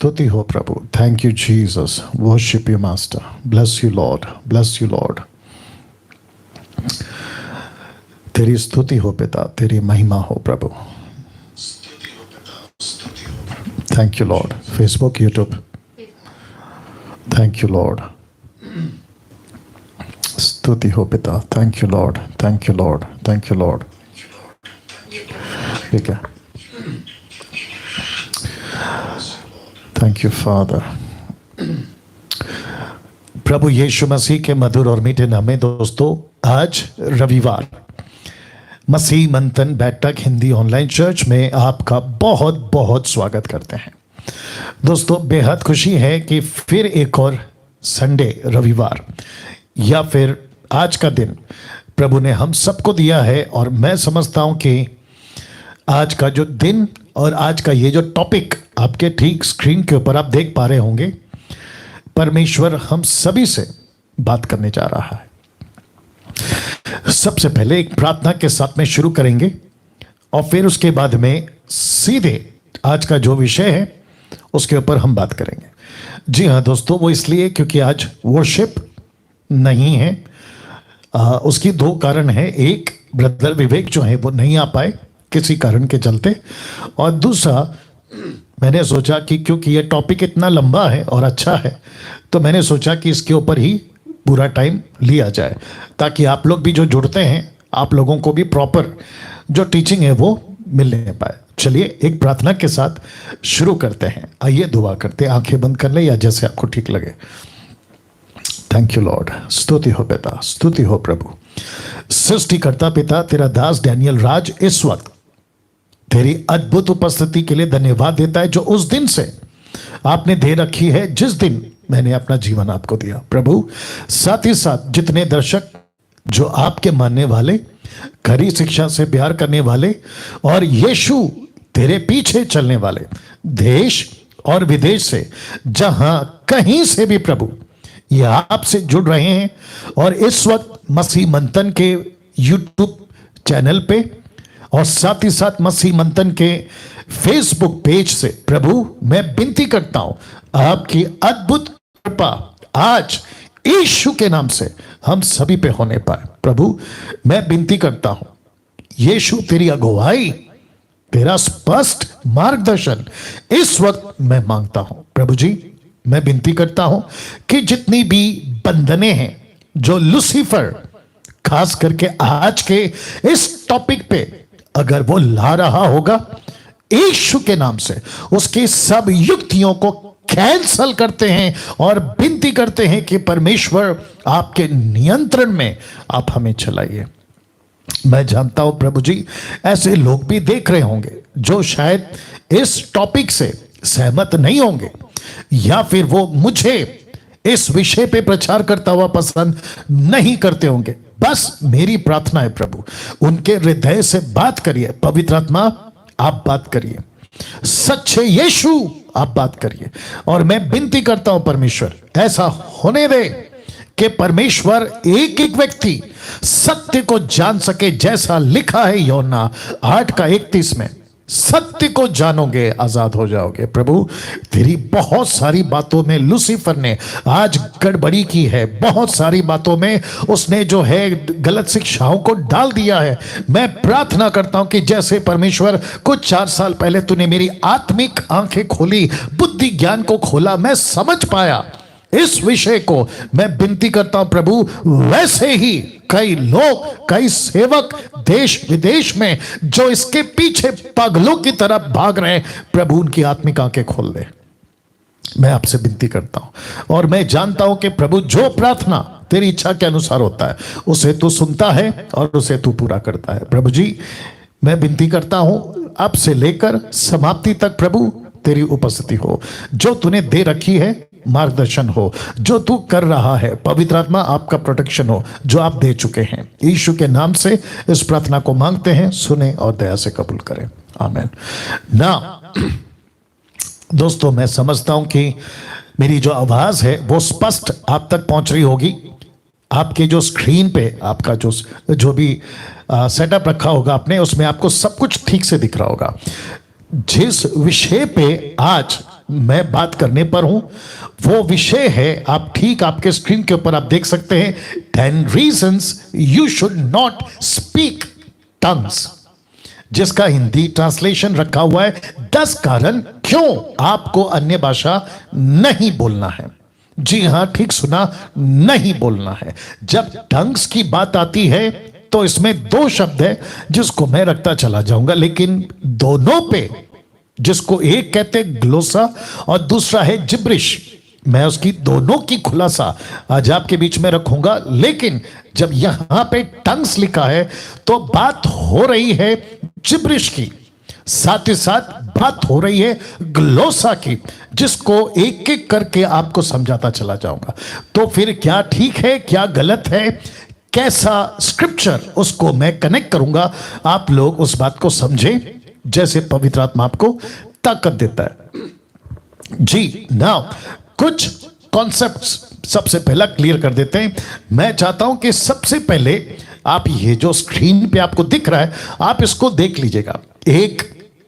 स्तुति हो प्रभु। Thank you Jesus. Worship you master. Bless you lord, bless you lord. तेरी स्तुति हो पिता, तेरी महिमा हो प्रभु। Thank you lord. Facebook, YouTube, thank you lord. स्तुति हो पिता। Thank you lord, thank you lord, thank you lord. ठीक है, थैंक यू फादर। प्रभु यीशु मसीह के मधुर और मीठे नाम में दोस्तों, आज रविवार मसीह मंथन बैठक हिंदी ऑनलाइन चर्च में आपका बहुत बहुत स्वागत करते हैं। दोस्तों, बेहद खुशी है कि फिर एक और संडे, रविवार या फिर आज का दिन प्रभु ने हम सबको दिया है। और मैं समझता हूं कि आज का जो दिन और आज का ये जो टॉपिक आपके ठीक स्क्रीन के ऊपर आप देख पा रहे होंगे, परमेश्वर हम सभी से बात करने जा रहा है। सबसे पहले एक प्रार्थना के साथ में शुरू करेंगे और फिर उसके बाद में सीधे आज का जो विषय है उसके ऊपर हम बात करेंगे। जी हाँ दोस्तों, वो इसलिए क्योंकि आज वर्शिप नहीं है। उसकी दो कारण है। एक, ब्रदर विवेक जो है वो नहीं आ पाए किसी कारण के चलते, और दूसरा मैंने सोचा कि क्योंकि ये टॉपिक इतना लंबा है और अच्छा है तो मैंने सोचा कि इसके ऊपर ही पूरा टाइम लिया जाए, ताकि आप लोग भी जो जुड़ते हैं आप लोगों को भी प्रॉपर जो टीचिंग है वो मिलने पाए। चलिए एक प्रार्थना के साथ शुरू करते हैं। आइए दुआ करते हैं। आंखें बंद कर ले या जैसे आपको ठीक लगे। Thank you lord. स्तुति हो पिता, स्तुति हो प्रभु। सृष्टिकर्ता पिता, तेरा दास डैनियल राज इस वक्त तेरी अद्भुत उपस्थिति के लिए धन्यवाद देता है जो उस दिन से आपने दे रखी है जिस दिन मैंने अपना जीवन आपको दिया प्रभु। साथ ही साथ जितने दर्शक जो आपके मानने वाले, खरी शिक्षा से प्यार करने वाले और यीशु तेरे पीछे चलने वाले, देश और विदेश से जहां कहीं से भी प्रभु ये आपसे जुड़ रहे हैं और इस वक्त मसीह मंथन के यूट्यूब चैनल पे और साथ ही साथ मसीह मंथन के फेसबुक पेज से, प्रभु मैं विनती करता हूं आपकी अद्भुत कृपा आज यीशु के नाम से हम सभी पे होने पाए। प्रभु मैं विनती करता हूं, यीशु तेरी अगुवाई, तेरा स्पष्ट मार्गदर्शन इस वक्त मैं मांगता हूं। प्रभु जी मैं विनती करता हूं कि जितनी भी बंधने हैं जो लूसीफर खास करके आज के इस टॉपिक पे अगर वो ला रहा होगा, यीशु के नाम से उसकी सब युक्तियों को कैंसल करते हैं और विनती करते हैं कि परमेश्वर आपके नियंत्रण में आप हमें चलाइए। मैं जानता हूं प्रभु जी ऐसे लोग भी देख रहे होंगे जो शायद इस टॉपिक से सहमत नहीं होंगे या फिर वो मुझे इस विषय पे प्रचार करता हुआ पसंद नहीं करते होंगे। बस मेरी प्रार्थना है प्रभु, उनके हृदय से बात करिए। पवित्र आत्मा आप बात करिए, सच्चे यीशु आप बात करिए। और मैं विनती करता हूं परमेश्वर ऐसा होने दे कि परमेश्वर एक एक व्यक्ति सत्य को जान सके, जैसा लिखा है यूहन्ना 8:31 में, सत्य को जानोगे आजाद हो जाओगे। प्रभु तेरी बहुत सारी बातों में लूसीफर ने आज गड़बड़ी की है, बहुत सारी बातों में उसने जो है गलत शिक्षाओं को डाल दिया है। मैं प्रार्थना करता हूं कि जैसे परमेश्वर कुछ 4 साल पहले तूने मेरी आत्मिक आंखें खोली, बुद्धि ज्ञान को खोला, मैं समझ पाया इस विषय को, मैं विनती करता हूं प्रभु वैसे ही कई लोग, कई सेवक देश विदेश में जो इसके पीछे पागलों की तरफ भाग रहे हैं, प्रभु उनकी आत्मिक आंखें खोल दे। मैं आपसे विनती करता हूं और मैं जानता हूं कि प्रभु जो प्रार्थना तेरी इच्छा के अनुसार होता है उसे तू सुनता है और उसे तू पूरा करता है। प्रभु जी मैं विनती करता हूं अब से लेकर समाप्ति तक प्रभु तेरी उपस्थिति हो, जो तूने दे रखी है मार्गदर्शन हो, जो तू कर रहा है पवित्र आत्मा आपका प्रोटेक्शन हो जो आप दे चुके हैं। यीशु के नाम से इस प्रार्थना को मांगते हैं, सुने और दया से कबूल करें। आमीन। ना दोस्तों मैं समझता हूं कि मेरी जो आवाज है वो स्पष्ट आप तक पहुंच रही होगी। आपके जो स्क्रीन पे आपका जो भी सेटअप रखा होगा आपने, उसमें आपको सब कुछ ठीक से दिख रहा होगा। जिस विषय पे आज मैं बात करने पर हूं वो विषय है, आप ठीक आपके स्क्रीन के ऊपर आप देख सकते हैं, 10 reasons you should not speak tongues, जिसका हिंदी ट्रांसलेशन रखा हुआ है 10 कारण क्यों आपको अन्य भाषा नहीं बोलना है। जी हां, ठीक सुना, नहीं बोलना है। जब टंग्स की बात आती है तो इसमें 2 शब्द है जिसको मैं रखता चला जाऊंगा, लेकिन दोनों पे, जिसको एक कहते हैं ग्लोसा और दूसरा है जिब्रिश, मैं उसकी दोनों की खुलासा आज आपके बीच में रखूंगा। लेकिन जब यहां पे टंग्स लिखा है तो बात हो रही है जिब्रिश की, साथ ही साथ बात हो रही है ग्लोसा की, जिसको एक एक करके आपको समझाता चला जाऊंगा। तो फिर क्या ठीक है, क्या गलत है, कैसा स्क्रिप्चर, उसको मैं कनेक्ट करूंगा, आप लोग उस बात को समझें जैसे पवित्र आत्मा आपको ताकत देता है। जी, नाउ कुछ कॉन्सेप्ट्स सबसे पहला क्लियर कर देते हैं। मैं चाहता हूं कि सबसे पहले आप ये जो स्क्रीन पे आपको दिख रहा है, आप इसको देख लीजिएगा। एक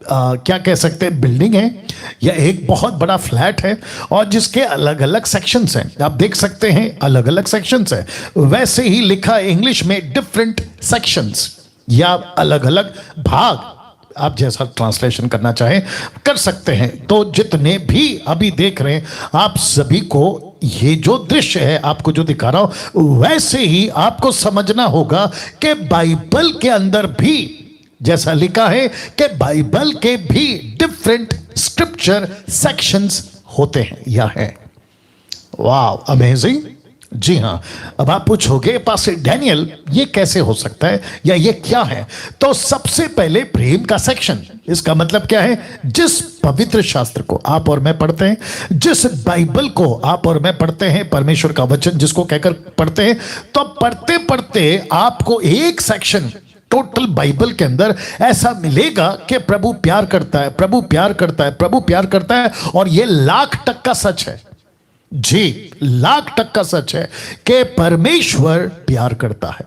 क्या कह सकते हैं, बिल्डिंग है या एक बहुत बड़ा फ्लैट है और जिसके अलग अलग सेक्शंस हैं, आप देख सकते हैं अलग अलग सेक्शंस हैं। वैसे ही लिखा है इंग्लिश में डिफरेंट सेक्शंस या अलग अलग भाग, आप जैसा ट्रांसलेशन करना चाहें कर सकते हैं। तो जितने भी अभी देख रहे हैं, आप सभी को ये जो दृश्य है आपको जो दिखा रहा हूं, वैसे ही आपको समझना होगा कि बाइबल के अंदर भी जैसा लिखा है कि बाइबल के भी डिफरेंट स्क्रिप्चर सेक्शंस होते हैं या है। वाह, अमेजिंग। जी हां, अब आप पूछोगे पास्टर डैनियल ये कैसे हो सकता है या ये क्या है? तो सबसे पहले प्रेम का सेक्शन, इसका मतलब क्या है? जिस पवित्र शास्त्र को आप और मैं पढ़ते हैं, जिस बाइबल को आप और मैं पढ़ते हैं, परमेश्वर का वचन जिसको कहकर पढ़ते हैं, तो पढ़ते पढ़ते आपको एक सेक्शन टोटल बाइबल के अंदर ऐसा मिलेगा कि प्रभु प्यार करता है, प्रभु प्यार करता है, प्रभु प्यार करता है। और यह 1,00,000% का सच है। जी, 1,00,000% का सच है कि परमेश्वर प्यार करता है,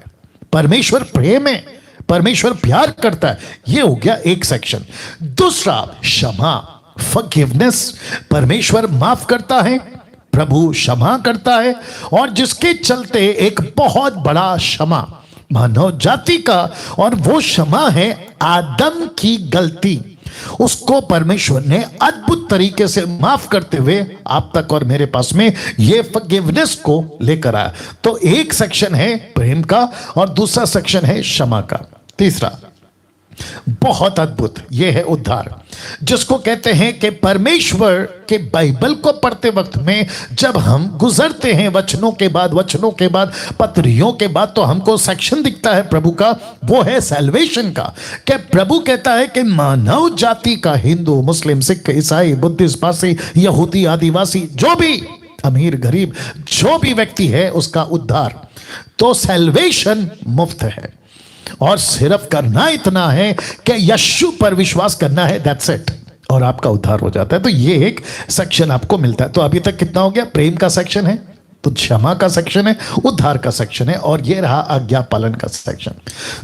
परमेश्वर प्रेम है, परमेश्वर प्यार करता है। यह हो गया एक सेक्शन। दूसरा, क्षमा, फॉरगिवनेस, परमेश्वर माफ करता है, प्रभु क्षमा करता है, और जिसके चलते एक बहुत बड़ा क्षमा मानव जाति का, और वो क्षमा है आदम की गलती, उसको परमेश्वर ने अद्भुत तरीके से माफ करते हुए आप तक और मेरे पास में ये फॉरगिवनेस को लेकर आया। तो एक सेक्शन है प्रेम का और दूसरा सेक्शन है क्षमा का। तीसरा बहुत अद्भुत, यह है उद्धार, जिसको कहते हैं कि परमेश्वर के बाइबल को पढ़ते वक्त में जब हम गुजरते हैं वचनों के बाद वचनों के बाद पत्रियों के बाद, तो हमको सेक्शन दिखता है प्रभु का, वो है सैल्वेशन का। कि प्रभु कहता है कि मानव जाति का, हिंदू, मुस्लिम, सिख, ईसाई, बुद्धिस्ट, पारसी, यहूदी, आदिवासी, जो भी अमीर गरीब जो भी व्यक्ति है, उसका उद्धार। तो सैल्वेशन मुफ्त है और सिर्फ करना इतना है कि यीशु पर विश्वास करना है, दैट्स इट, और आपका उद्धार हो जाता है। तो ये एक सेक्शन आपको मिलता है। तो अभी तक कितना हो गया? प्रेम का सेक्शन है, तो क्षमा का सेक्शन है, उद्धार का सेक्शन है, और ये रहा आज्ञा पालन का सेक्शन।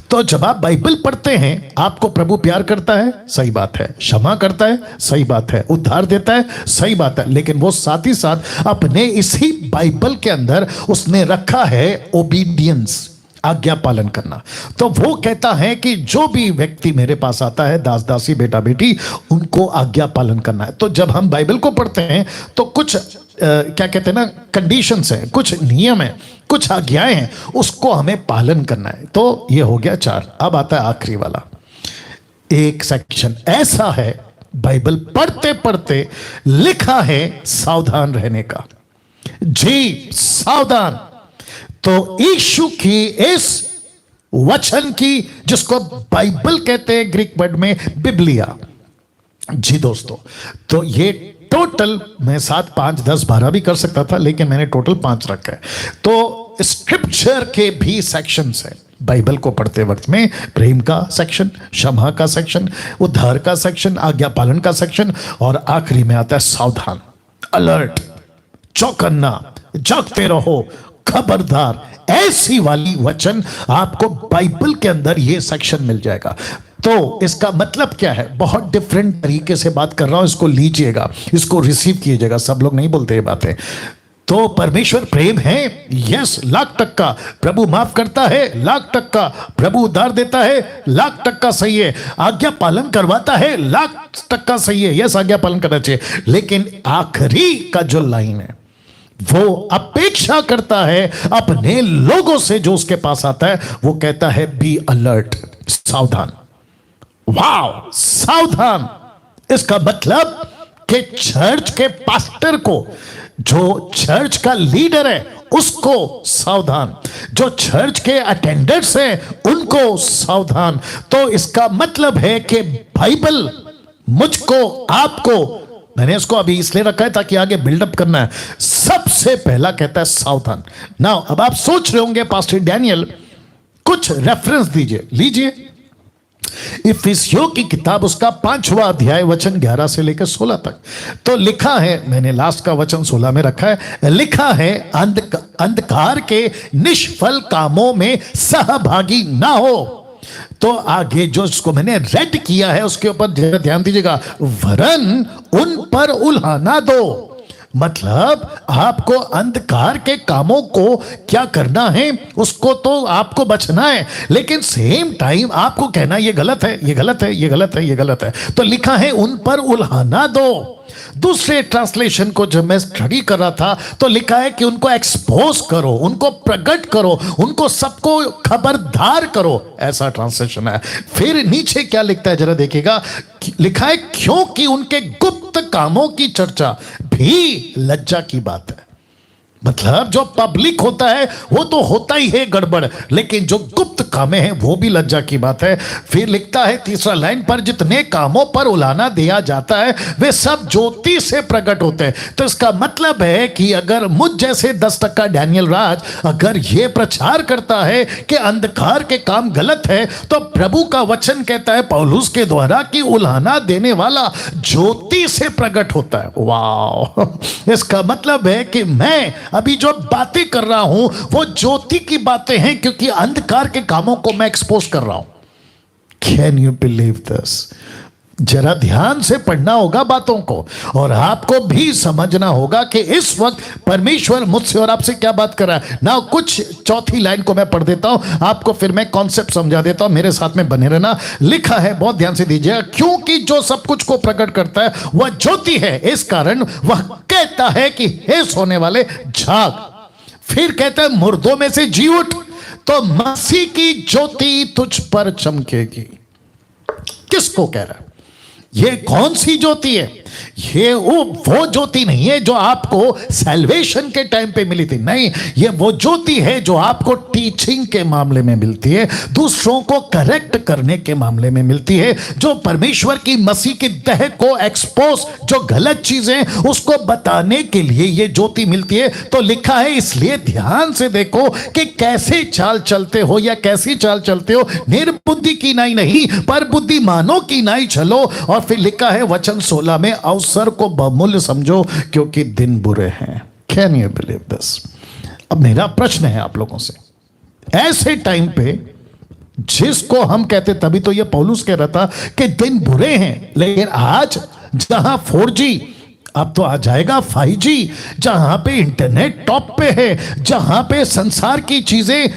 तो जब आप बाइबल पढ़ते हैं, आपको प्रभु प्यार करता है, सही बात है, क्षमा करता है, सही बात है, उद्धार देता है, सही बात है, लेकिन वो साथ ही साथ अपने इसी बाइबल के अंदर उसने रखा है ओबीडियंस, आज्ञा पालन करना। तो वो कहता है कि जो भी व्यक्ति मेरे पास आता है, दास दासी, बेटा बेटी, उनको आज्ञा पालन करना है। तो जब हम बाइबल को पढ़ते हैं तो कुछ क्या कहते हैं ना, कंडीशंस हैं, कुछ नियम है, कुछ आज्ञाएं हैं, उसको हमें पालन करना है। तो ये हो गया 4। अब आता है आखिरी वाला एक सेक्शन, ऐसा है बाइबल पढ़ते पढ़ते लिखा है सावधान रहने का। जी, सावधान। तो यीशु की इस वचन की, जिसको बाइबल कहते हैं ग्रीक वर्ड में बिबलिया। जी दोस्तों, तो ये टोटल मैं 7, 5, 10, 12 भी कर सकता था, लेकिन मैंने टोटल 5 रखा है। तो स्क्रिप्चर के भी सेक्शंस हैं बाइबल को पढ़ते वक्त में। प्रेम का सेक्शन, क्षमा का सेक्शन, उद्धार का सेक्शन, आज्ञा पालन का सेक्शन, और आखिरी में आता है सावधान, अलर्ट, चौकन्ना, जागते रहो, खबरदार। ऐसी वाली वचन आपको बाइबल के अंदर ये सेक्शन मिल जाएगा। तो इसका मतलब क्या है? बहुत डिफरेंट तरीके से बात कर रहा हूं, इसको लीजिएगा, इसको रिसीव कीजिएगा। सब लोग नहीं बोलते ये बातें। तो परमेश्वर प्रेम है, यस, लाख टक्का। प्रभु माफ करता है, लाख टक्का। प्रभु उद्धार देता है, लाख टक्का सही है। आज्ञा पालन करवाता है, लाख टक्का सही है, यस, आज्ञा पालन करना चाहिए। लेकिन आखिरी का जो लाइन है, वो अपेक्षा करता है अपने लोगों से जो उसके पास आता है। वो कहता है बी अलर्ट, सावधान। वाव, सावधान। इसका मतलब कि चर्च के पास्टर को, जो चर्च का लीडर है उसको सावधान, जो चर्च के अटेंडर्स हैं उनको सावधान। तो इसका मतलब है कि बाइबल मुझको, आपको, मैंने इसको अभी इसलिए रखा है ताकि आगे बिल्डअप करना है, सबसे पहला कहता है सावधान। नाउ अब आप सोच रहे होंगे पास्टर डैनियल कुछ रेफरेंस दीजिए, लीजिए। इफिसियों की किताब, उसका 5वां अध्याय वचन 11 से लेकर 16 तक। तो लिखा है, मैंने लास्ट का वचन 16 में रखा है, लिखा है अंधकार के निष्फल कामों में सहभागी ना हो। तो आगे जो इसको मैंने रेड किया है उसके ऊपर जरा ध्यान दीजिएगा, वरन उन पर उल्हाना दो। मतलब आपको अंधकार के कामों को क्या करना है, उसको तो आपको बचना है, लेकिन सेम टाइम आपको कहना ये गलत है, ये गलत है, ये गलत है, ये गलत है। तो लिखा है उन पर उल्हाना दो। दूसरे ट्रांसलेशन को जब मैं स्टडी कर रहा था तो लिखा है कि उनको एक्सपोज करो, उनको प्रकट करो, उनको सबको खबरदार करो, ऐसा ट्रांसलेशन है। फिर नीचे क्या लिखता है जरा देखिएगा, लिखा है क्योंकि उनके गुप्त कामों की चर्चा भी लज्जा की बात है। मतलब जो पब्लिक होता है वो तो होता ही है गड़बड़, लेकिन जो गुप्त कामें हैं वो भी लज्जा की बात है। फिर लिखता है तीसरा लाइन पर, जितने कामों पर उलाना दिया जाता है वे सब ज्योति से प्रकट होते हैं। तो इसका मतलब है कि अगर मुझ जैसे 10% डैनियल राज अगर ये प्रचार करता है कि अंधकार के काम गलत है, तो प्रभु का वचन कहता है पौलुस के द्वारा कि उलाना देने वाला ज्योति से प्रकट होता है। वाह, इसका मतलब है कि मैं अभी जो बातें कर रहा हूं वो ज्योति की बातें हैं, क्योंकि अंधकार के कामों को मैं एक्सपोज कर रहा हूं। Can you believe this? जरा ध्यान से पढ़ना होगा बातों को, और आपको भी समझना होगा कि इस वक्त परमेश्वर मुझसे और आपसे क्या बात कर रहा है ना। कुछ चौथी लाइन को मैं पढ़ देता हूं आपको, फिर मैं कॉन्सेप्ट समझा देता हूं, मेरे साथ में बने रहना। लिखा है, बहुत ध्यान से दीजिएगा, क्योंकि जो सब कुछ को प्रकट करता है वह ज्योति है, इस कारण वह कहता है कि हे सोने वाले जाग। फिर कहता है मुर्दों में से जी उठ, तो मसीह की ज्योति तुझ पर चमकेगी। किसको कह रहा है? ये कौन सी ज्योति है? ये वो ज्योति नहीं है जो आपको सैल्वेशन के टाइम पे मिली थी, नहीं, ये वो ज्योति है जो आपको टीचिंग के मामले में मिलती है, दूसरों को करेक्ट करने के मामले में मिलती है, जो परमेश्वर की मसीह की देह को एक्सपोज, जो गलत चीजें उसको बताने के लिए ये ज्योति मिलती है। तो लिखा है, इसलिए ध्यान से देखो कि कैसे चाल चलते हो या कैसी चाल चलते हो, निर्बुद्धि की नाई नहीं पर बुद्धिमानों की नाई चलो। और फिर लिखा है वचन 16 में, अवसर को बहुमूल्य समझो क्योंकि दिन बुरे हैं। Can you believe this? अब मेरा प्रश्न है आप लोगों से, ऐसे टाइम पे जिसको हम कहते, तभी तो ये पौलुस कह रहा था कि दिन बुरे हैं, लेकिन आज जहां 4G, अब तो आ जाएगा 5G, जहां पे इंटरनेट टॉप पे है, जहां पे संसार की चीजें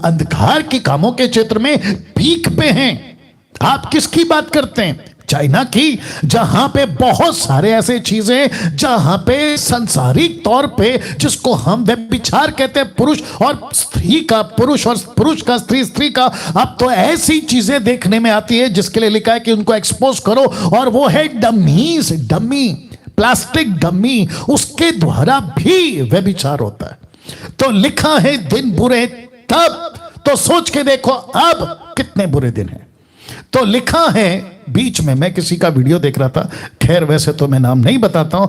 अंधकार के कामों के क्षेत्र में पीक पे हैं, आप किसकी बात करते हैं? चाइना की, जहां पे बहुत सारे ऐसे चीजें, जहां पे संसारिक तौर पे जिसको हम व्यभिचार कहते हैं, पुरुष और स्त्री का पुरुष और पुरुष का स्त्री, स्त्री का, अब तो ऐसी चीजें देखने में आती है जिसके लिए लिखा है कि उनको एक्सपोज करो, और वो है डमीज, डमी, प्लास्टिक डमी, उसके द्वारा भी व्यभिचार होता है। तो लिखा है दिन बुरे, तब तो सोच के देखो अब कितने बुरे दिन हैं। तो लिखा है, बीच में मैं किसी का वीडियो देख रहा था, खैर वैसे तो मैं नाम नहीं बताता हूं,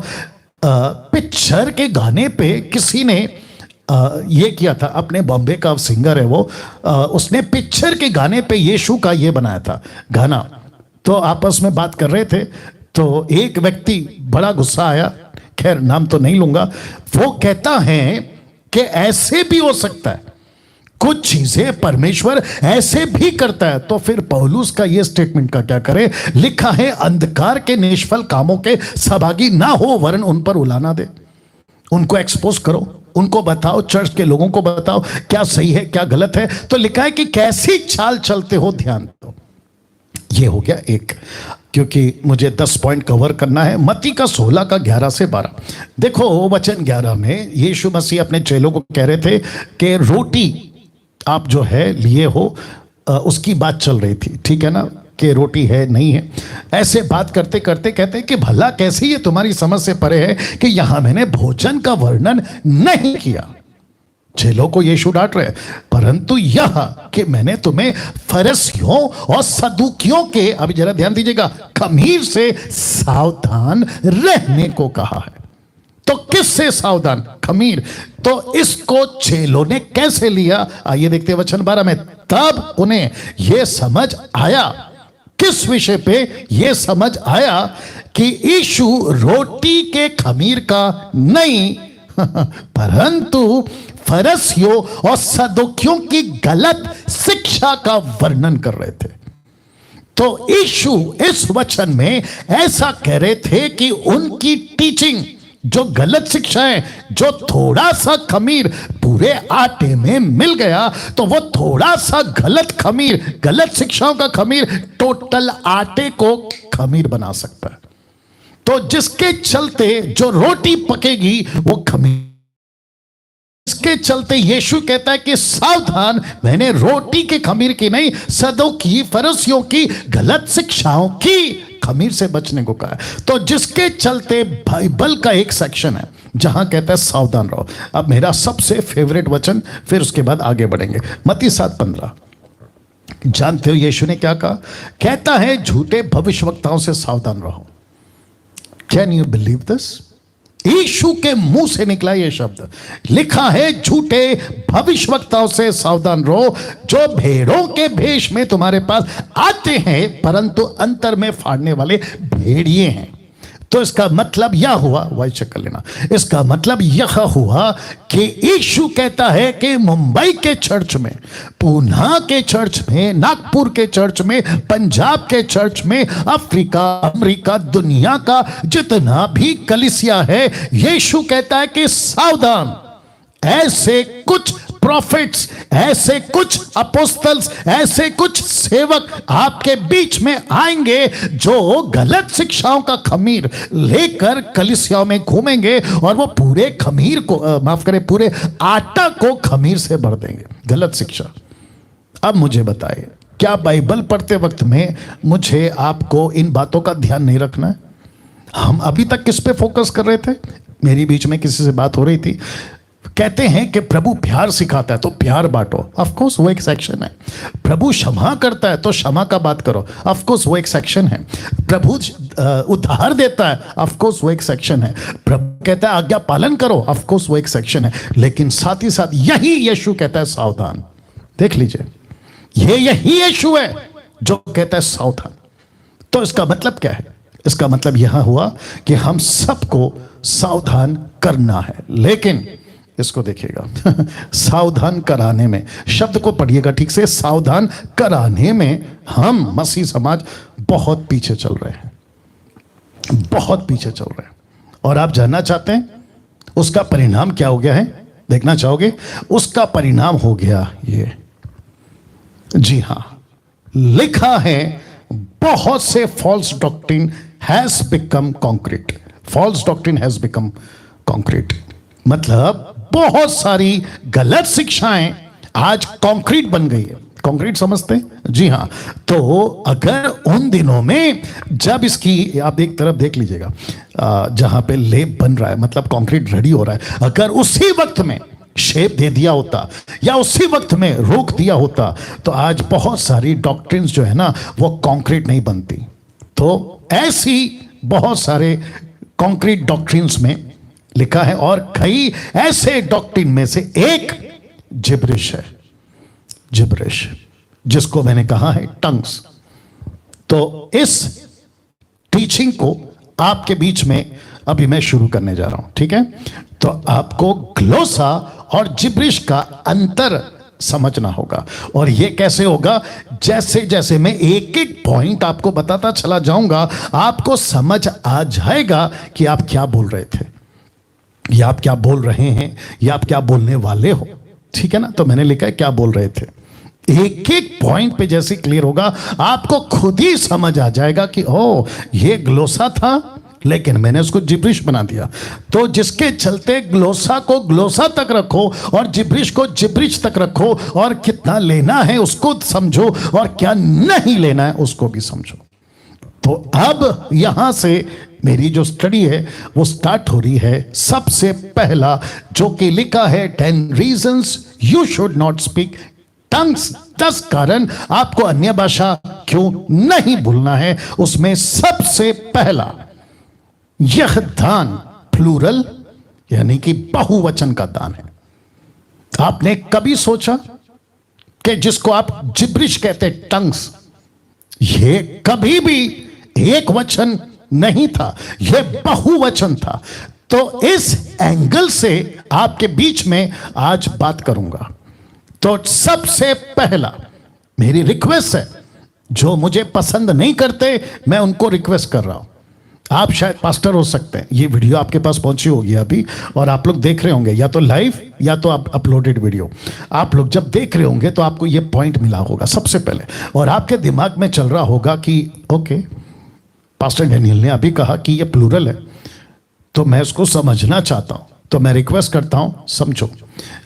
पिक्चर के गाने पे किसी ने ये किया था, अपने बॉम्बे का सिंगर है वो, उसने पिक्चर के गाने पे यीशु का ये बनाया था गाना। तो आपस में बात कर रहे थे, तो एक व्यक्ति बड़ा गुस्सा आया, खैर नाम तो नहीं लूंगा, वो कहता है कि ऐसे भी हो सकता है कुछ चीजें परमेश्वर ऐसे भी करता है। तो फिर पौलुस का ये स्टेटमेंट का क्या करें? लिखा है, अंधकार के निष्फल कामों के सहभागी ना हो, वरन उन पर उलाना दे। उनको एक्सपोज करो, उनको बताओ, चर्च के लोगों को बताओ क्या सही है क्या गलत है। तो लिखा है कि कैसी चाल चलते हो ध्यान दो। ये हो गया एक, क्योंकि मुझे 10 पॉइंट कवर करना है। मत्ती का 16 का 11 से 12 देखो। वचन 11 में यीशु मसीह अपने चेलों को कह रहे थे कि रोटी आप जो है लिए हो, उसकी बात चल रही थी, ठीक है ना, कि रोटी है नहीं है। ऐसे बात करते करते कहते हैं कि भला कैसे ये तुम्हारी समझ से परे है कि यहां मैंने भोजन का वर्णन नहीं किया। चेलों को यीशु डांट रहे, परंतु यह कि मैंने तुम्हें फरीसियों और सदूकियों के, अभी जरा ध्यान दीजिएगा, खमीर से सावधान रहने को कहा है। तो किससे सावधान? खमीर। तो इसको चेलों ने कैसे लिया? आइए देखते हैं वचन 12 में। तब उन्हें यह समझ आया, किस विषय पे? यह समझ आया कि यीशु रोटी के खमीर का नहीं परंतु फरीसियों और सदूकियों की गलत शिक्षा का वर्णन कर रहे थे। तो यीशु इस वचन में ऐसा कह रहे थे कि उनकी टीचिंग जो गलत शिक्षा है, जो थोड़ा सा खमीर पूरे आटे में मिल गया तो वो थोड़ा सा गलत खमीर, गलत शिक्षाओं का खमीर टोटल आटे को खमीर बना सकता है। तो जिसके चलते जो रोटी पकेगी वो खमीर, इसके चलते यीशु कहता है कि सावधान, मैंने रोटी के खमीर की नहीं, सदूकी फरीसियों की गलत शिक्षाओं की खमीर से बचने को कहा है। तो जिसके चलते बाइबल का एक सेक्शन है जहां कहता है सावधान रहो। अब मेरा सबसे फेवरेट वचन, फिर उसके बाद आगे बढ़ेंगे। मत्ती 7:15 जानते हो यीशु ने क्या कहा? कहता है झूठे भविष्यवक्ताओं से सावधान रहो। Can you believe this? Yeshu के मुंह से निकला यह शब्द। लिखा है झूठे भविष्यवक्ताओं से सावधान रहो, जो भेड़ों के भेष में तुम्हारे पास आते हैं परंतु अंतर में फाड़ने वाले भेड़िए हैं। तो इसका मतलब यह हुआ, वाइस चेक कर लेना, इसका मतलब यह हुआ कि यीशु कहता है कि मुंबई के चर्च में, पूना के चर्च में, नागपुर के चर्च में, पंजाब के चर्च में, अफ्रीका, अमेरिका, दुनिया का जितना भी कलीसिया है, यीशु कहता है कि सावधान, ऐसे कुछ प्रॉफिट्स, ऐसे कुछ अपोस्टल्स, ऐसे कुछ सेवक आपके बीच में आएंगे जो गलत शिक्षाओं का खमीर लेकर कलीसियाओं में घूमेंगे और वो पूरे खमीर को, माफ करें, पूरे आटा को खमीर से भर देंगे। गलत शिक्षा। अब मुझे बताइए, क्या बाइबल पढ़ते वक्त में मुझे आपको इन बातों का ध्यान नहीं रखना है? हम अभी तक किस पे फोकस कर रहे थे? मेरी बीच में किसी से बात हो रही थी, कहते हैं कि प्रभु प्यार सिखाता है तो प्यार बांटो, ऑफ कोर्स वो एक सेक्शन है। प्रभु क्षमा करता है तो क्षमा का बात करो, ऑफ कोर्स वो एक सेक्शन है। प्रभु उद्धार देता है, ऑफ कोर्स वो एक सेक्शन है। प्रभु कहता है आज्ञा पालन करो, ऑफ कोर्स वो एक सेक्शन है। लेकिन साथ ही साथ यही यीशु कहता है सावधान। देख लीजिए, ये यही यीशु है जो कहता है सावधान। तो इसका मतलब क्या है? इसका मतलब यह हुआ कि हम सबको सावधान करना है। लेकिन इसको देखिएगा सावधान कराने में, शब्द को पढ़िएगा ठीक से, सावधान कराने में हम मसीह समाज बहुत पीछे चल रहे हैं, बहुत पीछे चल रहे हैं। और आप जानना चाहते हैं उसका परिणाम क्या हो गया है? देखना चाहोगे? उसका परिणाम हो गया ये, जी हां, लिखा है बहुत से false doctrine has become concrete. False doctrine has become concrete मतलब बहुत सारी गलत शिक्षाएं आज कंक्रीट बन गई है। कंक्रीट समझते हैं? जी हां। तो अगर उन दिनों में जब इसकी, आप एक तरफ देख लीजिएगा जहां पे लेप बन रहा है, मतलब कंक्रीट रेडी हो रहा है, अगर उसी वक्त में शेप दे दिया होता या उसी वक्त में रोक दिया होता तो आज बहुत सारी डॉक्ट्रिन्स जो है ना वो कंक्रीट नहीं बनती। तो ऐसी बहुत सारे कंक्रीट डॉक्ट्रिन्स में लिखा है, और कई ऐसे डॉक्ट्रिन में से एक जिब्रिश है। जिब्रिश, जिसको मैंने कहा है टंग्स। तो इस टीचिंग को आपके बीच में अभी मैं शुरू करने जा रहा हूं, ठीक है? तो आपको ग्लोसा और जिब्रिश का अंतर समझना होगा। और ये कैसे होगा? जैसे जैसे मैं एक एक पॉइंट आपको बताता चला जाऊंगा, आपको समझ आ जाएगा कि आप क्या बोल रहे थे, या आप क्या बोल रहे हैं, या आप क्या बोलने वाले हो। ठीक है ना? तो मैंने लिखा है क्या बोल रहे थे। एक एक पॉइंट पे जैसे क्लियर होगा, आपको खुद ही समझ आ जाएगा कि ओ, ये ग्लोसा था लेकिन मैंने उसको जिब्रिश बना दिया। तो जिसके चलते ग्लोसा को ग्लोसा तक रखो और जिब्रिश को जिब्रिश तक रखो, और कितना लेना है उसको समझो और क्या नहीं लेना है उसको भी समझो। तो अब यहां से मेरी जो स्टडी है वो स्टार्ट हो रही है। सबसे पहला जो कि लिखा है 10 reasons you should not speak tongues, 10 कारण आपको अन्य भाषा क्यों नहीं भूलना है। उसमें सबसे पहला, यह दान प्लूरल यानी कि बहुवचन का दान है। आपने कभी सोचा कि जिसको आप जिब्रिश कहते टंग्स, ये कभी भी एक वचन नहीं था, यह बहुवचन था। तो इस एंगल से आपके बीच में आज बात करूंगा। तो सबसे पहला मेरी रिक्वेस्ट है, जो मुझे पसंद नहीं करते मैं उनको रिक्वेस्ट कर रहा हूं। आप शायद पास्टर हो सकते हैं, ये वीडियो आपके पास पहुंची होगी अभी और आप लोग देख रहे होंगे या तो लाइव या तो आप अपलोडेड वीडियो। आप लोग जब देख रहे होंगे तो आपको ये पॉइंट मिला होगा सबसे पहले, और आपके दिमाग में चल रहा होगा कि ओके, पास्टर डैनियल ने अभी कहा कि ये प्लूरल है तो मैं इसको समझना चाहता हूं। तो मैं रिक्वेस्ट करता हूं समझो।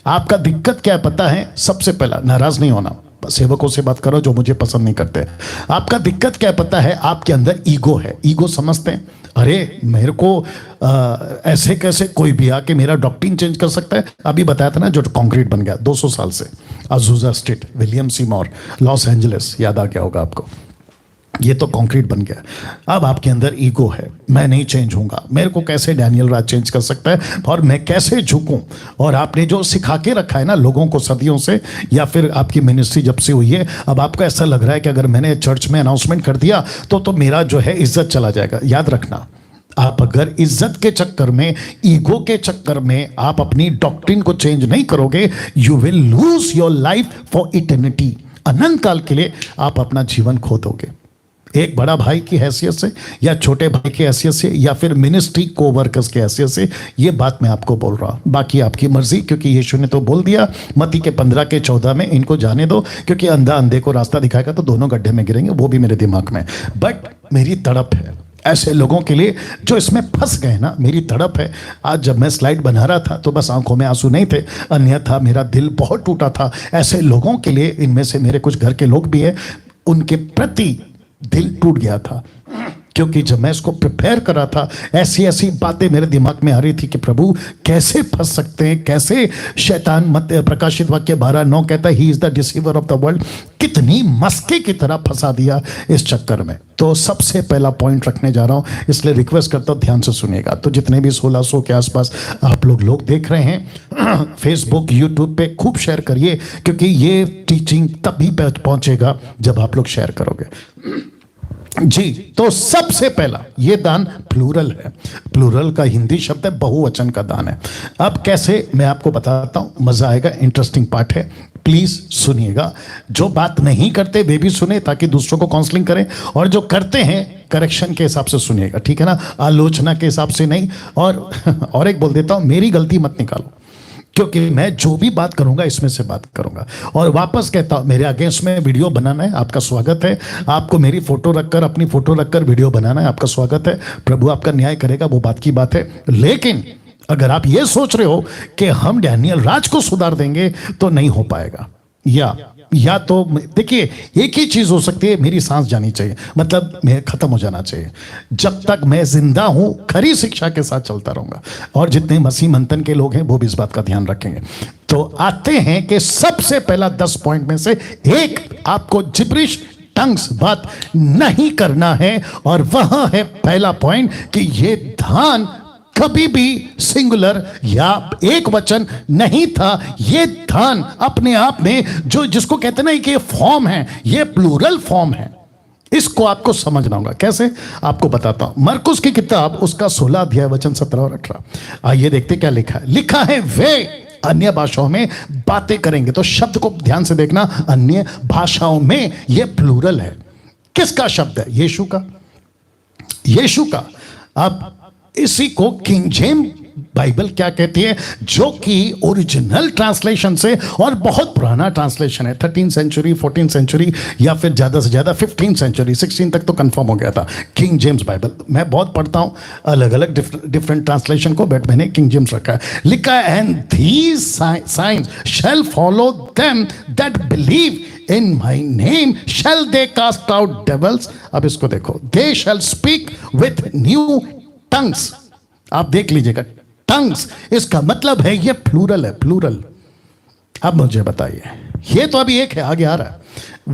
आपका दिक्कत क्या है पता है? सबसे पहला, नाराज नहीं होना, सेवकों से बात करो जो मुझे पसंद नहीं करते। आपका दिक्कत क्या पता है? आपके अंदर ईगो है। ईगो समझते हैं? अरे मेरे को ऐसे कैसे कोई भी आके मेरा डॉक्ट्रिन चेंज कर सकता है? अभी बताया था ना जो कंक्रीट बन गया 200 साल से, Azusa street, William Seymour, Los Angeles, याद आ गया होगा आपको। ये तो कंक्रीट बन गया। अब आपके अंदर ईगो है, मैं नहीं चेंज होऊंगा, मेरे को कैसे डैनियल राज चेंज कर सकता है, और मैं कैसे झुकूं। और आपने जो सिखा के रखा है ना लोगों को सदियों से, या फिर आपकी मिनिस्ट्री जब से हुई है, अब आपको ऐसा लग रहा है कि अगर मैंने चर्च में अनाउंसमेंट कर दिया तो मेरा जो है इज्जत चला जाएगा। याद रखना, आप अगर इज्जत के चक्कर में, ईगो के चक्कर में आप अपनी डॉक्ट्रिन को चेंज नहीं करोगे, you will lose your life for eternity. अनंत काल के लिए आप अपना जीवन खो दोगे। एक बड़ा भाई की हैसियत से, या छोटे भाई की हैसियत से, या फिर मिनिस्ट्री को वर्कर्स की हैसियत से ये बात मैं आपको बोल रहा हूं। बाकी आपकी मर्जी, क्योंकि यीशु ने तो बोल दिया मत्ती के 15 के 14 में, इनको जाने दो, क्योंकि अंधा अंधे को रास्ता दिखाएगा तो दोनों गड्ढे में गिरेंगे। वो भी मेरे दिमाग में, बट मेरी तड़प है ऐसे लोगों के लिए जो इसमें फंस गए ना। मेरी तड़प है। आज जब मैं स्लाइड बना रहा था तो बस आंखों में आंसू नहीं थे, अन्यथा मेरा दिल बहुत टूटा था ऐसे लोगों के लिए। इनमें से मेरे कुछ घर के लोग भी हैं, उनके प्रति दिल टूट गया था, क्योंकि जब मैं इसको प्रिपेयर कर रहा था ऐसी ऐसी बातें मेरे दिमाग में आ रही थी कि प्रभु कैसे फंस सकते हैं, कैसे शैतान। मत प्रकाशित वाक्य 12:9 कहता है he is the deceiver of the world. कितनी मस्के की तरह फंसा दिया इस चक्कर में। तो सबसे पहला पॉइंट रखने जा रहा हूं, इसलिए रिक्वेस्ट करता हूं ध्यान से सुनिएगा। तो जितने भी 1600 के आसपास आप लोग देख रहे हैं फेसबुक यूट्यूब पे, खूब शेयर करिए, क्योंकि ये टीचिंग तभी पहुंचेगा जब आप लोग शेयर करोगे जी। तो सबसे पहला, ये दान प्लूरल है। प्लूरल का हिंदी शब्द है बहुवचन का दान है। अब कैसे मैं आपको बताता हूं, मजा आएगा, इंटरेस्टिंग पार्ट है, प्लीज सुनिएगा। जो बात नहीं करते वे भी सुने ताकि दूसरों को काउंसलिंग करें, और जो करते हैं करेक्शन के हिसाब से सुनिएगा, ठीक है ना, आलोचना के हिसाब से नहीं। और एक बोल देता हूं, मेरी गलती मत निकालो, क्योंकि मैं जो भी बात करूंगा इसमें से बात करूंगा। और वापस कहता हूं, मेरे अगेंस्ट में वीडियो बनाना है, आपका स्वागत है। आपको मेरी फोटो रखकर, अपनी फोटो रखकर वीडियो बनाना है, आपका स्वागत है। प्रभु आपका न्याय करेगा, वो बात की बात है। लेकिन अगर आप ये सोच रहे हो कि हम डैनियल राज को सुधार देंगे तो नहीं हो पाएगा। या तो देखिए, एक ही चीज हो सकती है, मेरी सांस जानी चाहिए, मतलब मैं खत्म हो जाना चाहिए। जब तक मैं जिंदा हूं खरी शिक्षा के साथ चलता रहूंगा। और जितने मसीह मंथन के लोग हैं वो भी इस बात का ध्यान रखेंगे। तो आते हैं कि सबसे पहला 10 पॉइंट में से एक, आपको जिब्रिश टंग्स बात नहीं करना है। और वह है पहला पॉइंट कि ये दान कभी भी सिंगुलर या एक वचन नहीं था। ये दान अपने आप में, जो जिसको कहते ना कि ये फॉर्म है, ये प्लूरल फॉर्म है। इसको आपको समझना होगा। कैसे, आपको बताता हूं। मरकुस की किताब, उसका 16 अध्याय वचन 17 और 18। आइए देखते क्या लिखा है। लिखा है वे अन्य भाषाओं में बातें करेंगे। तो शब्द को ध्यान से देखना, अन्य भाषाओं में यह प्लूरल है। किसका शब्द है? यीशु का। यीशु का। अब इसी को किंग जेम्स बाइबल क्या कहती है, जो कि ओरिजिनल ट्रांसलेशन से और बहुत पुराना ट्रांसलेशन है, 13th सेंचुरी, 14th सेंचुरी या फिर ज्यादा से ज्यादा 15th सेंचुरी, 16 तक तो कंफर्म हो गया था किंग जेम्स बाइबल। मैं बहुत पढ़ता हूं अलग अलग डिफरेंट ट्रांसलेशन को, बट मैंने किंग जेम्स रखा है। लिखा है, and these signs shall follow them that believe in my name shall they cast out devils. अब इसको देखो, they shall speak with new tongues. आप देख लीजिएगा, टंग्स, इसका मतलब है ये प्लूरल है, प्लूरल। अब मुझे बताइए, ये तो अभी एक है, आगे आ रहा है।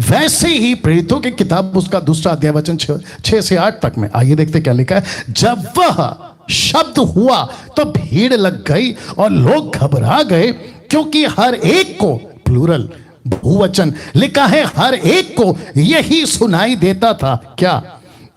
वैसे ही प्रेरितों की किताब उसका दूसरा अध्याय वचन 6 से 8 तक में, आइए देखते क्या लिखा है। जब वह शब्द हुआ तो भीड़ लग गई और लोग घबरा गए, क्योंकि हर एक को, प्लूरल बहुवचन लिखा है, हर एक को यही सुनाई देता था, क्या?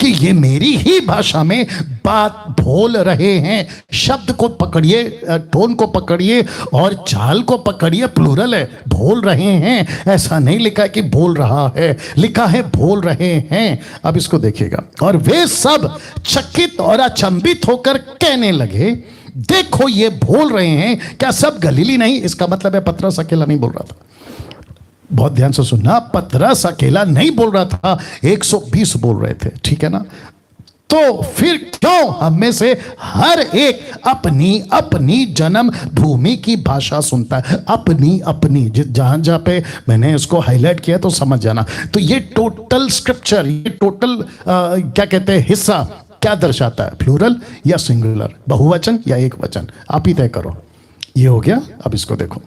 कि ये मेरी ही भाषा में बात बोल रहे हैं। शब्द को पकड़िए, टोन को पकड़िए और चाल को पकड़िए, प्लूरल है, बोल रहे हैं। ऐसा नहीं लिखा है कि बोल रहा है, लिखा है बोल रहे हैं। अब इसको देखिएगा, और वे सब चकित और अचंभित होकर कहने लगे, देखो ये बोल रहे हैं, क्या सब गलीली नहीं? इसका मतलब है पतरस अकेला नहीं बोल रहा था। बहुत ध्यान से सुनना, पतरस अकेला नहीं बोल रहा था, 120 बोल रहे थे, ठीक है ना? तो फिर क्यों हम में से हर एक अपनी अपनी जन्म भूमि की भाषा सुनता है? अपनी अपनी, जहां जहां पे मैंने इसको हाईलाइट किया तो समझ जाना। तो ये टोटल स्क्रिप्चर, ये टोटल क्या कहते हैं, हिस्सा क्या दर्शाता है? प्लूरल या सिंगुलर, बहुवचन या एक वचन? आप ही तय करो। ये हो गया। अब इसको देखो,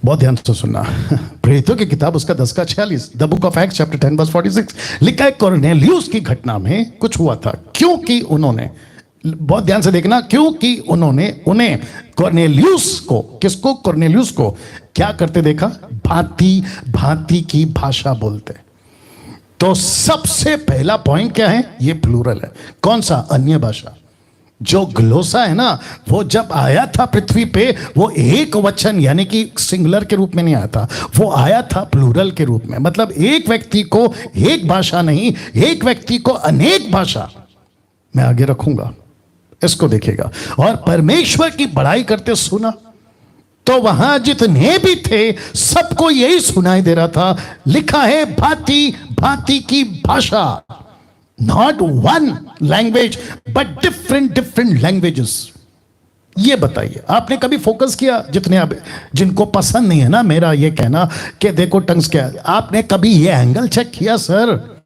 बहुत ध्यान से सुनना। प्रेरितों की किताब उसका 10:46, the book of acts chapter 10:46 लिखा है, कॉर्नेलियुस की घटना में कुछ हुआ था, क्योंकि उन्होंने, बहुत ध्यान से देखना, क्योंकि उन्हें कॉर्नेलियुस को, किसको? कॉर्नेलियुस को क्या करते देखा? भांति भांति की भाषा बोलते। तो सबसे पहला पॉइंट क्या है? ये प्लूरल है। कौन सा? अन्य भाषा। जो ग्लोसा है ना, वो जब आया था पृथ्वी पे, वो एक वचन यानी कि सिंगुलर के रूप में नहीं आया था, वो आया था प्लूरल के रूप में। मतलब एक व्यक्ति को एक भाषा नहीं, एक व्यक्ति को अनेक भाषा। मैं आगे रखूंगा, इसको देखिएगा। और परमेश्वर की बड़ाई करते सुना, तो वहां जितने भी थे सबको यही सुनाई दे रहा था। लिखा है, भांति भांति की भाषा। Not one language but different languages. ये बताइए, आपने कभी फोकस किया? जिनको पसंद नहीं है ना मेरा ये कहना कि देखो टंग्स क्या है, आपने कभी ये एंगल चेक किया? सर,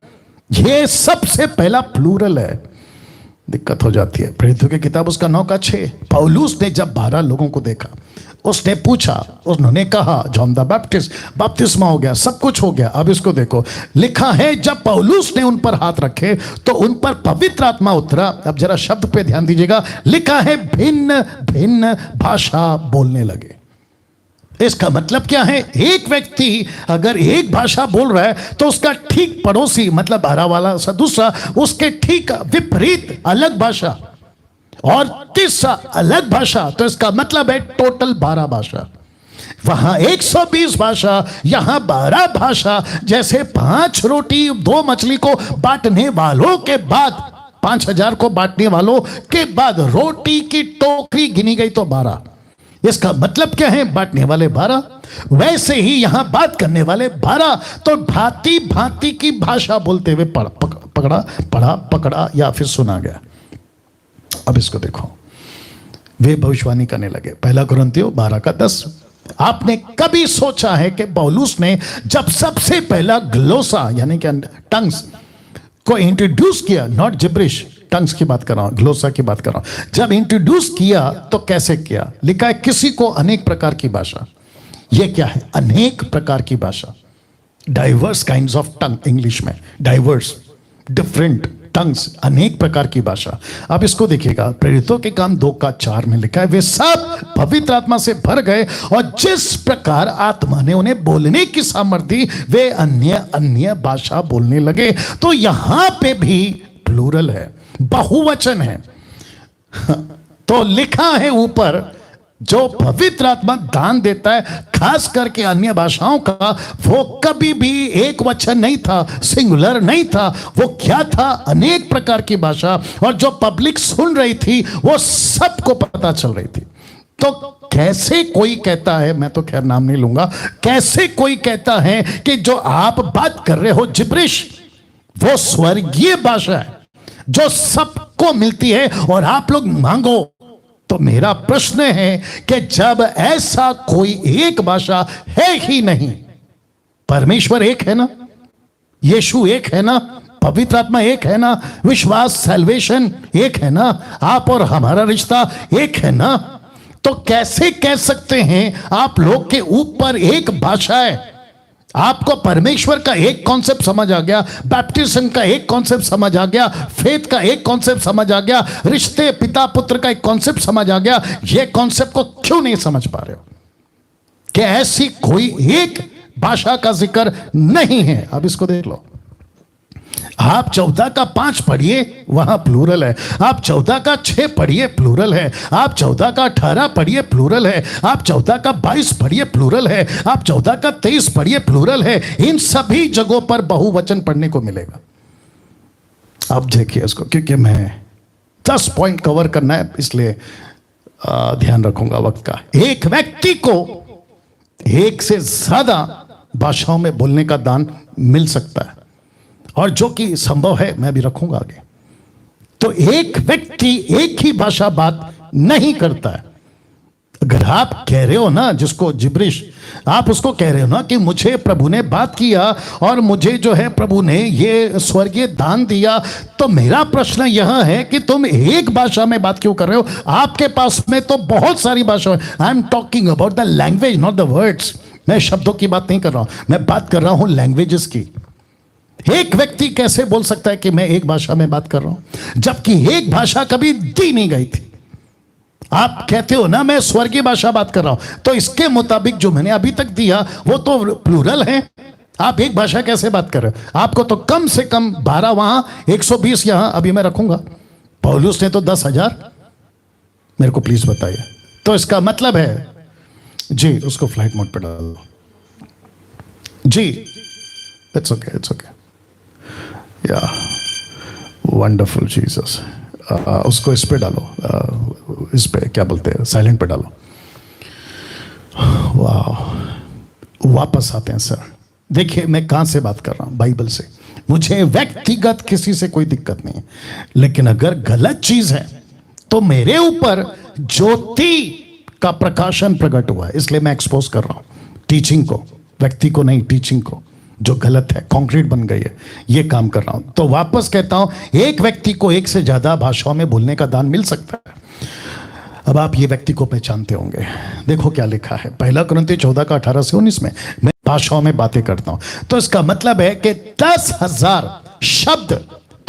ये सबसे पहला प्लूरल है। दिक्कत हो जाती है। प्रेरितों की किताब उसका 9:6, पौलुस ने जब 12 लोगों को देखा, उसने पूछा, उन्होंने कहा जॉन द बैप्टिस्ट, बपतिस्मा हो गया, सब कुछ हो गया। अब इसको देखो, लिखा है, जब पौलुस ने उन पर हाथ रखे तो उन पर पवित्र आत्मा उतरा। अब जरा शब्द पे ध्यान दीजिएगा, लिखा है, भिन्न भिन्न भाषा बोलने लगे। इसका मतलब क्या है? एक व्यक्ति अगर एक भाषा बोल रहा है तो उसका ठीक पड़ोसी, मतलब 12 वाला दूसरा, उसके ठीक विपरीत अलग भाषा, और तीसरा अलग भाषा। तो इसका मतलब है टोटल 12 भाषा। वहां 120 भाषा, यहां 12 भाषा। जैसे 5 रोटी 2 मछली को बांटने वालों के बाद, 5000 को बांटने वालों के बाद रोटी की टोकरी गिनी गई तो 12। इसका मतलब क्या है? बांटने वाले 12, वैसे ही यहां बात करने वाले 12। तो भांति भांति की भाषा बोलते हुए पकड़ा या फिर सुना गया। अब इसको देखो, वे भविष्यवाणी करने लगे। 1 कुरिन्थियों 12:10। आपने कभी सोचा है कि पौलुस ने जब सबसे पहला ग्लोसा यानी कि टंग्स को इंट्रोड्यूस किया, नॉट जिब्रिश, टंग्स की बात कर रहा हूं, ग्लोसा की बात कर रहा हूं, जब इंट्रोड्यूस किया तो कैसे किया? लिखा है, किसी को अनेक प्रकार की भाषा। यह क्या है? अनेक प्रकार की भाषा, diverse kinds of tongue, English में डाइवर्स, डिफरेंट टंग्स, अनेक प्रकार की भाषा। अब इसको देखिएगा, प्रेरितों के काम 2:4 में लिखा है, वे सब पवित्र आत्मा से भर गए और जिस प्रकार आत्मा ने उन्हें बोलने की सामर्थ्य दी, वे अन्य अन्य भाषा बोलने लगे। तो यहां पे भी प्लूरल है, बहुवचन है। तो लिखा है ऊपर जो पवित्र आत्मा दान देता है खास करके अन्य भाषाओं का, वो कभी भी एक वचन नहीं था, सिंगुलर नहीं था। वो क्या था? अनेक प्रकार की भाषा। और जो पब्लिक सुन रही थी वो सबको पता चल रही थी। तो कैसे कोई कहता है, मैं तो खैर नाम नहीं लूंगा, कैसे कोई कहता है कि जो आप बात कर रहे हो जिब्रिश, वो स्वर्गीय भाषा है जो सबको मिलती है और आप लोग मांगो। तो मेरा प्रश्न है कि जब ऐसा कोई एक भाषा है ही नहीं, परमेश्वर एक है ना, यीशु एक है ना, पवित्र आत्मा एक है ना, विश्वास सैल्वेशन एक है ना, आप और हमारा रिश्ता एक है ना, तो कैसे कह सकते हैं आप लोग के ऊपर एक भाषा है? आपको परमेश्वर का एक कॉन्सेप्ट समझ आ गया, बैप्टिज्म का एक कॉन्सेप्ट समझ आ गया, फेथ का एक कॉन्सेप्ट समझ आ गया, रिश्ते पिता पुत्र का एक कॉन्सेप्ट समझ आ गया। ये कॉन्सेप्ट को क्यों नहीं समझ पा रहे हो कि ऐसी कोई एक भाषा का जिक्र नहीं है? अब इसको देख लो, आप 14 का 5 पढ़िए, वहां प्लूरल है। आप 14 का 6 पढ़िए, प्लूरल है। आप 14 का 18 पढ़िए, प्लूरल है। आप 14 का 22 पढ़िए, प्लूरल है। आप 14 का 23 पढ़िए, प्लूरल है। इन सभी जगहों पर बहुवचन पढ़ने को मिलेगा। अब देखिए इसको, क्योंकि मैं 10 पॉइंट कवर करना है, इसलिए ध्यान रखूंगा वक्त का। एक व्यक्ति को एक से ज्यादा भाषाओं में बोलने का दान मिल सकता है, और जो कि संभव है, मैं भी रखूंगा आगे। तो एक व्यक्ति एक ही भाषा बात नहीं करता है। अगर आप कह रहे हो ना, जिसको जिब्रिश, आप उसको कह रहे हो ना कि मुझे प्रभु ने बात किया और मुझे जो है प्रभु ने ये स्वर्गीय दान दिया, तो मेरा प्रश्न यह है कि तुम एक भाषा में बात क्यों कर रहे हो? आपके पास में तो बहुत सारी भाषा है। I am talking about the language, not the words. मैं शब्दों की बात नहीं कर रहा हूं, मैं बात कर रहा हूं लैंग्वेजेस की। एक व्यक्ति कैसे बोल सकता है कि मैं एक भाषा में बात कर रहा हूं, जबकि एक भाषा कभी दी नहीं गई थी? आप कहते हो ना मैं स्वर्गीय भाषा बात कर रहा हूं, तो इसके मुताबिक जो मैंने अभी तक दिया वो तो प्लूरल है। आप एक भाषा कैसे बात कर रहे हो? आपको तो कम से कम 12 वहां, 120 यहां, अभी मैं रखूंगा। पौलुस ने तो 10,000। मेरे को प्लीज बताइए, तो इसका मतलब है जी, उसको फ्लाइट मोड पे डालो जी। इट्स ओके, इट्स ओके, या वंडरफुल जीसस। उसको इस पे डालो, इस पे क्या बोलते हैं, साइलेंट पे डालो। वाह, वापस आते हैं सर। देखिए मैं कहां से बात कर रहा हूं, बाइबल से। मुझे व्यक्तिगत किसी से कोई दिक्कत नहीं है, लेकिन अगर गलत चीज है तो मेरे ऊपर ज्योति का प्रकाशन प्रकट हुआ है, इसलिए मैं एक्सपोज कर रहा हूं टीचिंग को, व्यक्ति को नहीं, टीचिंग को। जो गलत है, कंक्रीट बन गई है, ये काम कर रहा हूं। तो वापस कहता हूं, एक व्यक्ति को एक से ज्यादा भाषाओं में बोलने का दान मिल सकता है। अब आप ये व्यक्ति को पहचानते होंगे, देखो क्या लिखा है 1 कुरिन्थियों 14 का 18 से 19 में। मैं भाषाओं में बातें करता हूं, तो इसका मतलब है कि 10,000 शब्द,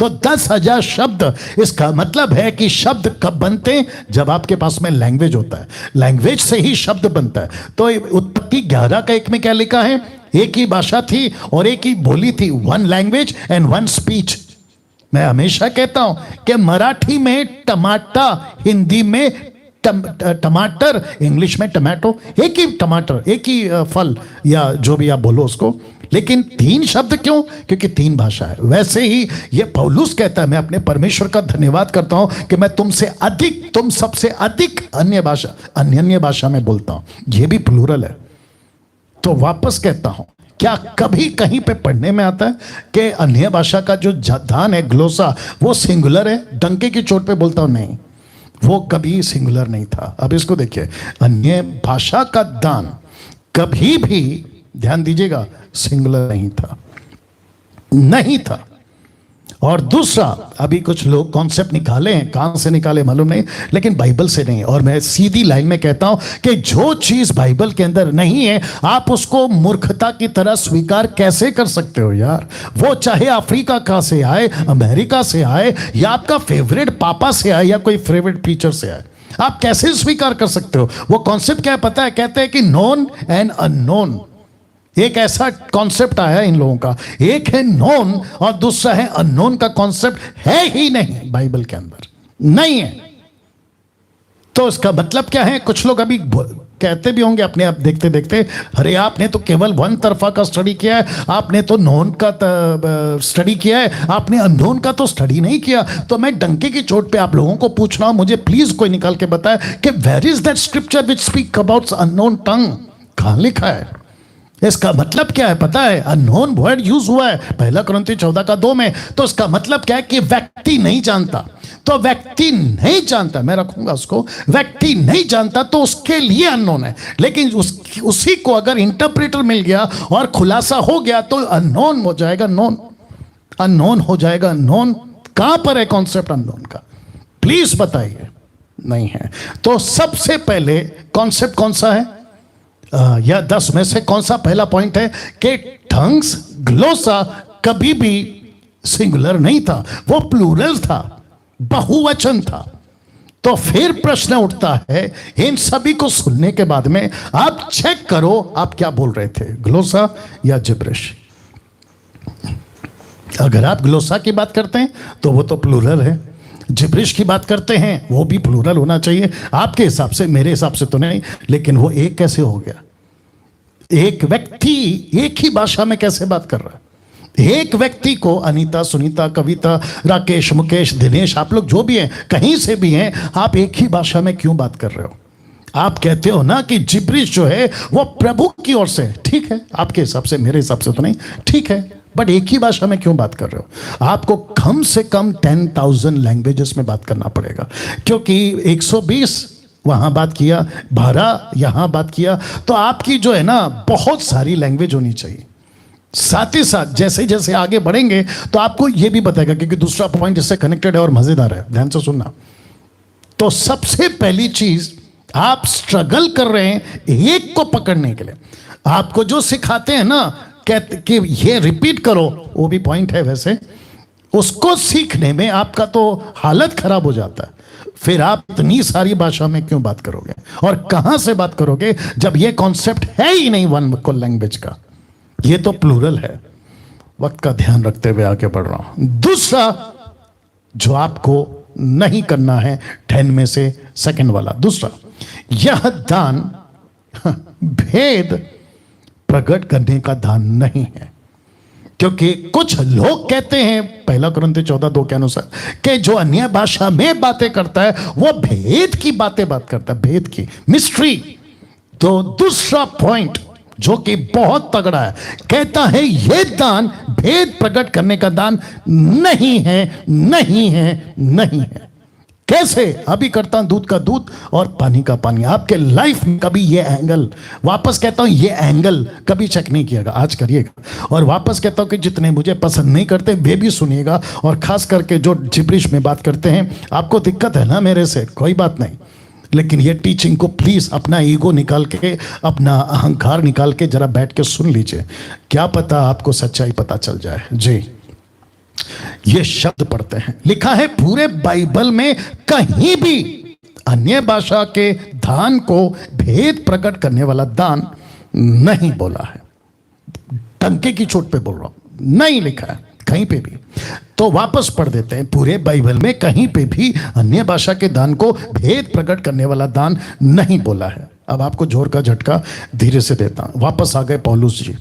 तो 10,000 शब्द, इसका मतलब है कि शब्द कब बनते हैं? जब आपके पास में लैंग्वेज होता है, लैंग्वेज से ही शब्द बनता है। तो उत्पत्ति 11 का 1 में क्या लिखा है? एक ही भाषा थी और एक ही बोली थी, 1 लैंग्वेज एंड 1 स्पीच। मैं हमेशा कहता हूं कि मराठी में टमाटा, हिंदी में टमाटर, इंग्लिश में टमाटो, एक ही टमाटर, एक ही फल, या जो भी आप बोलो उसको, लेकिन 3 शब्द क्यों? क्योंकि 3 भाषा है। वैसे ही ये पौलुस कहता है, मैं अपने परमेश्वर का धन्यवाद करता हूं कि मैं तुमसे अधिक, तुम सबसे अधिक अन्य भाषा में बोलता हूं। ये भी प्लूरल है। तो वापस कहता हूं, क्या कभी कहीं पे पढ़ने में आता है कि अन्य भाषा का जो दान है, ग्लोसा, वो सिंगुलर है? डंके की चोट पे बोलता हूं, नहीं, वो कभी सिंगुलर नहीं था। अब इसको देखिए, अन्य भाषा का दान कभी भी, ध्यान दीजिएगा, सिंगुलर नहीं था, नहीं था। और दूसरा, अभी कुछ लोग कॉन्सेप्ट निकाले हैं, कहां से निकाले मालूम नहीं, लेकिन बाइबल से नहीं। और मैं सीधी लाइन में कहता हूं कि जो चीज बाइबल के अंदर नहीं है, आप उसको मूर्खता की तरह स्वीकार कैसे कर सकते हो यार? वो चाहे अफ्रीका का से आए, अमेरिका से आए, या आपका फेवरेट पापा से आए, या कोई फेवरेट टीचर से आए, आप कैसे स्वीकार कर सकते हो? वो कॉन्सेप्ट क्या है पता है? कहते हैं कि नोन एंड अननोन। एक ऐसा कॉन्सेप्ट आया इन लोगों का, एक है नोन और दूसरा है अननोन का कॉन्सेप्ट है ही नहीं बाइबल के अंदर, नहीं है। तो इसका मतलब क्या है? कुछ लोग अभी कहते भी होंगे अपने आप देखते देखते, अरे आपने तो केवल वन तरफा का स्टडी किया है, आपने तो नोन का स्टडी किया है, आपने अननोन का तो स्टडी नहीं किया। तो मैं डंके की चोट पे आप लोगों को पूछ रहा हूं, मुझे प्लीज कोई निकाल के बताए कि where is that scripture which speak about unknown tongue? कहां लिखा है? इसका मतलब क्या है पता है? अननोन वर्ड यूज हुआ है 1 कुरिन्थियों 14:2 में। तो इसका मतलब क्या है कि व्यक्ति नहीं जानता। तो व्यक्ति नहीं जानता, मैं रखूंगा उसको, व्यक्ति नहीं जानता तो उसके लिए अननोन है। लेकिन उसी को अगर इंटरप्रेटर मिल गया और खुलासा हो गया तो अननोन हो जाएगा नोन, अननोन हो जाएगा नोन। कहां पर है कॉन्सेप्ट अननोन का? प्लीज बताइए। नहीं है। तो सबसे पहले कॉन्सेप्ट कौन सा है? या 10 में से कौन सा पहला पॉइंट है कि टंग्स ग्लोसा कभी भी सिंगुलर नहीं था, वो प्लूरल था, बहुवचन था। तो फिर प्रश्न उठता है, इन सभी को सुनने के बाद में आप चेक करो आप क्या बोल रहे थे, ग्लोसा या जिब्रिश। अगर आप ग्लोसा की बात करते हैं तो वो तो प्लूरल है, जिब्रिश की बात करते हैं वो भी प्लूरल होना चाहिए आपके हिसाब से, मेरे हिसाब से तो नहीं। लेकिन वो एक कैसे हो गया? एक व्यक्ति एक ही भाषा में कैसे बात कर रहा है? एक व्यक्ति को अनीता, सुनीता, कविता, राकेश, मुकेश, दिनेश, आप लोग जो भी हैं, कहीं से भी हैं, आप एक ही भाषा में क्यों बात कर रहे हो? आप कहते हो ना कि जिब्रिश जो है वो प्रभु की ओर से, ठीक है, आपके हिसाब से, मेरे हिसाब से तो नहीं, ठीक है, बट एक ही भाषा में क्यों बात कर रहे हो? आपको कम से कम 10,000 लैंग्वेजेस में बात करना पड़ेगा, क्योंकि 120 वहां बात किया, 12 यहां बात किया, तो आपकी जो है ना बहुत सारी लैंग्वेज होनी चाहिए। साथ ही साथ जैसे जैसे आगे बढ़ेंगे तो आपको यह भी बताएगा, क्योंकि दूसरा पॉइंट इससे कनेक्टेड है और मजेदार है, ध्यान से सुनना। तो सबसे पहली चीज, आप स्ट्रगल कर रहे हैं एक को पकड़ने के लिए। आपको जो सिखाते हैं ना कहते कि ये रिपीट करो, वो भी पॉइंट है वैसे, उसको सीखने में आपका तो हालत खराब हो जाता है। फिर आप इतनी सारी भाषा में क्यों बात करोगे और कहां से बात करोगे जब ये कॉन्सेप्ट है ही नहीं वन को लैंग्वेज का? ये तो प्लूरल है। वक्त का ध्यान रखते हुए आगे बढ़ रहा हूं। दूसरा जो आपको नहीं करना है 10 में से सेकंड वाला, दूसरा, यह दान भेद प्रकट करने का दान नहीं है। क्योंकि कुछ लोग कहते हैं 1 कुरिन्थियों 14:2 के अनुसार कि जो अन्य भाषा में बातें करता है वो भेद की बात करता है, भेद की, मिस्ट्री। तो दूसरा पॉइंट जो कि बहुत तगड़ा है, कहता है ये दान भेद प्रकट करने का दान नहीं है, नहीं है, नहीं है। कैसे? अभी करता हूं दूध का दूध और पानी का पानी। आपके लाइफ में कभी ये एंगल, वापस कहता हूं ये एंगल कभी चेक नहीं किएगा, आज करिएगा। और वापस कहता हूं कि जितने मुझे पसंद नहीं करते वे भी सुनिएगा, और खास करके जो जिब्रिश में बात करते हैं, आपको दिक्कत है ना मेरे से, कोई बात नहीं, लेकिन ये टीचिंग को प्लीज अपना ईगो निकाल के, अपना अहंकार निकाल के जरा बैठ के सुन लीजिए, क्या पता आपको सच्चाई पता चल जाए। जी, ये शब्द पढ़ते हैं, लिखा है पूरे बाइबल में कहीं भी अन्य भाषा के दान को भेद प्रकट करने वाला दान नहीं बोला है। टंके की चोट पे बोल रहा हूं, नहीं लिखा है कहीं पे भी। तो वापस पढ़ देते हैं, पूरे बाइबल में कहीं पे भी अन्य भाषा के दान को भेद प्रकट करने वाला दान नहीं बोला है। अब आपको जोर का झटका धीरे से देता हूं। वापस आ गए पौलुस जी,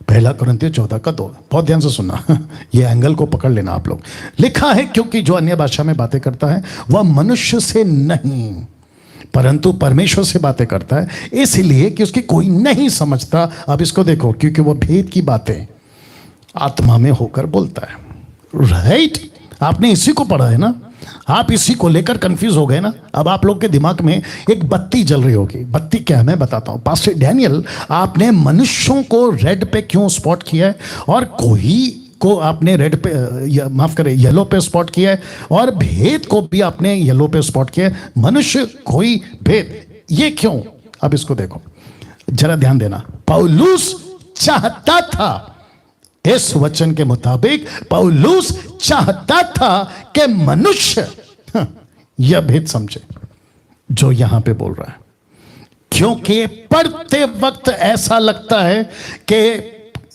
1 कुरिन्थियों 14:2, बहुत ध्यान से सुनना, ये एंगल को पकड़ लेना आप लोग। लिखा है क्योंकि जो अन्य भाषा में बातें करता है वह मनुष्य से नहीं परंतु परमेश्वर से बातें करता है, इसलिए कि उसकी कोई नहीं समझता। अब इसको देखो, क्योंकि वह भेद की बातें आत्मा में होकर बोलता है। राइट, आपने इसी को पढ़ा है ना, आप इसी को लेकर कंफ्यूज हो गए ना। अब आप लोग के दिमाग में एक बत्ती जल रही होगी। बत्ती क्या है मैं बताता हूं। पास्टर डैनियल, आपने मनुष्यों को रेड पे क्यों स्पॉट किया है और कोई को आपने रेड पे, माफ करें, येलो पे स्पॉट किया है, और भेद को भी आपने येलो पे स्पॉट किया है। मनुष्य कोई भेद, ये क्यों? अब इसको देखो, जरा ध्यान देना। पौलुस चाहता था, इस वचन के मुताबिक पौलुस चाहता था कि मनुष्य यह भेद समझे जो यहां पे बोल रहा है, क्योंकि पढ़ते वक्त ऐसा लगता है कि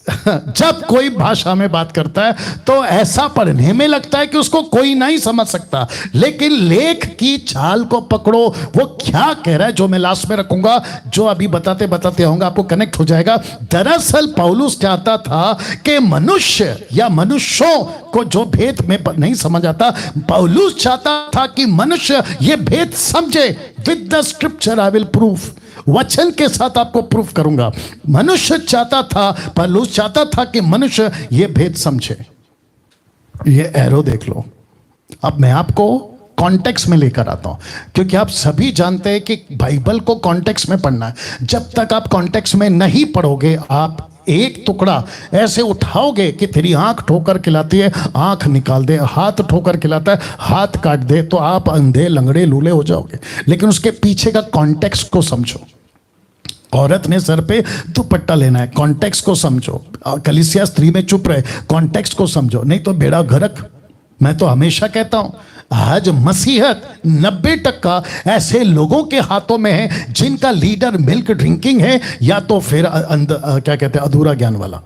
जब कोई भाषा में बात करता है तो ऐसा पढ़ने में लगता है कि उसको कोई नहीं समझ सकता, लेकिन लेख की चाल को पकड़ो, वो क्या कह रहा है, जो मैं लास्ट में रखूंगा, जो अभी बताते बताते आऊंगा आपको कनेक्ट हो जाएगा। दरअसल पौलुस चाहता था कि मनुष्य या मनुष्यों को जो भेद में नहीं समझ आता, पौलुस चाहता था कि मनुष्य ये भेद समझे। With the scripture I will proof, वचन के साथ आपको प्रूफ करूंगा। मनुष्य चाहता था, पौलुस चाहता था कि मनुष्य यह भेद समझे। ये एरो देख लो। अब मैं आपको कॉन्टेक्स्ट में लेकर आता हूं, क्योंकि आप सभी जानते हैं कि बाइबल को कॉन्टेक्स्ट में पढ़ना है। जब तक आप कॉन्टेक्स्ट में नहीं पढ़ोगे, आप एक टुकड़ा ऐसे उठाओगे कि तेरी आंख ठोकर खिलाती है, आंख निकाल दे, हाथ ठोकर खिलाता है, हाथ काट दे, तो आप अंधे लंगड़े लूले हो जाओगे। लेकिन उसके पीछे का कॉन्टेक्स्ट को समझो। औरत ने सर पे दुपट्टा लेना है, कॉन्टेक्स्ट को समझो। कलीसिया स्त्री में चुप रहे, कॉन्टेक्स्ट को समझो, नहीं तो बेड़ा गर्क। मैं तो हमेशा कहता हूं, आज मसीहत 90% ऐसे लोगों के हाथों में है जिनका लीडर मिल्क ड्रिंकिंग है, या तो फिर क्या कहते हैं, अधूरा ज्ञान वाला,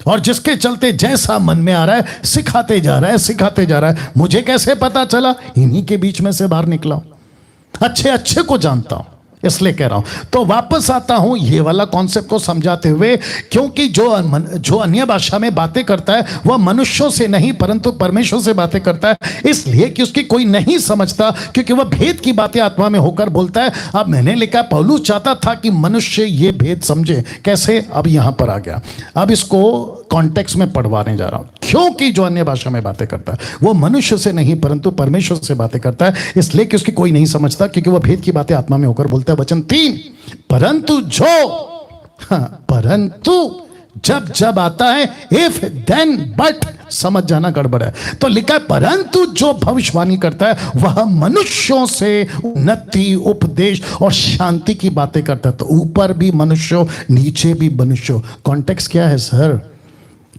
और जिसके चलते जैसा मन में आ रहा है सिखाते जा रहा है, सिखाते जा रहा है। मुझे कैसे पता चला? इन्हीं के बीच में से बाहर निकला हूं, अच्छे अच्छे को जानता हूं, इसलिए कह रहा हूं। तो वापस आता हूं ये वाला कॉन्सेप्ट को समझाते हुए, क्योंकि जो अन्य भाषा में बातें करता है वह मनुष्यों से नहीं परंतु परमेश्वर से बातें करता है, इसलिए कि उसकी कोई नहीं समझता, क्योंकि वह भेद की बातें आत्मा में होकर बोलता है। अब मैंने लिखा, पौलुस चाहता था कि मनुष्य ये भेद समझे। कैसे? अब यहां पर आ गया। अब इसको कॉन्टेक्स्ट में पढ़वाने जा रहा हूं। क्योंकि जो अन्य भाषा में बातें करता है वो मनुष्य से नहीं परंतु परमेश्वर से बातें करता है, इसलिए कि उसकी कोई नहीं समझता, क्योंकि वह भेद की बातें आत्मा में होकर बोलता है। वचन 3, परंतु जब जब आता है इफ देन बट, समझ जाना गड़बड़ है। तो लिखा है, परंतु जो भविष्यवाणी करता है वह मनुष्यों से उन्नति, उपदेश और शांति की बातें करता है। तो ऊपर भी मनुष्यों, नीचे भी मनुष्यों। कॉन्टेक्स्ट क्या है सर?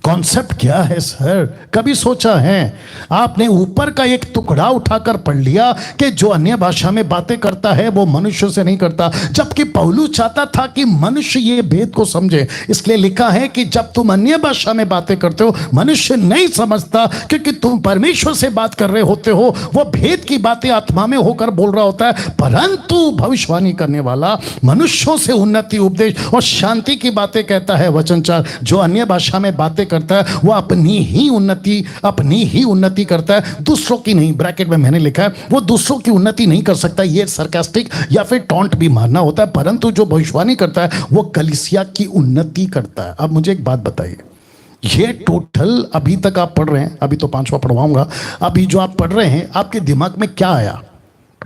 कॉन्सेप्ट क्या है सर? कभी सोचा है आपने? ऊपर का एक टुकड़ा उठाकर पढ़ लिया कि जो अन्य भाषा में बातें करता है वो मनुष्य से नहीं करता, जबकि पौलुस चाहता था कि मनुष्य ये भेद को समझे। इसलिए लिखा है कि जब तुम अन्य भाषा में बातें करते हो मनुष्य नहीं समझता, क्योंकि तुम परमेश्वर से बात कर रहे होते हो, वो भेद की बातें आत्मा में होकर बोल रहा होता है। परंतु भविष्यवाणी करने वाला मनुष्यों से उन्नति, उपदेश और शांति की बातें कहता है। वचन 4, जो अन्य भाषा में बातें करता है वो अपनी ही उन्नति करता है, दूसरों की नहीं। ब्रैकेट में मैंने लिखा है, वो दूसरों की उन्नति नहीं कर सकता। ये सरकास्टिक या फिर टॉन्ट भी मारना होता है। परंतु जो भविष्यवाणी करता है वो कलीसिया की उन्नति करता है। अब मुझे एक बात बताइए, ये टोटल अभी तक आप पढ़ रहे हैं, अभी तो 5वां पढ़वाऊंगा, अभी जो आप पढ़ रहे हैं आपके दिमाग में क्या आया?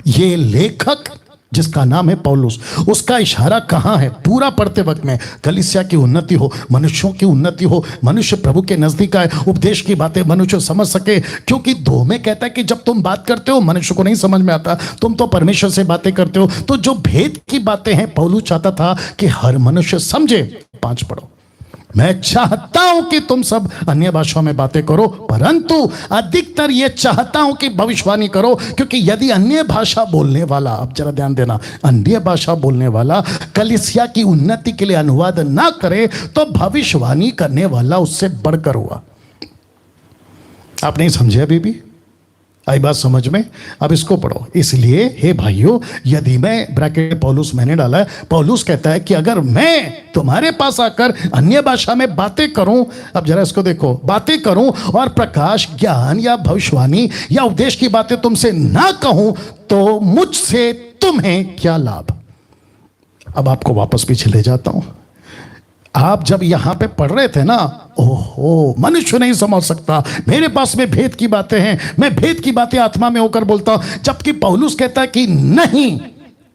ये लेखक जिसका नाम है पौलुस, उसका इशारा कहां है? पूरा पढ़ते वक्त में कलीसिया की उन्नति हो, मनुष्यों की उन्नति हो, मनुष्य प्रभु के नजदीक आए, उपदेश की बातें मनुष्य समझ सके। क्योंकि 2 में कहता है कि जब तुम बात करते हो मनुष्य को नहीं समझ में आता, तुम तो परमेश्वर से बातें करते हो। तो जो भेद की बातें हैं पौलुस चाहता था कि हर मनुष्य समझे। 5 पढ़ो। मैं चाहता हूं कि तुम सब अन्य भाषाओं में बातें करो, परंतु अधिकतर यह चाहता हूं कि भविष्यवाणी करो, क्योंकि यदि अन्य भाषा बोलने वाला, अब जरा ध्यान देना, अन्य भाषा बोलने वाला कलीसिया की उन्नति के लिए अनुवाद ना करे तो भविष्यवाणी करने वाला उससे बढ़कर हुआ। आप नहीं समझे अभी भी? आई बात समझ में? अब इसको पढ़ो। इसलिए हे भाइयों, यदि मैं, ब्रैकेट पौलुस मैंने डाला है, पौलुस कहता है कि अगर मैं तुम्हारे पास आकर अन्य भाषा में बातें करूं, अब जरा इसको देखो, बातें करूं और प्रकाश, ज्ञान या भविष्यवाणी या उपदेश की बातें तुमसे ना कहूं तो मुझसे तुम्हें क्या लाभ? अब आपको वापस पीछे ले जाता हूं। आप जब यहां पे पढ़ रहे थे ना, ओहो, मनुष्य नहीं समझ सकता, मेरे पास में भेद की बातें हैं, मैं भेद की बातें आत्मा में होकर बोलता हूं, जबकि पौलुस कहता है कि नहीं,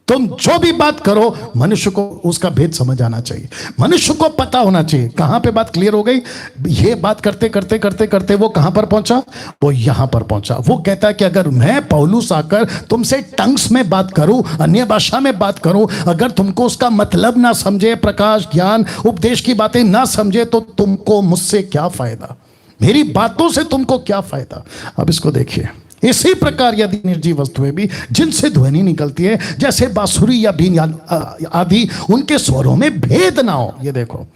तुम जो भी बात करो मनुष्य को उसका भेद समझ आना चाहिए, मनुष्य को पता होना चाहिए। कहां पे बात क्लियर हो गई? ये बात करते करते करते करते वो कहां पर पहुंचा? वो यहां पर पहुंचा। वो कहता है कि अगर मैं पौलुस आकर तुमसे टंग्स में बात करूं, अन्य भाषा में बात करूं, अगर तुमको उसका मतलब ना समझे, प्रकाश, ज्ञान, उपदेश की बातें ना समझे, तो तुमको मुझसे क्या फायदा? मेरी बातों से तुमको क्या फायदा? अब इसको देखिए। इसी प्रकार यदि निर्जीव वस्तुएं भी जिनसे ध्वनि निकलती है, जैसे बांसुरी या बीन आदि, उनके स्वरों में भेद ना हो। ये देखो,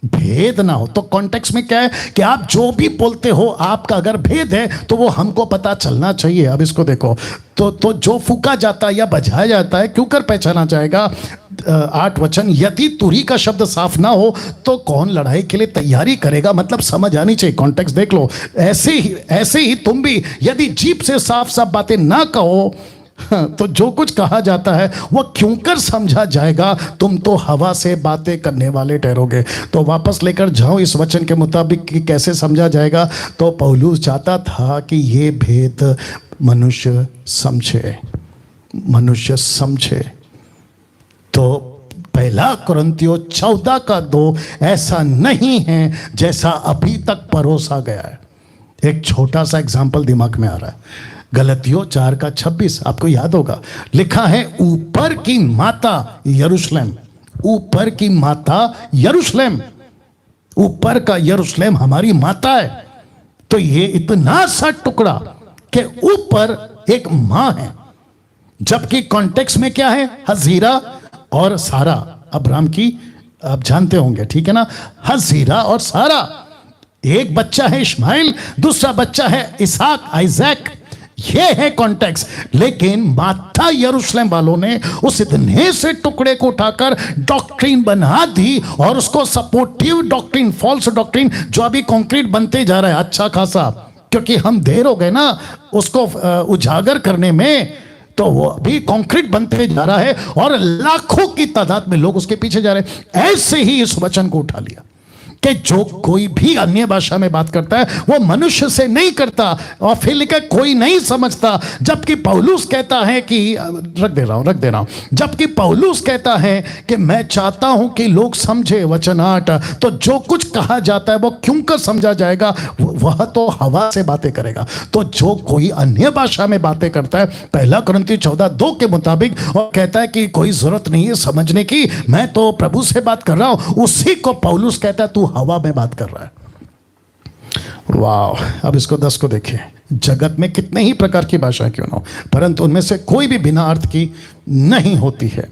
भेद ना हो। तो कॉन्टेक्स्ट में क्या है कि आप जो भी बोलते हो, आपका अगर भेद है तो वो हमको पता चलना चाहिए। अब इसको देखो, तो जो फूका जाता है या बजाया जाता है क्यों कर पहचाना जाएगा? 8 वचन, यदि तुरी का शब्द साफ ना हो तो कौन लड़ाई के लिए तैयारी करेगा? मतलब समझ आनी चाहिए, कॉन्टेक्स्ट देख लो। ऐसे ही तुम भी यदि जीभ से साफ साफ बातें ना कहो, तो जो कुछ कहा जाता है वह क्यों कर समझा जाएगा? तुम तो हवा से बातें करने वाले ठहरोगे। तो वापस लेकर जाओ इस वचन के मुताबिक कि कैसे समझा जाएगा। तो पौलुस चाहता था कि ये भेद मनुष्य समझे, मनुष्य समझे। तो पहला कुरिन्थियों 14:2 ऐसा नहीं है जैसा अभी तक परोसा गया है। एक छोटा सा एग्जाम्पल दिमाग में आ रहा है। गलतियों 4:26 आपको याद होगा, लिखा है ऊपर की माता यरूशलेम, ऊपर की माता यरूशलेम, ऊपर का यरूशलेम हमारी माता है। तो ये इतना सा टुकड़ा कि ऊपर एक मां है, जबकि कॉन्टेक्स्ट में क्या है? हजीरा और सारा, अब्राहम की आप जानते होंगे, ठीक है ना? हजीरा और सारा, एक बच्चा है इस्माइल, दूसरा बच्चा है इसहाक, आइजैक। ये है कॉन्टेक्स्ट। लेकिन माता यरूशलेम वालों ने उस इतने से टुकड़े को उठाकर डॉक्ट्रिन बना दी, और उसको सपोर्टिव डॉक्ट्रिन, फॉल्स डॉक्ट्रिन, जो अभी कंक्रीट बनते जा रहा है अच्छा खासा, क्योंकि हम देर हो गए ना उसको उजागर करने में, तो वो अभी कंक्रीट बनते जा रहा है और लाखों की तादाद में लोग उसके पीछे जा रहे हैं। ऐसे ही इस वचन को उठा लिया कि जो कोई भी अन्य भाषा में बात करता है वो मनुष्य से नहीं करता, और फिर लिखा कोई नहीं समझता। जबकि पौलुस कहता है कि रख दे रहा हूं, जबकि पौलुस कहता है कि मैं चाहता हूं कि लोग समझे। वचन 8, तो जो कुछ कहा जाता है वो क्यों कर समझा जाएगा? वह तो हवा से बातें करेगा। तो जो कोई अन्य भाषा में बातें करता है, पहला कुरिन्थियों 14:2 के मुताबिक, और कहता है कि कोई जरूरत नहीं है समझने की, मैं तो प्रभु से बात कर रहा हूं, उसी को पौलुस कहता है तू हवा में बात कर रहा है। वाह! अब इसको 10 को देखिए। जगत में कितने ही प्रकार की भाषा क्यों ना हो, परंतु उनमें से कोई भी बिना अर्थ की नहीं होती है।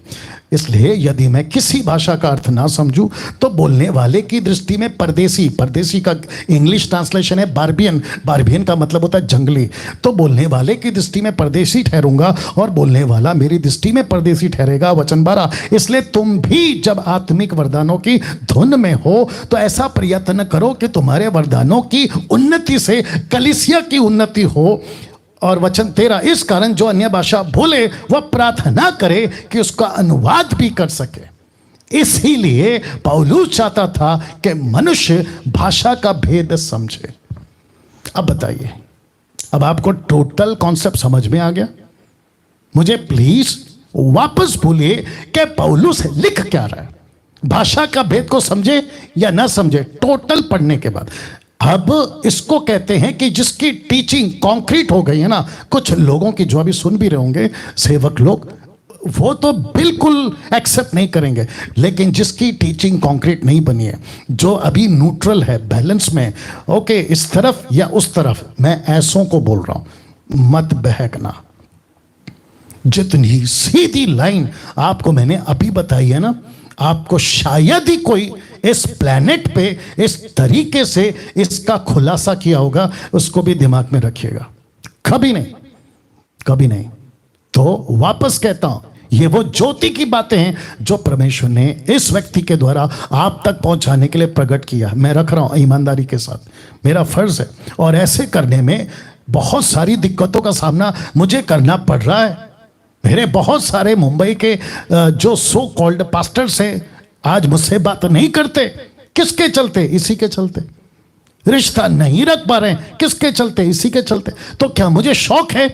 इसलिए यदि मैं किसी भाषा का अर्थ ना समझूं तो बोलने वाले की दृष्टि में परदेसी, परदेसी का इंग्लिश ट्रांसलेशन है बारबियन, बारबियन का मतलब होता है जंगली। तो बोलने वाले की दृष्टि में परदेसी ठहरूंगा और बोलने वाला मेरी दृष्टि में परदेसी ठहरेगा। वचन 12, इसलिए तुम भी जब आत्मिक वरदानों की धुन में हो तो ऐसा प्रयत्न करो कि तुम्हारे वरदानों की उन्नति से कलीसिया की उन्नति हो। और वचन 13, इस कारण जो अन्य भाषा बोले वह प्रार्थना करे कि उसका अनुवाद भी कर सके। इसीलिए पौलुस चाहता था कि मनुष्य भाषा का भेद समझे। अब बताइए, अब आपको टोटल कॉन्सेप्ट समझ में आ गया? मुझे प्लीज वापस बोलिए कि पौलुस लिख क्या रहा है, भाषा का भेद को समझे या ना समझे टोटल पढ़ने के बाद। अब इसको कहते हैं कि जिसकी टीचिंग कॉन्क्रीट हो गई है ना, कुछ लोगों की जो अभी सुन भी रहे होंगे सेवक लोग, वो तो बिल्कुल एक्सेप्ट नहीं करेंगे, लेकिन जिसकी टीचिंग कॉन्क्रीट नहीं बनी है, जो अभी न्यूट्रल है, बैलेंस में, ओके, इस तरफ या उस तरफ, मैं ऐसों को बोल रहा हूं, मत बहकना। जितनी सीधी लाइन आपको मैंने अभी बताई है ना, आपको शायद ही कोई इस प्लेनेट पे इस तरीके से इसका खुलासा किया होगा, उसको भी दिमाग में रखिएगा। कभी नहीं, कभी नहीं। तो वापस कहता हूं, ये वो ज्योति की बातें हैं जो परमेश्वर ने इस व्यक्ति के द्वारा आप तक पहुंचाने के लिए प्रकट किया। मैं रख रहा हूं ईमानदारी के साथ, मेरा फर्ज है, और ऐसे करने में बहुत सारी दिक्कतों का सामना मुझे करना पड़ रहा है। मेरे बहुत सारे मुंबई के जो सो कॉल्ड पास्टर्स हैं आज मुझसे बात नहीं करते। किसके चलते? इसी के चलते। रिश्ता नहीं रख पा रहे हैं, किसके चलते? इसी के चलते। तो क्या मुझे शौक है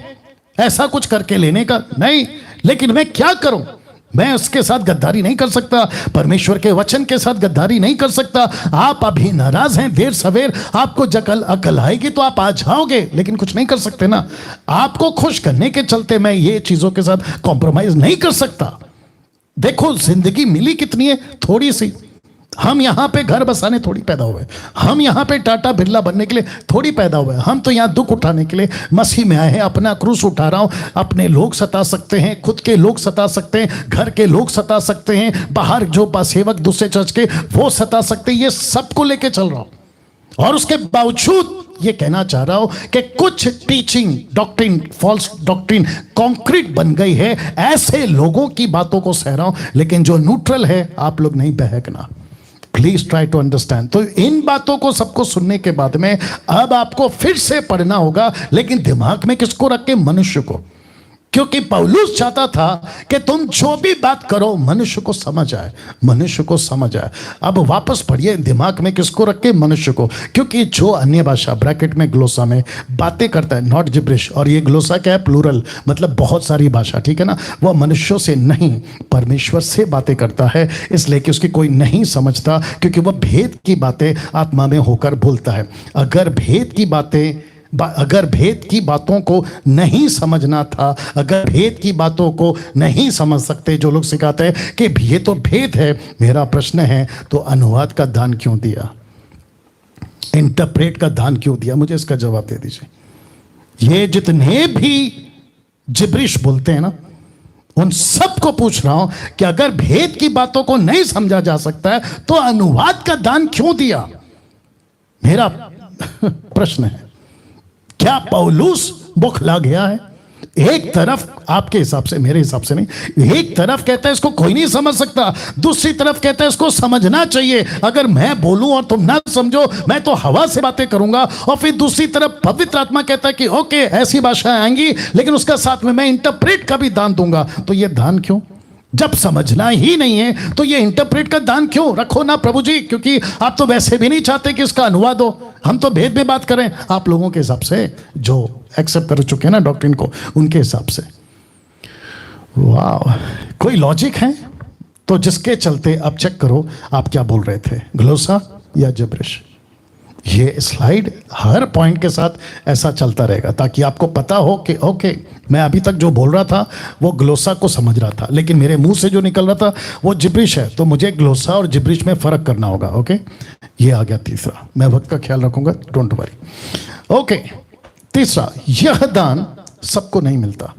ऐसा कुछ करके लेने का? नहीं, लेकिन मैं क्या करूं? मैं उसके साथ गद्दारी नहीं कर सकता, परमेश्वर के वचन के साथ गद्दारी नहीं कर सकता। आप अभी नाराज हैं, देर सवेर आपको जकल अकल आएगी तो आप आ जाओगे, लेकिन कुछ नहीं कर सकते ना। आपको खुश करने के चलते मैं ये चीजों के साथ कॉम्प्रोमाइज नहीं कर सकता। देखो जिंदगी मिली कितनी है, थोड़ी सी। हम यहाँ पे घर बसाने थोड़ी पैदा हुए, हम यहाँ पे टाटा बिरला बनने के लिए थोड़ी पैदा हुए। हम तो यहाँ दुख उठाने के लिए मसीह में आए हैं। अपना क्रूस उठा रहा हूँ। अपने लोग सता सकते हैं, खुद के लोग सता सकते हैं, घर के लोग सता सकते हैं, बाहर जो सेवक दूसरे चर्च के वो सता सकते हैं। ये सबको लेके चल रहा हूँ और उसके बावजूद ये कहना चाह रहा हूं कि कुछ teaching doctrine, false doctrine concrete बन गई है। ऐसे लोगों की बातों को सह रहा हूं, लेकिन जो न्यूट्रल है आप लोग नहीं बहकना। Please try to understand. तो इन बातों को सबको सुनने के बाद में अब आपको फिर से पढ़ना होगा, लेकिन दिमाग में किसको रख के? मनुष्य को। क्योंकि पौलुस चाहता था कि तुम जो भी बात करो मनुष्य को समझ आए, मनुष्य को समझ आए। अब वापस पढ़िए, दिमाग में किसको रख के? मनुष्य को। क्योंकि जो अन्य भाषा ब्रैकेट में ग्लोसा में बातें करता है, नॉट जिब्रिश, और ये ग्लोसा क्या है? प्लूरल, मतलब बहुत सारी भाषा, ठीक है ना। वह मनुष्यों से नहीं परमेश्वर से बातें करता है, इसलिए कि उसकी कोई नहीं समझता, क्योंकि वह भेद की बातें आत्मा में होकर बोलता है। अगर भेद की बातों को नहीं समझना था, अगर भेद की बातों को नहीं समझ सकते जो लोग सिखाते हैं कि ये तो भेद है, मेरा प्रश्न है तो अनुवाद का दान क्यों दिया? इंटरप्रेट का दान क्यों दिया? मुझे इसका जवाब दे दीजिए। ये जितने भी जिब्रिश बोलते हैं ना, उन सबको पूछ रहा हूं कि अगर भेद की बातों को नहीं समझा जा सकता है तो अनुवाद का दान क्यों दिया? मेरा प्रश्न है। क्या पौलुस बौखला गया है? एक तरफ आपके हिसाब से, मेरे हिसाब से नहीं, एक तरफ कहता है इसको कोई नहीं समझ सकता, दूसरी तरफ कहता है इसको समझना चाहिए। अगर मैं बोलूं और तुम ना समझो, मैं तो हवा से बातें करूंगा। और फिर दूसरी तरफ पवित्र आत्मा कहता है कि ओके ऐसी भाषाएं आएंगी, लेकिन उसका साथ में मैं इंटरप्रेट का भी दान दूंगा। तो ये दान क्यों? जब समझना ही नहीं है तो ये इंटरप्रेट का दान क्यों? रखो ना प्रभु जी, क्योंकि आप तो वैसे भी नहीं चाहते कि इसका अनुवाद हो। हम तो भेद में बात करें आप लोगों के हिसाब से, जो एक्सेप्ट कर चुके हैं ना डॉक्ट्रिन को, उनके हिसाब से। वाह, कोई लॉजिक है? तो जिसके चलते अब चेक करो आप क्या बोल रहे थे, ग्लोसा या जिब्रिश। ये स्लाइड हर पॉइंट के साथ ऐसा चलता रहेगा, ताकि आपको पता हो कि ओके मैं अभी तक जो बोल रहा था वो ग्लोसा को समझ रहा था, लेकिन मेरे मुंह से जो निकल रहा था वो जिब्रिश है, तो मुझे ग्लोसा और जिब्रिश में फर्क करना होगा। ओके, ये आ गया तीसरा। मैं वक्त का ख्याल रखूंगा, डोंट वरी। ओके, तीसरा, यह दान सबको नहीं मिलता।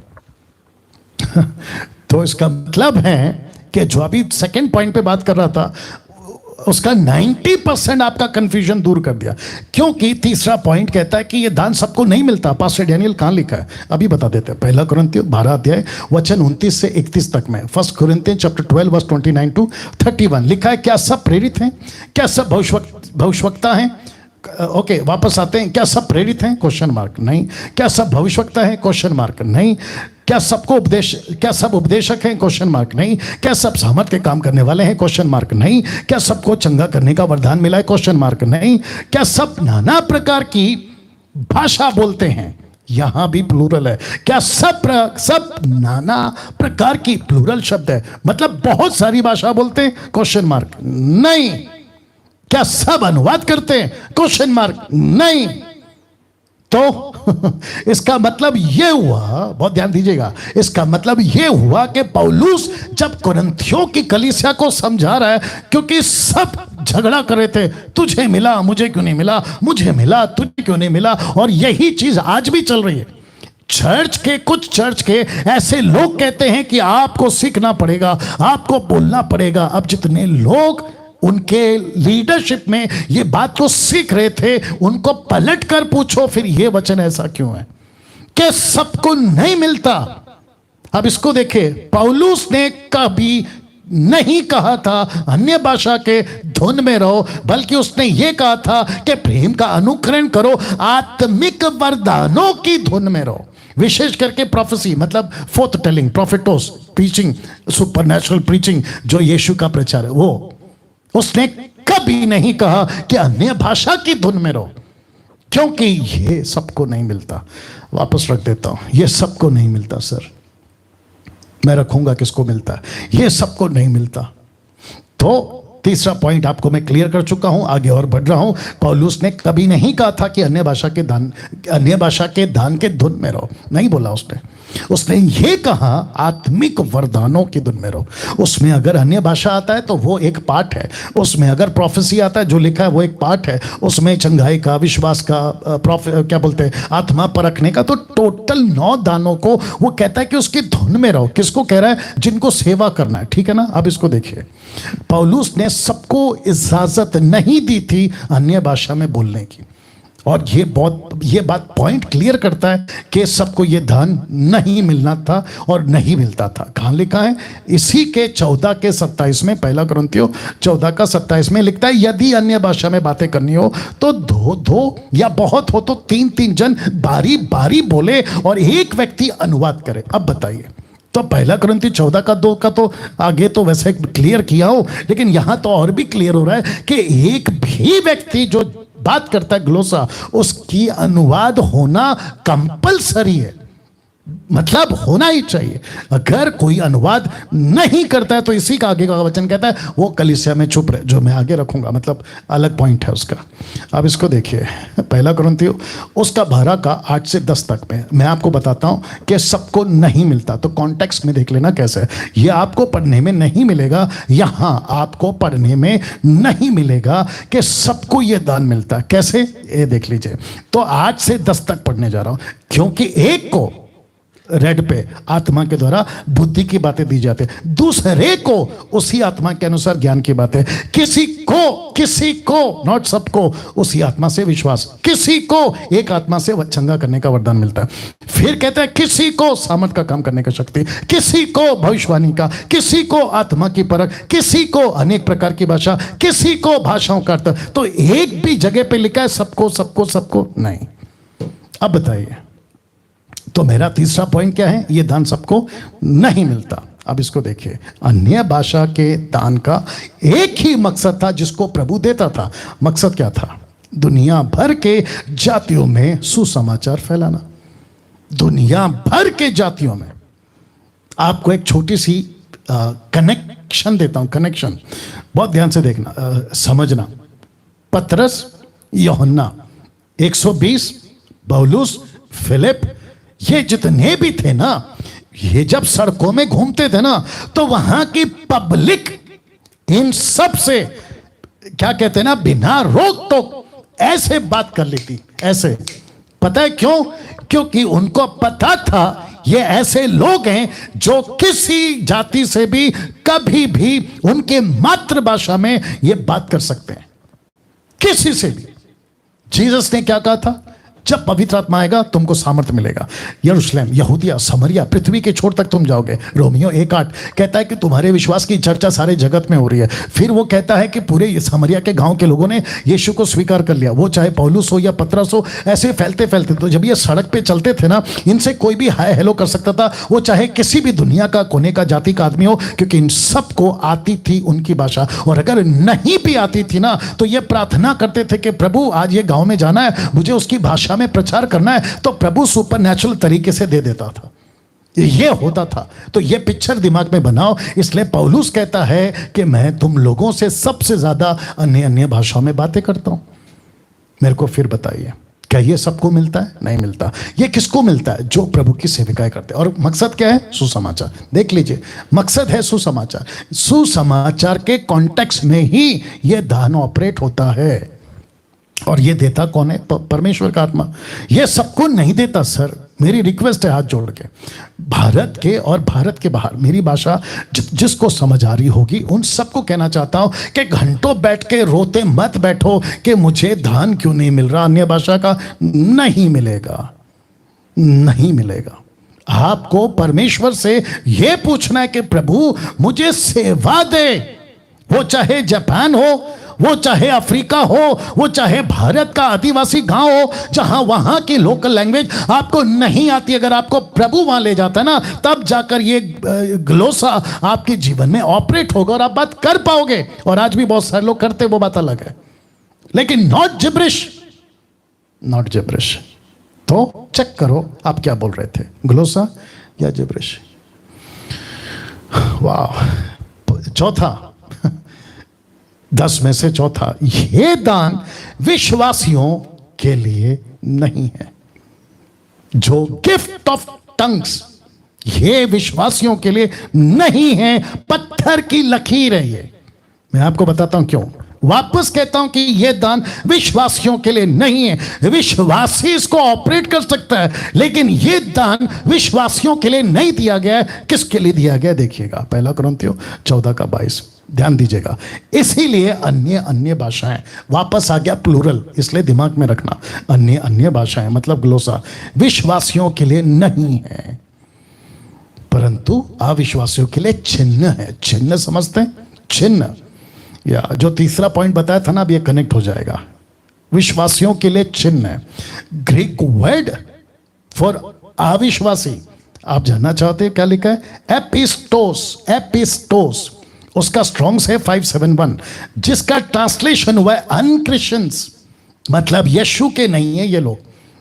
तो इसका मतलब है कि जो अभी सेकेंड पॉइंट पे बात कर रहा था उसका 90% आपका कंफ्यूजन दूर कर दिया, क्योंकि तीसरा पॉइंट कहता है कि यह दान सबको नहीं मिलता। पास्टर डैनियल कहां लिखा है अभी बता देते हैं। पहला कुरिन्थियों 12 अध्याय वचन 29 से 31 तक में, 1 कुरिन्थियों चैप्टर 12 वर्स 29 टू 31 लिखा है, क्या सब प्रेरित हैं? क्या सब भविष्यवक्ता हैं? ओके, वापस आते हैं। क्या सब प्रेरित हैं? Question mark. नहीं। क्या सब भविष्यवक्ता हैं? Question mark. नहीं। क्या सब उपदेशक हैं? Question mark. नहीं। क्या सब सामर्थ के काम करने वाले हैं? Question mark. नहीं। क्या सबको चंगा करने का वरदान मिला है? Question mark. नहीं। क्या सब नाना प्रकार की भाषा बोलते हैं? यहां भी प्लूरल है। क्या सब नाना प्रकार की, प्लूरल शब्द है, मतलब बहुत सारी भाषा बोलते हैं? Question mark. नहीं। क्या सब अनुवाद करते हैं? Question mark. नहीं। तो इसका मतलब यह हुआ, बहुत ध्यान दीजिएगा, इसका मतलब यह हुआ कि पौलुस जब कुरिन्थियों की कलीसिया को समझा रहा है, क्योंकि सब झगड़ा कर रहे थे, तुझे मिला मुझे क्यों नहीं मिला, मुझे मिला तुझे क्यों नहीं मिला, और यही चीज आज भी चल रही है। कुछ चर्च के ऐसे लोग कहते हैं कि आपको सीखना पड़ेगा, आपको बोलना पड़ेगा। अब जितने लोग उनके लीडरशिप में ये बात को सीख रहे थे, उनको पलट कर पूछो फिर ये वचन ऐसा क्यों है कि सबको नहीं मिलता। अब इसको देखिए, पौलुस ने कभी नहीं कहा था अन्य भाषा के धुन में रहो, बल्कि उसने ये कहा था कि प्रेम का अनुकरण करो, आत्मिक वरदानों की धुन में रहो। विशेष करके प्रोफेसी, मतलब फोर्थ टेलिंग, प्रोफेटोस, प्रीचिंग, सुपरनैचुरल प्रीचिंग, जो यीशु का प्रचार है, वो उसने कभी नहीं कहा कि अन्य भाषा की धुन में रहो, क्योंकि ये सबको नहीं मिलता। वापस रख देता हूं, ये सबको नहीं मिलता सर, मैं रखूंगा किसको मिलता है, ये सबको नहीं मिलता। तो तीसरा पॉइंट आपको मैं क्लियर कर चुका हूं, आगे और बढ़ रहा हूं। पौलुस ने कभी नहीं कहा था कि अन्य भाषा के दान के धुन में रहो, नहीं बोला उसने। उसने ये कहा आत्मिक वरदानों की धुन में रहो। उसमें अगर अन्य भाषा आता है तो वो एक पार्ट है, उसमें अगर प्रोफेसी आता है जो लिखा है वो एक पार्ट है, उसमें चंगाई का, विश्वास का, क्या बोलते हैं, आत्मा परखने का, तो टोटल 9 दानों को वो कहता है कि उसकी धुन में रहो। किसको कह रहा है? जिनको सेवा करना है, ठीक है ना। अब इसको देखिए, पौलुस ने सबको इजाजत नहीं दी थी अन्य भाषा में बोलने की, और ये बात पॉइंट क्लियर करता है कि सबको ये दान नहीं मिलना था और नहीं मिलता था। कहां लिखा है? इसी के 14 के 27 में, 1 कुरिन्थियों 14 का 27 में लिखता है, यदि अन्य भाषा में बातें करनी हो तो दो या बहुत हो तो 3-3 जन बारी बारी बोले और एक व्यक्ति अनुवाद करे। अब बताइए, तो 1 कुरिन्थियों 14 का 2 का तो आगे तो वैसे क्लियर किया हो, लेकिन यहां तो और भी क्लियर हो रहा है कि एक भी व्यक्ति जो बात करता है ग्लोसा, उसकी अनुवाद होना कंपलसरी है, मतलब होना ही चाहिए। अगर कोई अनुवाद नहीं करता है तो इसी का आगे का वचन कहता है वो कलीसिया में चुप रहे, जो मैं आगे रखूंगा, मतलब अलग पॉइंट है उसका। अब इसको देखिए, 1 कुरिन्थियों उसका 12 का 8 से 10 तक में मैं आपको बताता हूं कि सबको नहीं मिलता, तो कॉन्टेक्स्ट में देख लेना कैसे है। ये आपको पढ़ने में नहीं मिलेगा, यहां आपको पढ़ने में नहीं मिलेगा कि सबको ये दान मिलता है। कैसे? ये देख लीजिए। तो 8 से 10 तक पढ़ने जा रहा हूं, क्योंकि एक को रेड पे आत्मा के द्वारा बुद्धि की बातें दी जाती है, दूसरे को उसी आत्मा के अनुसार ज्ञान की बातें, किसी को नॉट सबको उसी आत्मा से विश्वास, किसी को एक आत्मा से चंगा करने का वरदान मिलता है। फिर कहता है किसी को सामर्थ का काम करने का शक्ति, किसी को भविष्यवाणी का, किसी को आत्मा की परख, किसी को अनेक प्रकार की भाषा, किसी को भाषाओं का अर्थ। तो एक भी जगह पे लिखा है सबको नहीं। अब बताइए, तो मेरा तीसरा पॉइंट क्या है? ये दान सबको नहीं मिलता। अब इसको देखिए, अन्य भाषा के दान का एक ही मकसद था जिसको प्रभु देता था। मकसद क्या था? दुनिया भर के जातियों में सुसमाचार फैलाना। दुनिया भर के जातियों में। आपको एक छोटी सी कनेक्शन देता हूं, कनेक्शन बहुत ध्यान से देखना, समझना। पतरस, यूहन्ना, 120, पौलुस, फिलिप, ये जितने भी थे ना, ये जब सड़कों में घूमते थे ना, तो वहां की पब्लिक इन सब से क्या कहते हैं ना, बिना रोक टोक ऐसे बात कर लेती, ऐसे। पता है क्यों? क्योंकि उनको पता था ये ऐसे लोग हैं जो किसी जाति से भी कभी भी उनके मातृभाषा में ये बात कर सकते हैं, किसी से भी। जीसस ने क्या कहा था? जब पवित्र आत्मा आएगा तुमको सामर्थ्य मिलेगा, यरूशलेम, यहूदिया, समरिया, पृथ्वी के छोर तक तुम जाओगे। रोमियो 1:8 कहता है कि तुम्हारे विश्वास की चर्चा सारे जगत में हो रही है। फिर वो कहता है कि पूरे समरिया के गांव के लोगों ने यीशु को स्वीकार कर लिया। वो चाहे पौलुस हो या पतरस हो, ऐसे फैलते फैलते, तो जब ये सड़क पे चलते थे ना, इनसे कोई भी हाय हेलो कर सकता था, वो चाहे किसी भी दुनिया का कोने का जाति का आदमी हो, क्योंकि इन सबको आती थी उनकी भाषा। और अगर नहीं भी आती थी ना, तो ये प्रार्थना करते थे कि प्रभु आज ये गांव में जाना है, मुझे उसकी भाषा में प्रचार करना है, तो प्रभु सुपरनैचुरल तरीके से दे देता था। ये होता था। तो ये पिक्चर दिमाग में बनाओ। इसलिए पौलुस कहता है कि मैं तुम लोगों से सबसे ज्यादा अन्य भाषाओं में बातें करता हूं। मेरे को फिर बताइए, क्या ये सबको मिलता है? नहीं मिलता। ये किसको मिलता है? जो प्रभु की सेविकाएं करते हैं। और मकसद क्या है? सुसमाचार। देख लीजिए, मकसद है सुसमाचार। सुसमाचार के कॉन्टेक्स्ट में ही ये दान ऑपरेट होता है। और ये देता कौन है? परमेश्वर का आत्मा। ये सबको नहीं देता सर। मेरी रिक्वेस्ट है हाथ जोड़ के, भारत के और भारत के बाहर मेरी भाषा जिसको समझ आ रही होगी उन सबको कहना चाहता हूं कि घंटों बैठ के रोते मत बैठो कि मुझे दान क्यों नहीं मिल रहा। अन्य भाषा का नहीं मिलेगा, नहीं मिलेगा। आपको परमेश्वर से यह पूछना है कि प्रभु मुझे सेवा दे। वो चाहे जापान हो, वो चाहे अफ्रीका हो, वो चाहे भारत का आदिवासी गांव हो, जहां वहां की लोकल लैंग्वेज आपको नहीं आती, अगर आपको प्रभु वहां ले जाता ना, तब जाकर ये ग्लोसा आपके जीवन में ऑपरेट होगा और आप बात कर पाओगे। और आज भी बहुत सारे लोग करते, वो बात अलग है, लेकिन नॉट जिब्रिश, नॉट जिब्रिश। तो चेक करो आप क्या बोल रहे थे, ग्लोसा या जिब्रिश। वाह। चौथा, 10 में से चौथा, यह दान विश्वासियों के लिए नहीं है। जो गिफ्ट ऑफ टंग्स ये विश्वासियों के लिए नहीं है, पत्थर की लकीर है ये। मैं आपको बताता हूं क्यों। वापस कहता हूं कि यह दान विश्वासियों के लिए नहीं है। विश्वासी इसको ऑपरेट कर सकता है, लेकिन यह दान विश्वासियों के लिए नहीं दिया गया है। किसके लिए दिया गया देखिएगा, 1 कुरिन्थियों 14:22, ध्यान दीजिएगा। इसीलिए अन्य अन्य भाषाएं, वापस आ गया प्लूरल, इसलिए दिमाग में रखना। अन्य अन्य भाषाएं मतलब ग्लोसा विश्वासियों के लिए नहीं है, परंतु अविश्वासियों के लिए चिन्ह है। चिन्ह समझते हैं? चिन्ह, या जो तीसरा पॉइंट बताया था ना, अब ये कनेक्ट हो जाएगा। विश्वासियों के लिए चिन्ह है। ग्रीक वर्ड फॉर अविश्वासी, आप जानना चाहते हैं क्या लिखा है? एपिस्टोस। एपिस्टोस उसका स्ट्रॉन्ग्स है 571, जिसका ट्रांसलेशन हुआ है अनक्रिश्चियंस, मतलब यीशु के नहीं है ये लोग।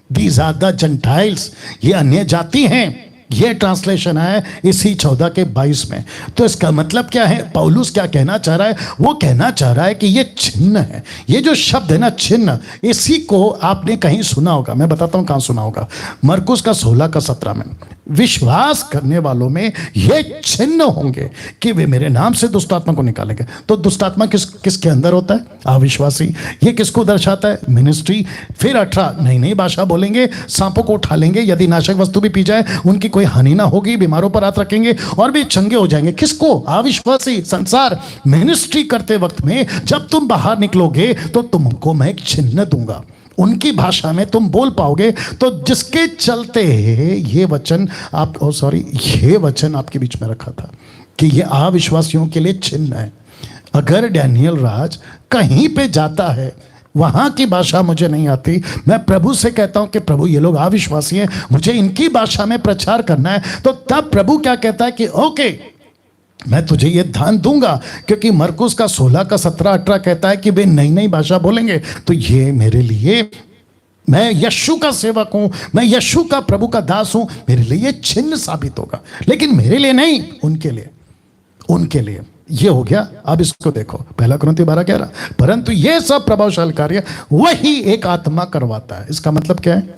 दीज आर द जेंटाइल्स, ये अन्य जाति हैं। ये ट्रांसलेशन है इसी 14:22 में। तो इसका मतलब क्या है? पौलुस क्या कहना चाह रहा है? वो कहना चाह रहा है कि ये चिन्ह है। ये जो शब्द है ना चिन्ह, इसी को आपने कहीं सुना होगा। मैं बताता हूं कहां सुना होगा। मरकुस का 16:17 में, विश्वास करने वालों में ये चिन्ह होंगे कि वे मेरे नाम से दुष्ट आत्मा को निकालेंगे। तो दुष्ट आत्मा किसके अंदर होता है? अविश्वासी। ये किसको दर्शाता है? मिनिस्ट्री। फिर 18, नई नई भाषा बोलेंगे, सांपों को उठा लेंगे, यदि नाशक वस्तु भी पी जाए उनकी कोई हानि ना होगी, बीमारों पर हाथ रखेंगे और भी चंगे हो जाएंगे। किसको? अविश्वासी। संसार। मिनिस्ट्री करते वक्त में जब तुम बाहर निकलोगे तो तुमको मैं एक चिन्ह दूंगा, उनकी भाषा में तुम बोल पाओगे। तो जिसके चलते ये वचन ये वचन आपके बीच में रखा था कि ये अविश्वासियों के लिए चिन्ह है। अगर डैनियल राज कहीं पे जाता है, वहां की भाषा मुझे नहीं आती, मैं प्रभु से कहता हूं कि प्रभु ये लोग अविश्वासी हैं, मुझे इनकी भाषा में प्रचार करना है, तो तब प्रभु क्या कहता है कि ओके, मैं तुझे ये दान दूंगा। क्योंकि मरकुस का 16:17-18 कहता है कि वे नई नई भाषा बोलेंगे। तो ये मेरे लिए, मैं यीशु का सेवक हूं, मैं यीशु का प्रभु का दास हूं, मेरे लिए ये चिन्ह साबित होगा। लेकिन मेरे लिए नहीं, उनके लिए। उनके लिए ये हो गया। अब इसको देखो, 1 कुरिन्थियों 12:11, परंतु ये सब प्रभावशाली कार्य वही एक आत्मा करवाता है। इसका मतलब क्या है?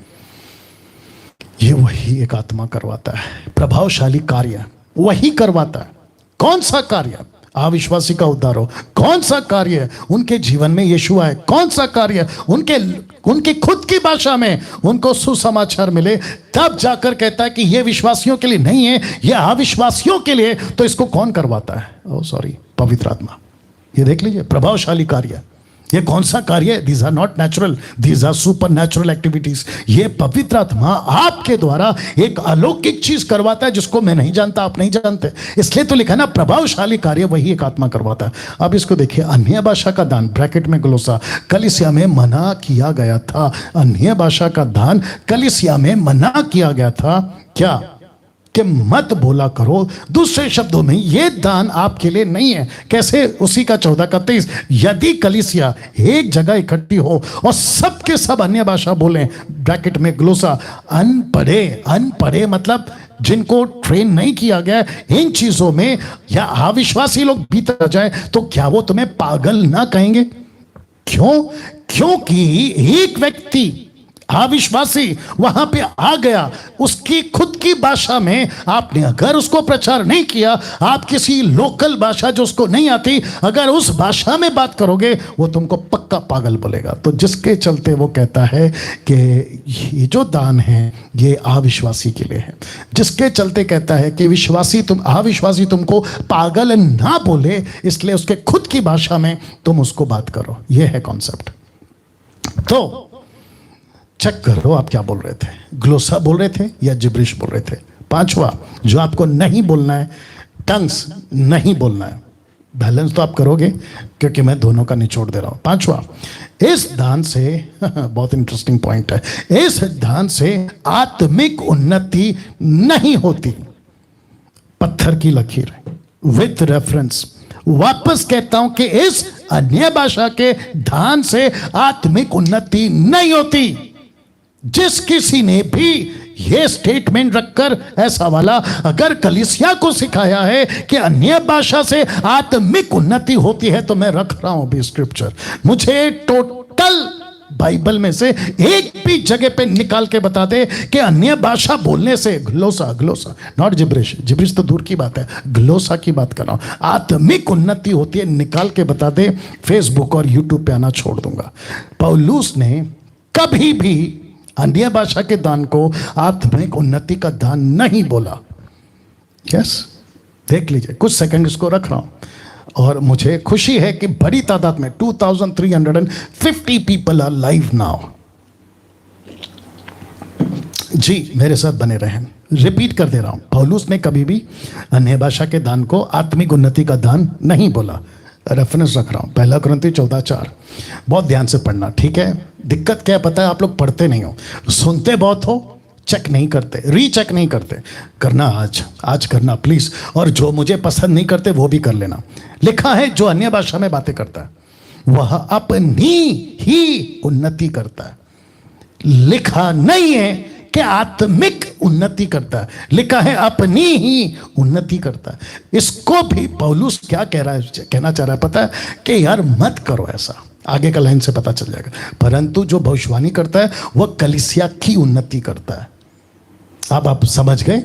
ये वही एक आत्मा करवाता है। प्रभावशाली कार्य वही करवाता है। कौन सा कार्य? अविश्वासी का उद्धार हो। कौन सा कार्य? उनके जीवन में यीशु आए। कौन सा कार्य? उनकी खुद की भाषा में उनको सुसमाचार मिले। तब जाकर कहता है कि यह विश्वासियों के लिए नहीं है, यह अविश्वासियों के लिए। तो इसको कौन करवाता है? पवित्र आत्मा। ये देख लीजिए, प्रभावशाली कार्य। ये कौन सा कार्य है? These are not natural, these are supernatural activities. ये पवित्र आत्मा आपके द्वारा एक अलौकिक चीज करवाता है जिसको मैं नहीं जानता, आप नहीं जानते। इसलिए तो लिखा ना, प्रभावशाली कार्य वही एक आत्मा करवाता है। अब इसको देखिए, अन्य भाषा का दान, ब्रैकेट में ग्लोसा, कलीसिया में मना किया गया था। अन्य भाषा का दान कलीसिया में मना किया गया था। क्या? कि मत बोला करो। दूसरे शब्दों में ये दान आपके लिए नहीं है। कैसे? उसी का 14:23, यदि कलीसिया एक जगह इकट्ठी हो और सब के सब अन्य भाषा बोलें, ब्रैकेट में ग्लोसा, अनपढ़े मतलब जिनको ट्रेन नहीं किया गया इन चीजों में, या अविश्वासी लोग भीतर जाए, तो क्या वो तुम्हें पागल ना कहेंगे? क्यों? क्योंकि एक व्यक्ति अविश्वासी वहां पे आ गया, उसकी खुद की भाषा में आपने अगर उसको प्रचार नहीं किया, आप किसी लोकल भाषा जो उसको नहीं आती, अगर उस भाषा में बात करोगे, वो तुमको पक्का पागल बोलेगा। तो जिसके चलते वो कहता है कि ये जो दान है ये अविश्वासी के लिए है। जिसके चलते कहता है कि अविश्वासी तुमको पागल ना बोले, इसलिए उसके खुद की भाषा में तुम उसको बात करो। ये है कॉन्सेप्ट। तो चेक करो आप क्या बोल रहे थे, ग्लोसा बोल रहे थे या जिब्रिश बोल रहे थे। पांचवा जो आपको नहीं बोलना है, टंग्स नहीं बोलना है। बैलेंस तो आप करोगे क्योंकि मैं दोनों का निचोड़ दे रहा हूं। पांचवा, इस दान से बहुत इंटरेस्टिंग पॉइंट है, इस दान से आत्मिक उन्नति नहीं होती। पत्थर की लकीर विथ रेफरेंस। वापस कहता हूं कि इस अन्य भाषा के दान से आत्मिक उन्नति नहीं होती। जिस किसी ने भी यह स्टेटमेंट रखकर ऐसा वाला अगर कलीसिया को सिखाया है कि अन्य भाषा से आत्मिक उन्नति होती है, तो मैं रख रहा हूं भी स्क्रिप्चर। मुझे टोटल बाइबल में से एक भी जगह पे निकाल के बता दे कि अन्य भाषा बोलने से, ग्लोसा, ग्लोसा नॉट जिब्रिश, जिब्रिश तो दूर की बात है, ग्लोसा की बात कर रहा हूं, आत्मिक उन्नति होती है, निकाल के बता दे। फेसबुक और यूट्यूब पे आना छोड़ दूंगा। पौलुस ने कभी भी अन्य भाषा के दान को आत्मिक उन्नति का दान नहीं बोला। यस, देख लीजिए, कुछ सेकंड इसको रख रहा हूं और मुझे खुशी है कि बड़ी तादाद में 2350 पीपल आर लाइव नाउ। जी, मेरे साथ बने रहें। रिपीट कर दे रहा हूं, पौलुस ने कभी भी अन्य भाषा के दान को आत्मिक उन्नति का दान नहीं बोला। रेफरेंस रख रहा हूं, 1 कुरिन्थी 14:4। बहुत ध्यान से पढ़ना, ठीक है? दिक्कत क्या है पता है? आप लोग पढ़ते नहीं हो, सुनते बहुत हो, चेक नहीं करते, रीचेक नहीं करते। करना आज करना प्लीज। और जो मुझे पसंद नहीं करते वो भी कर लेना। लिखा है जो अन्य भाषा में बातें करता है वह अपनी ही उन्नति करता है। लिखा नहीं है कि आत्मिक उन्नति करता है, लिखा है अपनी ही उन्नति करता है। इसको भी पौलुस क्या कह रहा है, कहना चाह रहा है पता है? कि यार मत करो ऐसा। आगे का लाइन से पता चल जाएगा। परंतु जो भविष्यवाणी करता है वह कलीसिया की उन्नति करता है। अब आप समझ गए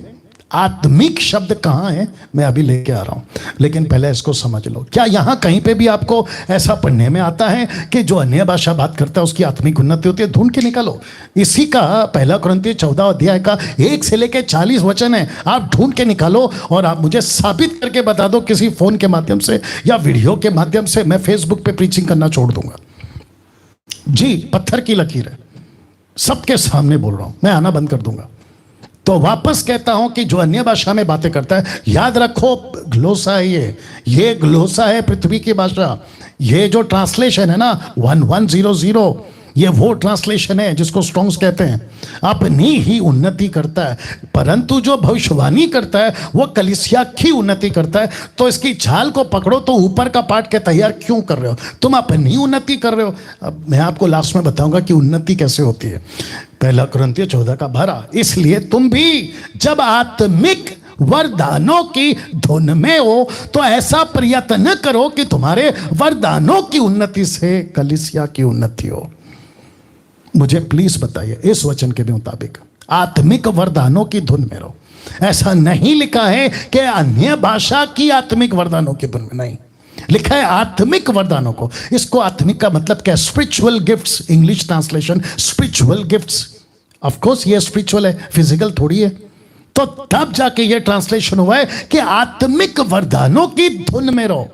आत्मिक शब्द कहां है? मैं अभी लेके आ रहा हूं, लेकिन पहले इसको समझ लो। क्या यहां कहीं पे भी आपको ऐसा पढ़ने में आता है कि जो अन्य भाषा बात करता है उसकी आत्मिक उन्नति होती है? ढूंढ के निकालो। इसी का 1 कुरिन्थी 14 अध्याय का 1 से लेकर 40 वचन है। आप ढूंढ के निकालो और आप मुझे साबित करके बता दो, किसी फोन के माध्यम से या वीडियो के माध्यम से। मैं फेसबुक पे प्रीचिंग करना छोड़ दूंगा। जी, पत्थर की लकीर है, सबके सामने बोल रहा हूं, मैं आना बंद कर दूंगा। तो वापस कहता हूं कि जो अन्य भाषा में बातें करता है, याद रखो ग्लोसा है ये ग्लोसा है पृथ्वी की भाषा। ये जो ट्रांसलेशन है ना 1100, ये वो ट्रांसलेशन है जिसको स्ट्रॉन्ग्स कहते हैं। अपनी ही उन्नति करता है, परंतु जो भविष्यवाणी करता है वो कलीसिया की उन्नति करता है। तो इसकी छाल को पकड़ो तो ऊपर का पार्ट के तैयार क्यों कर रहे हो? तुम अपनी उन्नति कर रहे हो। अब मैं आपको लास्ट में बताऊंगा कि उन्नति कैसे होती है। 1 कुरिन्थी 14:12। इसलिए तुम भी जब आत्मिक वरदानों की धुन में हो तो ऐसा प्रयत्न करो कि तुम्हारे वरदानों की उन्नति से कलीसिया की उन्नति हो। मुझे प्लीज बताइए इस वचन के मुताबिक आत्मिक वरदानों की धुन में रहो। ऐसा नहीं लिखा है कि अन्य भाषा की आत्मिक वरदानों की धुन में, नहीं, लिखा है आत्मिक वरदानों को। इसको आत्मिक का मतलब क्या? Spiritual gifts, English translation spiritual gifts. Of course ये स्पिरिचुअल है, फिजिकल थोड़ी है। तो तब जाके ये ट्रांसलेशन हुआ है कि आत्मिक वरदानों की धुन में रहो,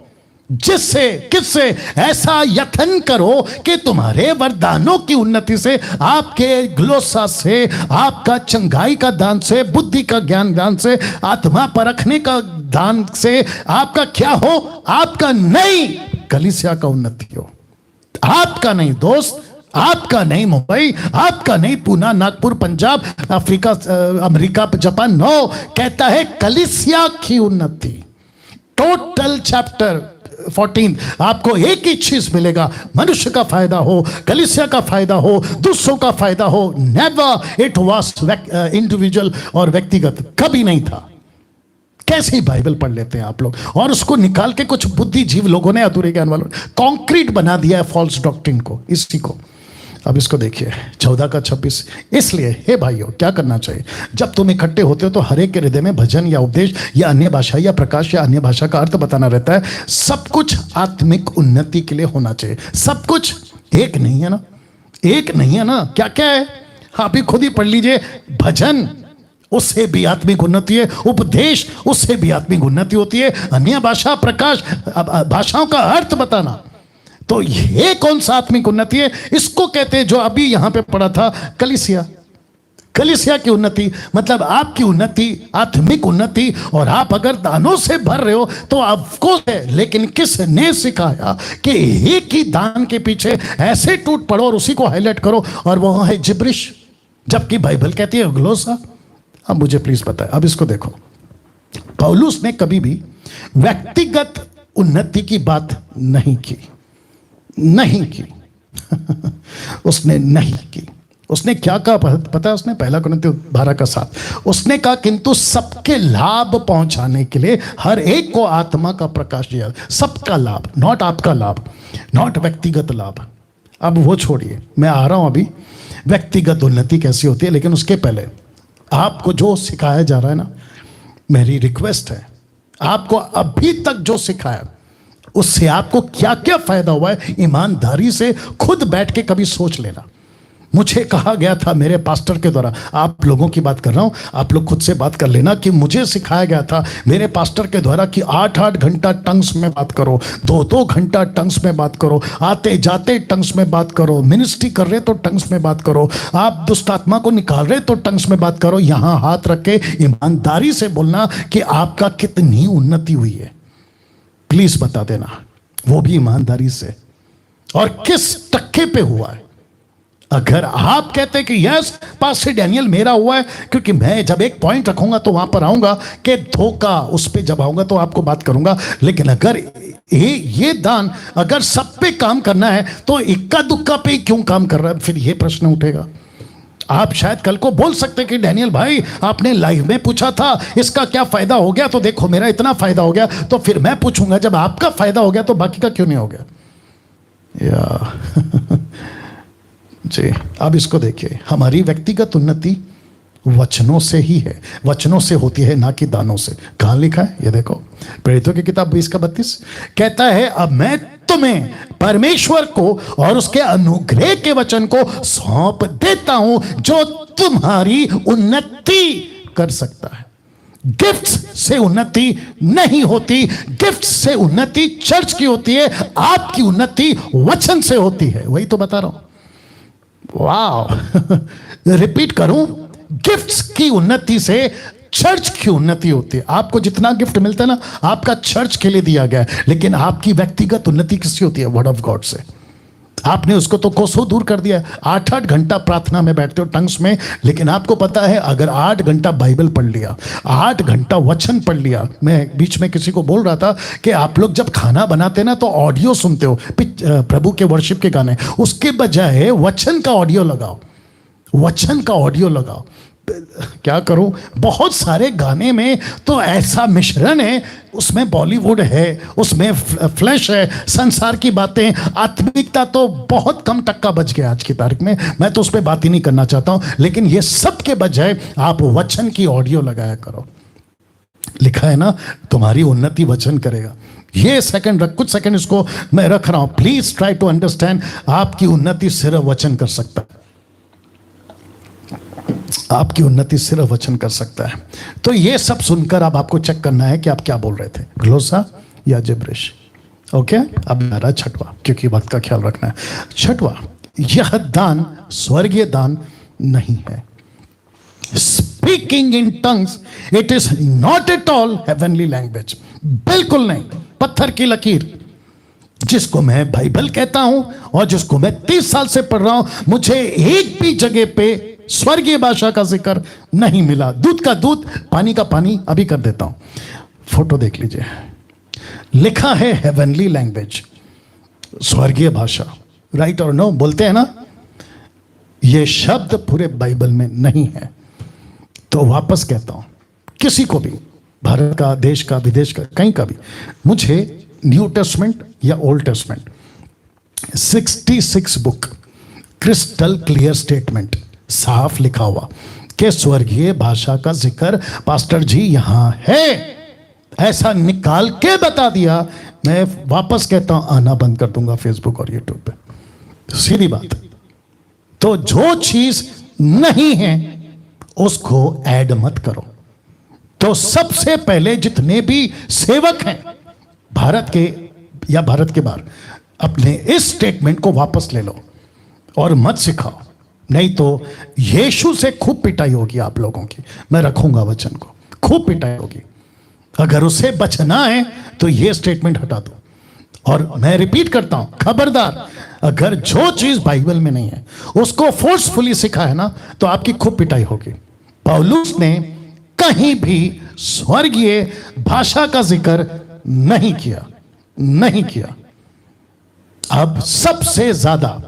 जिससे किससे ऐसा यत्न करो कि तुम्हारे वरदानों की उन्नति से, आपके ग्लोसा से, आपका चंगाई का दान से, बुद्धि का ज्ञान दान से, आत्मा परखने का दान से, आपका क्या हो? आपका नहीं, कलीसिया का उन्नति हो। आपका नहीं दोस्त, आपका नहीं मुंबई, आपका नहीं Poona, Nagpur, Punjab, Africa, America, Japan. No, कहता है कलीसिया की उन्नति। टोटल चैप्टर 14 आपको एक ही चीज मिलेगा, मनुष्य का फायदा हो, कलीसिया का फायदा हो, दूसरों का फायदा हो। नेवर इट वाज इंडिविजुअल और व्यक्तिगत, कभी नहीं था। कैसे ही बाइबल पढ़ लेते हैं आप लोग और उसको निकाल के कुछ बुद्धिजीव लोगों ने, अधूरे ज्ञान वालों ने कॉन्क्रीट बना दिया है फॉल्स डॉक्ट्रिन को, इसी को। अब इसको देखिए 14:26। इसलिए हे भाइयों, क्या करना चाहिए? जब तुम इकट्ठे होते हो तो हर एक के हृदय में भजन या उपदेश या अन्य भाषा या प्रकाश या अन्य भाषा का अर्थ बताना रहता है। सब कुछ आत्मिक उन्नति के लिए होना चाहिए। सब कुछ, एक नहीं है ना, एक नहीं है ना। क्या क्या है? आप ही खुद ही पढ़ लीजिए। भजन, उससे भी आत्मिक उन्नति है। उपदेश, उससे भी आत्मिक उन्नति होती है। अन्य भाषा, प्रकाश, भाषाओं का अर्थ बताना। तो ये कौन सा आत्मिक उन्नति है? इसको कहते हैं, जो अभी यहां पे पढ़ा था, कलीसिया। कलीसिया की उन्नति मतलब आपकी उन्नति, आत्मिक उन्नति। और आप अगर दानों से भर रहे हो तो आपको है, लेकिन किसने सिखाया कि एक ही दान के पीछे ऐसे टूट पड़ो और उसी को हाईलाइट करो, और वो है जिब्रिश, जबकि बाइबल कहती है ग्लोसा। अब मुझे प्लीज पता है। अब इसको देखो, पौलुस ने कभी भी व्यक्तिगत उन्नति की बात नहीं की, नहीं की। उसने नहीं की। उसने क्या कहा पता है? उसने 1 कुरिन्थी 12:7 उसने कहा, किंतु सबके लाभ पहुंचाने के लिए हर एक को आत्मा का प्रकाश दिया। सबका लाभ, नॉट आपका लाभ, नॉट व्यक्तिगत लाभ, अब वो छोड़िए, मैं आ रहा हूं अभी व्यक्तिगत उन्नति कैसी होती है, लेकिन उसके पहले आपको जो सिखाया जा रहा है ना, मेरी रिक्वेस्ट है, आपको अभी तक जो सिखाया उससे आपको क्या क्या फायदा हुआ है, ईमानदारी से खुद बैठ के कभी सोच लेना। मुझे कहा गया था मेरे पास्टर के द्वारा, आप लोगों की बात कर रहा हूं, आप लोग खुद से बात कर लेना, कि मुझे सिखाया गया था मेरे पास्टर के द्वारा कि 8-8 घंटा टंग्स में बात करो, 2-2 घंटा टंग्स में बात करो, आते जाते टंग्स में बात करो, मिनिस्ट्री कर रहे तो टंग्स में बात करो, आप दुष्ट आत्मा को निकाल रहे तो टंग्स में बात करो। यहां हाथ रख के ईमानदारी से बोलना कि आपका कितनी उन्नति हुई है, प्लीज बता देना, वो भी ईमानदारी से, और किस टक्के पे हुआ है। अगर आप कहते हैं कि यस पास्टर डैनियल मेरा हुआ है, क्योंकि मैं जब एक पॉइंट रखूंगा तो वहां पर आऊंगा कि धोखा, उस पे जब आऊंगा तो आपको बात करूंगा, लेकिन अगर ये दान अगर सब पे काम करना है तो इक्का दुक्का पे क्यों काम कर रहा है, फिर ये प्रश्न उठेगा। आप शायद कल को बोल सकते कि डैनियल भाई आपने लाइव में पूछा था इसका क्या फायदा हो गया, तो देखो मेरा इतना फायदा हो गया, तो फिर मैं पूछूंगा जब आपका फायदा हो गया तो बाकी का क्यों नहीं हो गया या जी। अब इसको देखिए, हमारी व्यक्तिगत उन्नति वचनों से ही है, वचनों से होती है, ना कि दानों से। कहां लिखा है ये देखो, प्रेरितों की किताब 20:32 कहता है, अब मैं तुम्हें परमेश्वर को और उसके अनुग्रह के वचन को सौंप देता हूं जो तुम्हारी उन्नति कर सकता है। गिफ्ट्स से उन्नति नहीं होती, गिफ्ट्स से उन्नति चर्च की होती है, आपकी उन्नति वचन से होती है। वही तो बता रहा हूं। वाह रिपीट करूं, गिफ्ट्स की उन्नति से चर्च की उन्नति होती है। आपको जितना गिफ्ट मिलता है ना, आपका चर्च के लिए दिया गया है, लेकिन आपकी व्यक्तिगत उन्नति किससे होती है? वर्ड ऑफ गॉड से। आपने उसको तो कोसों दूर कर दिया। 8-8 घंटा प्रार्थना में बैठते हो टंग्स में, लेकिन आपको पता है अगर 8 घंटा बाइबल पढ़ लिया, 8 घंटा वचन पढ़ लिया। मैं बीच में किसी को बोल रहा था कि आप लोग जब खाना बनाते ना तो ऑडियो सुनते हो, प्रभु के वर्शिप के गाने, उसके बजाय वचन का ऑडियो लगाओ, वचन का ऑडियो लगाओ। क्या करूं, बहुत सारे गाने में तो ऐसा मिश्रण है, उसमें बॉलीवुड है, उसमें फ्लैश है, संसार की बातें, आत्मिकता तो बहुत कम टक्का बच गया आज की तारीख में। मैं तो उस पर बात ही नहीं करना चाहता हूं, लेकिन ये सब के बजाय आप वचन की ऑडियो लगाया करो। लिखा है ना, तुम्हारी उन्नति वचन करेगा। ये सेकंड रख, कुछ सेकंड इसको मैं रख रहा हूं, प्लीज ट्राई टू अंडरस्टैंड। आपकी उन्नति सिर्फ वचन कर सकता है, आपकी उन्नति सिर्फ वचन कर सकता है। तो ये सब सुनकर अब आपको चेक करना है कि आप क्या बोल रहे थे, ग्लोसा या जिब्रिश। ओके, अब मेरा छठवा, क्योंकि वक्त का ख्याल रखना है। छठवा, यह दान स्वर्गीय दान नहीं है। Speaking in tongues it is not at all heavenly language, बिल्कुल नहीं। पत्थर की लकीर, जिसको मैं बाइबल कहता हूं और जिसको मैं 30 साल से पढ़ रहा हूं, मुझे एक भी जगह पे स्वर्गीय भाषा का जिक्र नहीं मिला। दूध का दूध, पानी का पानी। अभी कर देता हूं, फोटो देख लीजिए, लिखा है हेवनली लैंग्वेज, स्वर्गीय भाषा। राइट और नो बोलते हैं ना, यह शब्द पूरे बाइबल में नहीं है। तो वापस कहता हूं, किसी को भी, भारत का, देश का, विदेश का, कहीं का भी, मुझे न्यू टेस्टमेंट या old testament 66 book crystal clear statement, साफ लिखा हुआ कि स्वर्गीय भाषा का जिक्र पास्टर जी यहां है, ऐसा निकाल के बता दिया। मैं वापस कहता हूं, आना बंद कर दूंगा फेसबुक और यूट्यूब पे, सीधी बात। तो जो चीज नहीं है उसको ऐड मत करो। तो सबसे पहले जितने भी सेवक हैं भारत के या भारत के बाहर, अपने इस स्टेटमेंट को वापस ले लो और मत सिखाओ, नहीं तो यीशु से खूब पिटाई होगी आप लोगों की। मैं रखूंगा वचन को, खूब पिटाई होगी। अगर उसे बचना है तो ये स्टेटमेंट हटा दो। और मैं रिपीट करता हूं, खबरदार, अगर जो चीज बाइबल में नहीं है उसको फोर्सफुली सिखा है ना, तो आपकी खूब पिटाई होगी। पौलुस ने कहीं भी स्वर्गीय भाषा का जिक्र नहीं किया, नहीं किया। अब सबसे ज्यादा,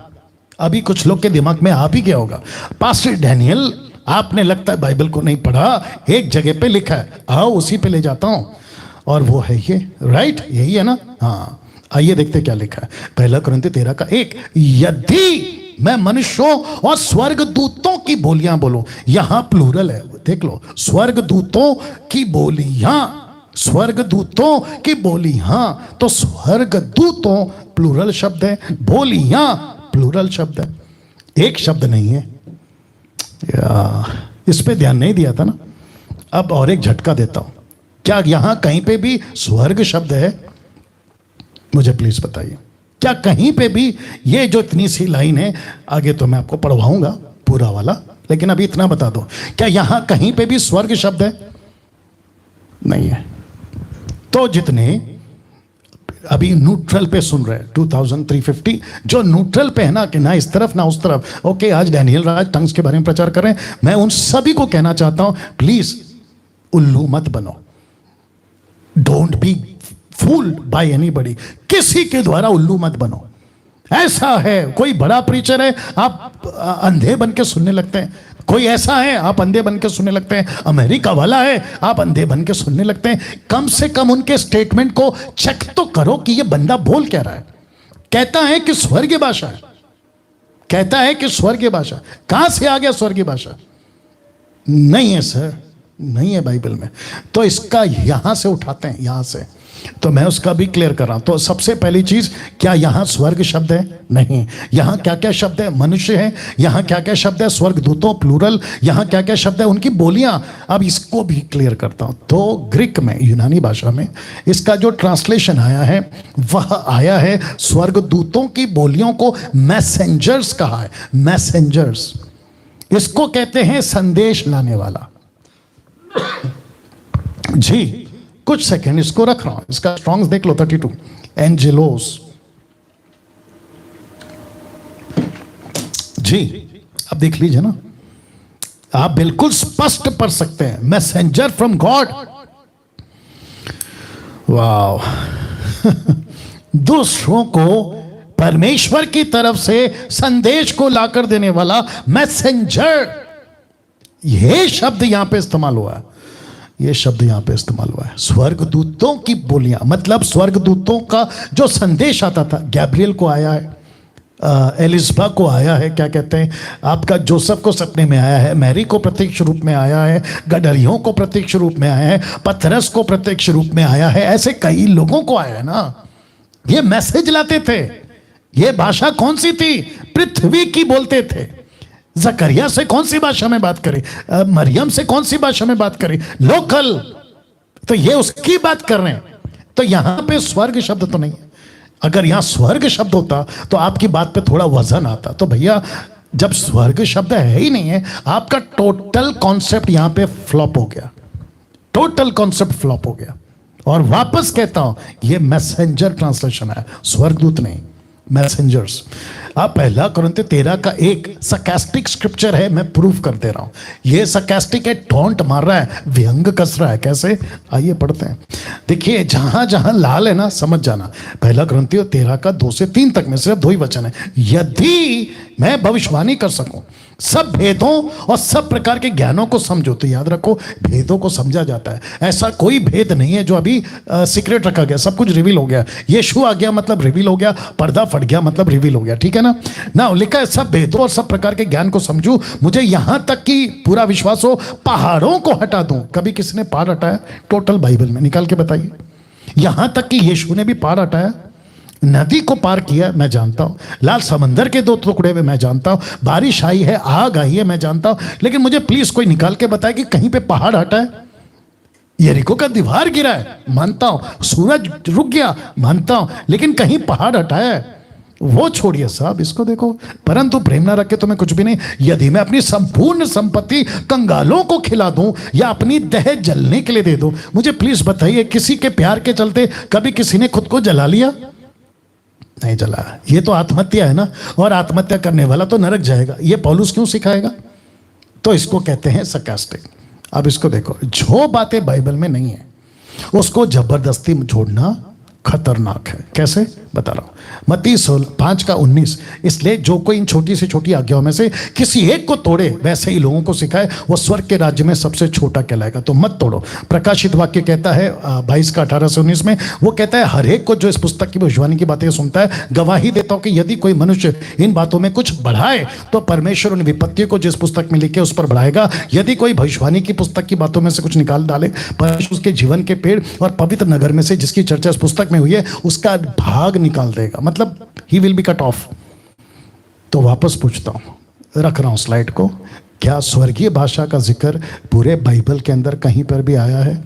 अभी कुछ लोग के दिमाग में आ भी गया होगा, पास्टर डैनियल आपने लगता है बाइबल को नहीं पढ़ा, एक जगह पे लिखा है, आओ उसी पे ले जाता हूं, और वो है ये, राइट, यही है ना। हाँ, आइए देखते क्या लिखा है। पहला कुरिन्थियों 13:1, यदि मैं मनुष्यों और स्वर्गदूतों की बोलियां बोलूं, यहां प्लूरल है, देख लो, स्वर्गदूतों की बोलियां, स्वर्गदूतों की बोलियां, तो स्वर्गदूतों प्लूरल शब्द है, बोलियां प्लूरल शब्द है, एक शब्द नहीं है। इस पे ध्यान नहीं दिया था ना। अब और एक झटका देता हूं, क्या यहां कहीं पे भी स्वर्ग शब्द है? मुझे प्लीज बताइए, क्या कहीं पे भी ये जो इतनी सी लाइन है, आगे तो मैं आपको पढ़वाऊंगा पूरा वाला, लेकिन अभी इतना बता दो, क्या यहां कहीं पे भी स्वर्ग शब्द है? नहीं है। तो जितने अभी न्यूट्रल पे सुन रहे हैं 2350, जो न्यूट्रल पे है ना, कि ना इस तरफ ना उस तरफ, ओके, आज डैनियल राज टंग्स के बारे में प्रचार कर रहे हैं, मैं उन सभी को कहना चाहता हूं, प्लीज उल्लू मत बनो, don't be fooled bye anybody, किसी के द्वारा उल्लू मत बनो। ऐसा है, कोई बड़ा प्रीचर है, आप अंधे बन के सुनने लगते हैं, कोई ऐसा है आप अंधे बन के सुनने लगते हैं, अमेरिका वाला है आप अंधे बन के सुनने लगते हैं। कम से कम उनके स्टेटमेंट को चेक तो करो कि ये बंदा बोल क्या रहा है। कहता है कि स्वर्गीय भाषा है, कहता है कि स्वर्गीय भाषा, कहां से आ गया स्वर्गीय भाषा? नहीं है सर, नहीं है बाइबल में। तो इसका यहां से उठाते हैं, यहां से, तो मैं उसका भी क्लियर कर रहा हूं। तो सबसे पहली चीज, क्या यहां स्वर्ग शब्द है? नहीं। यहां क्या क्या शब्द है? मनुष्य है। यहां क्या क्या शब्द है? स्वर्गदूतों प्लूरल। यहां क्या क्या शब्द है? उनकी बोलियां। अब इसको भी क्लियर करता हूं। तो ग्रीक में, यूनानी भाषा में इसका जो ट्रांसलेशन आया है, वह आया है, स्वर्गदूतों की बोलियों को मैसेंजर्स कहा है। मैसेंजर्स, इसको कहते हैं संदेश लाने वाला। जी, कुछ सेकंड इसको रख रहा हूं, इसका स्ट्रॉन्ग्स देख लो 32, एंजेलोस। जी, अब देख लीजिए ना, आप बिल्कुल स्पष्ट पढ़ सकते हैं, मैसेंजर फ्रॉम गॉड। वाह दूसरों को परमेश्वर की तरफ से संदेश को लाकर देने वाला मैसेंजर, यह शब्द यहां पे इस्तेमाल हुआ है, ये शब्द यहां पे इस्तेमाल हुआ है। स्वर्गदूतों की बोलियां, मतलब स्वर्गदूतों का जो संदेश आता था, गैब्रियल को आया है, एलिजबा को आया है, क्या कहते हैं आपका, जोसेफ को सपने में आया है, मैरी को प्रत्यक्ष रूप में आया है, गडरियों को प्रत्यक्ष रूप में आया है, पतरस को प्रत्यक्ष रूप में आया है, ऐसे कई लोगों को आया है ना। ये मैसेज लाते थे। ये भाषा कौन सी थी? पृथ्वी की बोलते थे। जकरिया से कौन सी भाषा में बात करें? मरियम से कौन सी भाषा में बात करें? लोकल। तो ये उसकी बात कर रहे हैं। तो यहां पे स्वर्ग शब्द तो नहीं है। अगर यहां स्वर्ग शब्द होता तो आपकी बात पे थोड़ा वजन आता। तो भैया, जब स्वर्ग शब्द है ही नहीं है, आपका टोटल कॉन्सेप्ट यहां पे फ्लॉप हो गया, टोटल कॉन्सेप्ट फ्लॉप हो गया। और वापस कहता हूं, ये मैसेंजर ट्रांसलेशन है, स्वर्गदूत नहीं, मैसेंजर्स। अब पहला कुरिन्थियों 13:1 सरकास्टिक स्क्रिप्चर है, मैं प्रूफ कर दे रहा हूं। ये सरकास्टिक है, टॉन्ट मार रहा है, व्यंग कस रहा है। कैसे? आइए पढ़ते हैं। देखिए, जहां जहां लाल है ना, समझ जाना। पहला कुरिन्थियों 13:2 से 3 तक में सिर्फ 2 ही वचन है। यदि मैं भविष्यवाणी कर सकूं, सब भेदों और सब प्रकार के ज्ञानों को समझो, तो याद रखो, भेदों को समझा जाता है। ऐसा कोई भेद नहीं है जो अभी सीक्रेट रखा गया, सब कुछ रिवील हो गया। यीशु आ गया मतलब रिवील हो गया, पर्दा फट गया मतलब रिवील हो गया, ठीक है ना। लिखा है, सब भेदों और सब प्रकार के ज्ञान को समझूं, मुझे यहां तक कि पूरा विश्वास हो, पहाड़ों को हटा दूं। कभी किसी ने पहाड़ हटाया? टोटल बाइबल में निकाल के बताइए। यहां तक कि यीशु ने भी पहाड़ हटाया, नदी को पार किया, मैं जानता हूं। लाल समंदर के 2 टुकड़े में, मैं जानता हूं। बारिश आई है, आग आई है, मैं जानता हूं। लेकिन मुझे प्लीज कोई निकाल के बताए कि कहीं पे पहाड़ हटा है। यरीको का दीवार गिरा है, मानता हूं। सूरज रुक गया, मानता हूं। लेकिन कहीं पहाड़ हटाया है? वो छोड़िए साहब, इसको देखो। परंतु प्रेम ना रखे तो मैं कुछ भी नहीं। यदि मैं अपनी संपूर्ण संपत्ति कंगालों को खिला दूं या अपनी देह जलने के लिए दे दूं, मुझे प्लीज बताइए, किसी के प्यार के चलते कभी किसी ने खुद को जला लिया? नहीं जला। ये तो आत्महत्या है ना, और आत्महत्या करने वाला तो नरक जाएगा। ये पौलुस क्यों सिखाएगा? तो इसको कहते हैं सरकास्टिक। अब इसको देखो, जो बातें बाइबल में नहीं है उसको जबरदस्ती जोड़ना खतरनाक है। कैसे? बता रहा हूं, मत्ती 5:19, इसलिए जो कोई इन छोटी से छोटी आज्ञाओं में से किसी एक को तोड़े वैसे ही लोगों को सिखाए, वो स्वर्ग के राज्य में सबसे छोटा कहलाएगा। तो मत तोड़ो। प्रकाशित वाक्य कहता है 22:18-19 में, वो कहता है हर एक को जो इस पुस्तक की भविष्यवाणी की बातें सुनता है, गवाही देता हूं कि यदि कोई मनुष्य इन बातों में कुछ बढ़ाए तो परमेश्वर उन विपत्तियों को जिस पुस्तक में लिखे उस पर बढ़ाएगा। यदि कोई भविष्यवाणी की पुस्तक की बातों में से कुछ निकाल डाले, परमेश्वर उसके जीवन के पेड़ और पवित्र नगर में से जिसकी चर्चा इस पुस्तक में हुई है उसका भाग निकाल देगा, मतलब he will be cut off. तो वापस पूछता हूं, रख रहा हूं स्लाइड को, क्या स्वर्गीय भाषा का जिक्र पूरे बाइबल के अंदर कहीं पर भी आया है?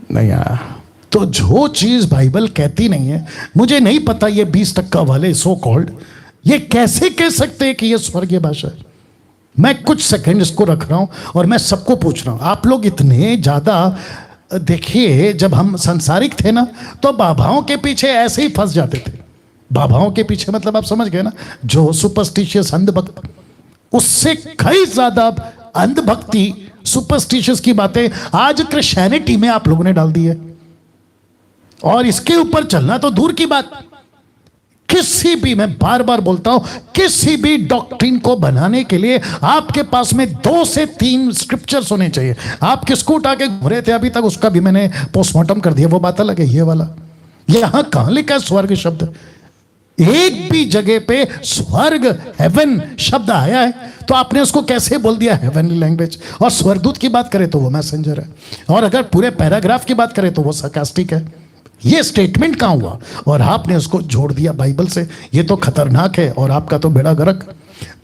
नहीं आया। तो जो चीज बाइबल कहती नहीं है, मुझे नहीं पता ये 20% वाले सो कॉल्ड ये कैसे कह सकते हैं कि ये स्वर्गीय भाषा है। मैं कुछ सेकंड इसको रख रहा हूं और मैं सबको पूछ रहा हूं। आप लोग इतने ज्यादा, देखिए जब हम सांसारिक थे ना तो बाबाओं के पीछे ऐसे ही फंस जाते थे। बाबाओं के पीछे मतलब आप समझ गए ना, जो सुपरस्टिशियस अंधभक्त, उससे कई ज्यादा अंधभक्ति सुपरस्टिशियस की बातें आज क्रिश्चियनिटी में आप लोगों ने डाल दी है। और इसके ऊपर चलना तो दूर की बात, किसी भी, मैं बार बार बोलता हूं, किसी भी डॉक्ट्रिन को बनाने के लिए आपके पास में 2 से 3 स्क्रिप्चर्स होने चाहिए। आप किसको उठा के घूम रहे थे अभी तक, उसका भी मैंने पोस्टमार्टम कर दिया, वो बात अलग है। ये वाला यहां कहां लिखा है स्वर्ग शब्द? एक भी जगह पे स्वर्ग हेवन शब्द आया है तो आपने उसको कैसे बोल दिया हेवनली लैंग्वेज? और स्वर्गदूत की बात करें तो वो मैसेंजर है, और अगर पूरे पैराग्राफ की बात करें तो वो sarcastic है। ये स्टेटमेंट कहां हुआ और आपने उसको जोड़ दिया बाइबल से? ये तो खतरनाक है और आपका तो बेड़ा गर्क।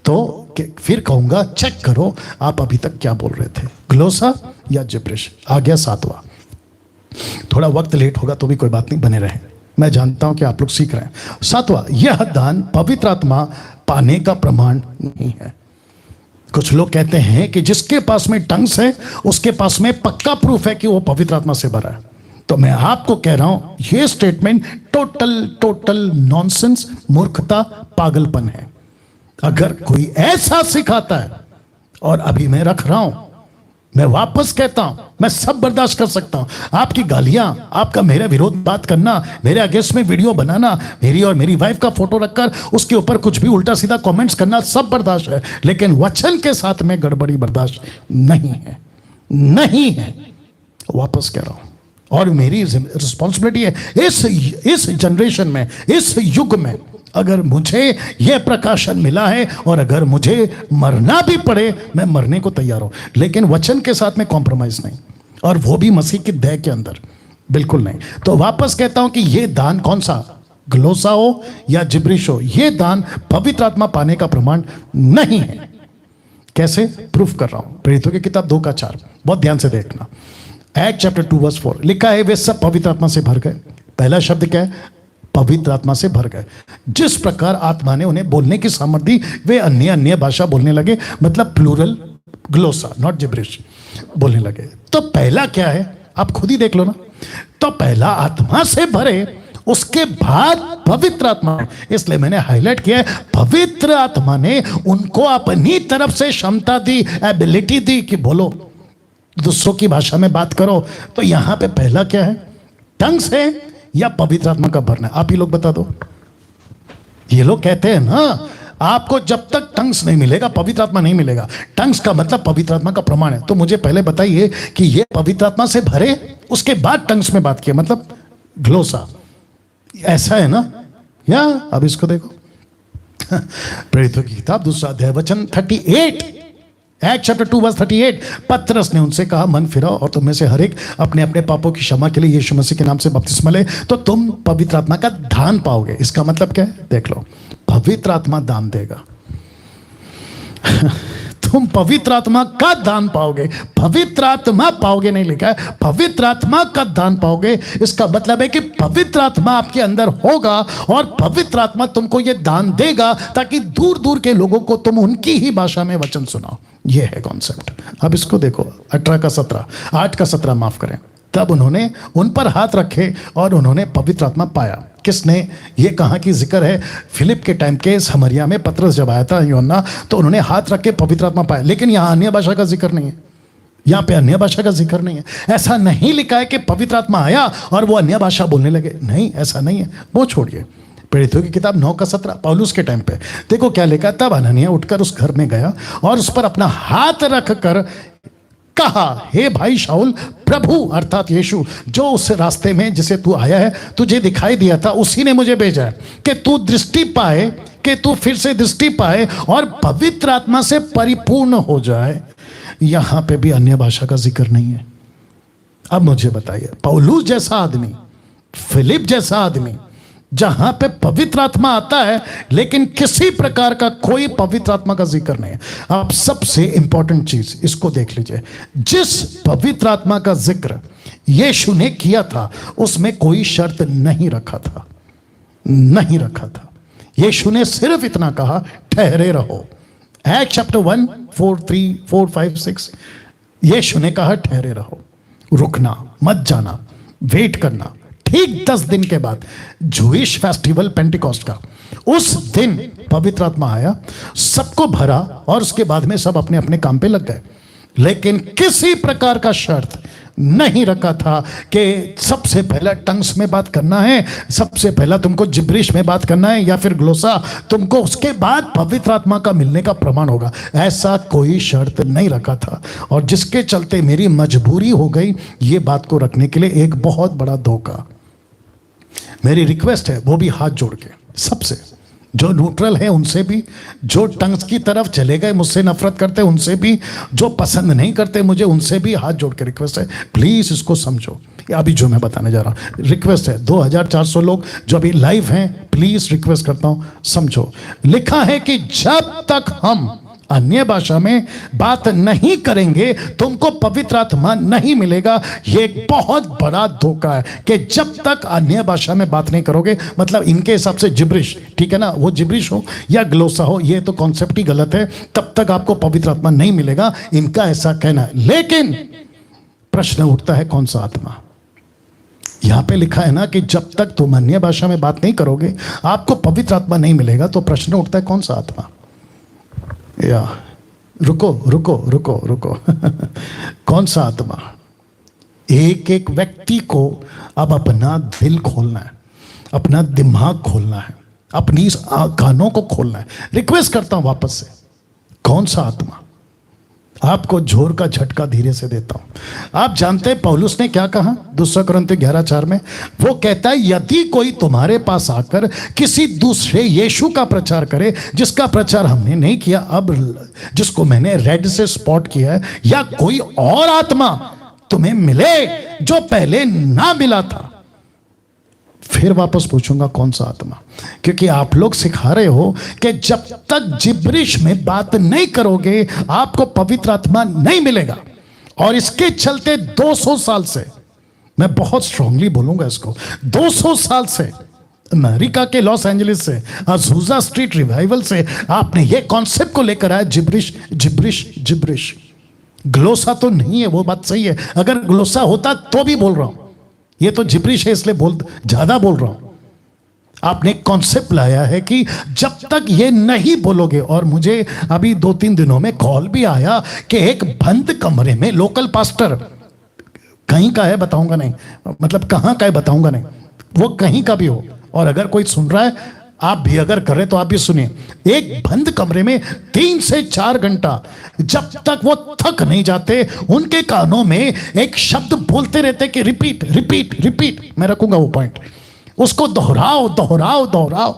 तो फिर कहूंगा चेक करो आप अभी तक क्या बोल रहे थे, ग्लोसा या जिब्रिश। आ गया 7वां। थोड़ा वक्त लेट होगा तो भी कोई बात नहीं, बने रहे, मैं जानता हूं कि आप लोग सीख रहे हैं। 7वां, यह दान पवित्र आत्मा पाने का प्रमाण नहीं है। कुछ लोग कहते हैं कि जिसके पास में टंग्स है उसके पास में पक्का प्रूफ है कि वो पवित्र आत्मा से भरा है। तो मैं आपको कह रहा हूं ये स्टेटमेंट टोटल नॉनसेंस, मूर्खता, पागलपन है। अगर कोई ऐसा सिखाता है, और अभी मैं रख रहा हूं, मैं वापस कहता हूं, मैं सब बर्दाश्त कर सकता हूं। आपकी गालियां, आपका मेरे विरोध बात करना, मेरे अगेंस्ट में वीडियो बनाना, मेरी और मेरी वाइफ का फोटो रखकर उसके ऊपर कुछ भी उल्टा सीधा कमेंट्स करना, सब बर्दाश्त है। लेकिन वचन के साथ में गड़बड़ी बर्दाश्त नहीं है, नहीं है। वापस कह रहा हूं, और मेरी रिस्पॉन्सिबिलिटी है इस जनरेशन में, इस युग में, अगर मुझे यह प्रकाशन मिला है और अगर मुझे मरना भी पड़े मैं मरने को तैयार हूं, लेकिन वचन के साथ में कॉम्प्रोमाइज नहीं, और वो भी मसीह की दया के अंदर, बिल्कुल नहीं। तो वापस कहता हूं कि यह दान कौन सा, ग्लोसा हो या जिब्रिश हो, यह दान पवित्र आत्मा पाने का प्रमाण नहीं है। कैसे प्रूफ कर रहा हूं? प्रेरितों की किताब 2:4, बहुत ध्यान से देखना। Acts chapter 2:4 लिखा है, वे सब पवित्र आत्मा से भर गए। पहला शब्द क्या है? पवित्र आत्मा से भर गए। जिस प्रकार आत्मा ने उन्हें बोलने की सामर्थ्य दी, वे अन्य भाषा बोलने लगे, मतलब प्लूरल, ग्लोसा नॉट जिब्रिश, बोलने लगे। तो पहला क्या है आप खुद ही देख लो ना। तो पहला आत्मा से भरे, उसके बाद पवित्र आत्मा। इसलिए मैंने हाईलाइट किया है, पवित्र आत्मा ने उनको अपनी तरफ से क्षमता दी, एबिलिटी दी कि बोलो, दूसरों की भाषा में बात करो। तो यहां पे पहला क्या है, टंग्स है या पवित्र आत्मा का भरना? आप ही लोग बता दो। ये लोग कहते हैं ना, आपको जब तक टंग्स नहीं मिलेगा पवित्र आत्मा नहीं मिलेगा। टंग्स का मतलब पवित्र आत्मा का प्रमाण है। तो मुझे पहले बताइए कि ये पवित्र आत्मा से भरे, उसके बाद टंग्स में बात किया, मतलब ग्लोसा, ऐसा है ना? या अब इसको देखो प्रेरितों की किताब 2 अध्याय वचन 38, Acts chapter 2:38, पतरस ने उनसे कहा, मन फिराओ और तुम में से हर एक अपने अपने पापों की क्षमा के लिए यीशु मसीह के नाम से बपतिस्मा ले, तो तुम पवित्र आत्मा का दान पाओगे। इसका मतलब क्या है? देख लो, पवित्र आत्मा दान देगा तुम पवित्र आत्मा का दान पाओगे, पवित्र आत्मा पाओगे नहीं लिखा है, पवित्र आत्मा का दान पाओगे। इसका मतलब है कि पवित्र आत्मा आपके अंदर होगा और पवित्र आत्मा तुमको यह दान देगा ताकि दूर दूर के लोगों को तुम उनकी ही भाषा में वचन सुनाओ। यह है कॉन्सेप्ट। अब इसको देखो, 8:17 माफ करें। तब उन्होंने उन पर हाथ रखे और उन्होंने पवित्र आत्मा पाया। किसने ये कहा कि जिक्र है फिलिप के टाइम के समरिया में, पतरस जब आया था यूहन्ना, तो उन्होंने हाथ रख के पवित्र आत्मा पाया। लेकिन यहां अन्य भाषा का जिक्र नहीं है। यहां पे अन्य भाषा का जिक्र नहीं है। ऐसा नहीं लिखा है कि पवित्र आत्मा आया और वो अन्य भाषा बोलने लगे, नहीं, ऐसा नहीं है। वो छोड़िए, प्रेरितों की किताब 9:17, पौलुस के टाइम पे देखो क्या लिखा। तब हनन्याह उठकर उस घर में गया और उस पर अपना हाथ रखकर कहा, हे भाई शाऊल, प्रभु अर्थात यीशु जो उस रास्ते में जिसे तू आया है, तुझे दिखाई दिया था, उसी ने मुझे भेजा है कि तू दृष्टि पाए, कि तू फिर से दृष्टि पाए और पवित्र आत्मा से परिपूर्ण हो जाए। यहां पे भी अन्य भाषा का जिक्र नहीं है। अब मुझे बताइए, पौलुस जैसा आदमी, फिलिप जैसा आदमी, जहां पे पवित्र आत्मा आता है लेकिन किसी प्रकार का कोई पवित्र आत्मा का जिक्र नहीं है। आप सबसे इंपॉर्टेंट चीज इसको देख लीजिए, जिस पवित्र आत्मा का जिक्र यीशु ने किया था उसमें कोई शर्त नहीं रखा था, नहीं रखा था। यीशु ने सिर्फ इतना कहा, ठहरे रहो। एक्ट चैप्टर 1 4 3 4 5 6 यीशु ने कहा ठहरे रहो, रुकना मत, जाना, वेट करना। ठीक 10 दिन के बाद जूइश फेस्टिवल पेंटिकॉस्ट का, उस दिन पवित्र आत्मा आया, सबको भरा और उसके बाद में सब अपने अपने काम पे लग गए। लेकिन किसी प्रकार का शर्त नहीं रखा था कि सबसे पहला टंग्स में बात करना है, सबसे पहला तुमको जिब्रिश में बात करना है, या फिर ग्लोसा तुमको, उसके बाद पवित्र आत्मा का मिलने का प्रमाण होगा। ऐसा कोई शर्त नहीं रखा था, और जिसके चलते मेरी मजबूरी हो गई ये बात को रखने के लिए। एक बहुत बड़ा धोखा। मेरी रिक्वेस्ट है, वो भी हाथ जोड़ के सबसे, जो न्यूट्रल है उनसे भी, जो टंग्स की तरफ चले गए, मुझसे नफरत करते उनसे भी, जो पसंद नहीं करते मुझे उनसे भी हाथ जोड़ के रिक्वेस्ट है, प्लीज इसको समझो। अभी जो मैं बताने जा रहा हूं, रिक्वेस्ट है। 2400 लोग जो अभी लाइव हैं, प्लीज रिक्वेस्ट करता हूं, समझो। लिखा है कि जब तक हम अन्य भाषा में बात नहीं करेंगे तुमको पवित्र आत्मा नहीं मिलेगा। यह एक बहुत बड़ा धोखा है कि जब तक अन्य भाषा में बात नहीं करोगे, मतलब इनके हिसाब से जिब्रिश, ठीक है ना, वो जिब्रिश हो या ग्लोसा हो, ये तो कॉन्सेप्ट ही गलत है, तब तक आपको पवित्र आत्मा नहीं मिलेगा, इनका ऐसा कहना है। लेकिन प्रश्न उठता है, कौन सा आत्मा? यहां पे लिखा है ना कि जब तक तुम अन्य भाषा में बात नहीं करोगे आपको पवित्र आत्मा नहीं मिलेगा। तो प्रश्न उठता है, कौन सा आत्मा? या रुको रुको रुको रुको कौन सा आत्मा? एक एक व्यक्ति को अब अपना दिल खोलना है, अपना दिमाग खोलना है, अपनी कानों को खोलना है। रिक्वेस्ट करता हूं वापस से, कौन सा आत्मा? आपको जोर का झटका धीरे से देता हूं। आप जानते हैं पौलुस ने क्या कहा 2 कुरिन्थियों 11:4 में? वो कहता है, यदि कोई तुम्हारे पास आकर किसी दूसरे यीशु का प्रचार करे जिसका प्रचार हमने नहीं किया, अब जिसको मैंने रेड से स्पॉट किया है, या कोई और आत्मा तुम्हें मिले जो पहले ना मिला था, फिर वापस पूछूंगा कौन सा आत्मा। क्योंकि आप लोग सिखा रहे हो कि जब तक जिब्रिश में बात नहीं करोगे आपको पवित्र आत्मा नहीं मिलेगा। और इसके चलते 200 साल से, मैं बहुत स्ट्रांगली बोलूंगा इसको, 200 साल से अमेरिका के लॉस एंजलिस से, अज़ूज़ा स्ट्रीट रिवाइवल से आपने ये कॉन्सेप्ट को लेकर आया, जिब्रिश जिब्रिश जिब्रिश। ग्लोसा तो नहीं है, वो बात सही है, अगर ग्लोसा होता तो भी बोल रहा हूं, ये तो जिब्रिश है इसलिए ज्यादा बोल रहा हूं। आपने एक कॉन्सेप्ट लाया है कि जब तक ये नहीं बोलोगे, और मुझे अभी 2-3 दिनों में कॉल भी आया कि एक बंद कमरे में लोकल पास्टर, कहीं का है बताऊंगा नहीं, मतलब कहां का है बताऊंगा नहीं, वो कहीं का भी हो, और अगर कोई सुन रहा है आप भी अगर कर रहे तो आप भी सुनिए, एक बंद कमरे में 3 से 4 घंटा जब तक वो थक नहीं जाते उनके कानों में एक शब्द बोलते रहते कि रिपीट रिपीट रिपीट। मैं रखूंगा वो पॉइंट, उसको दोहराओ दोहराओ दोहराओ।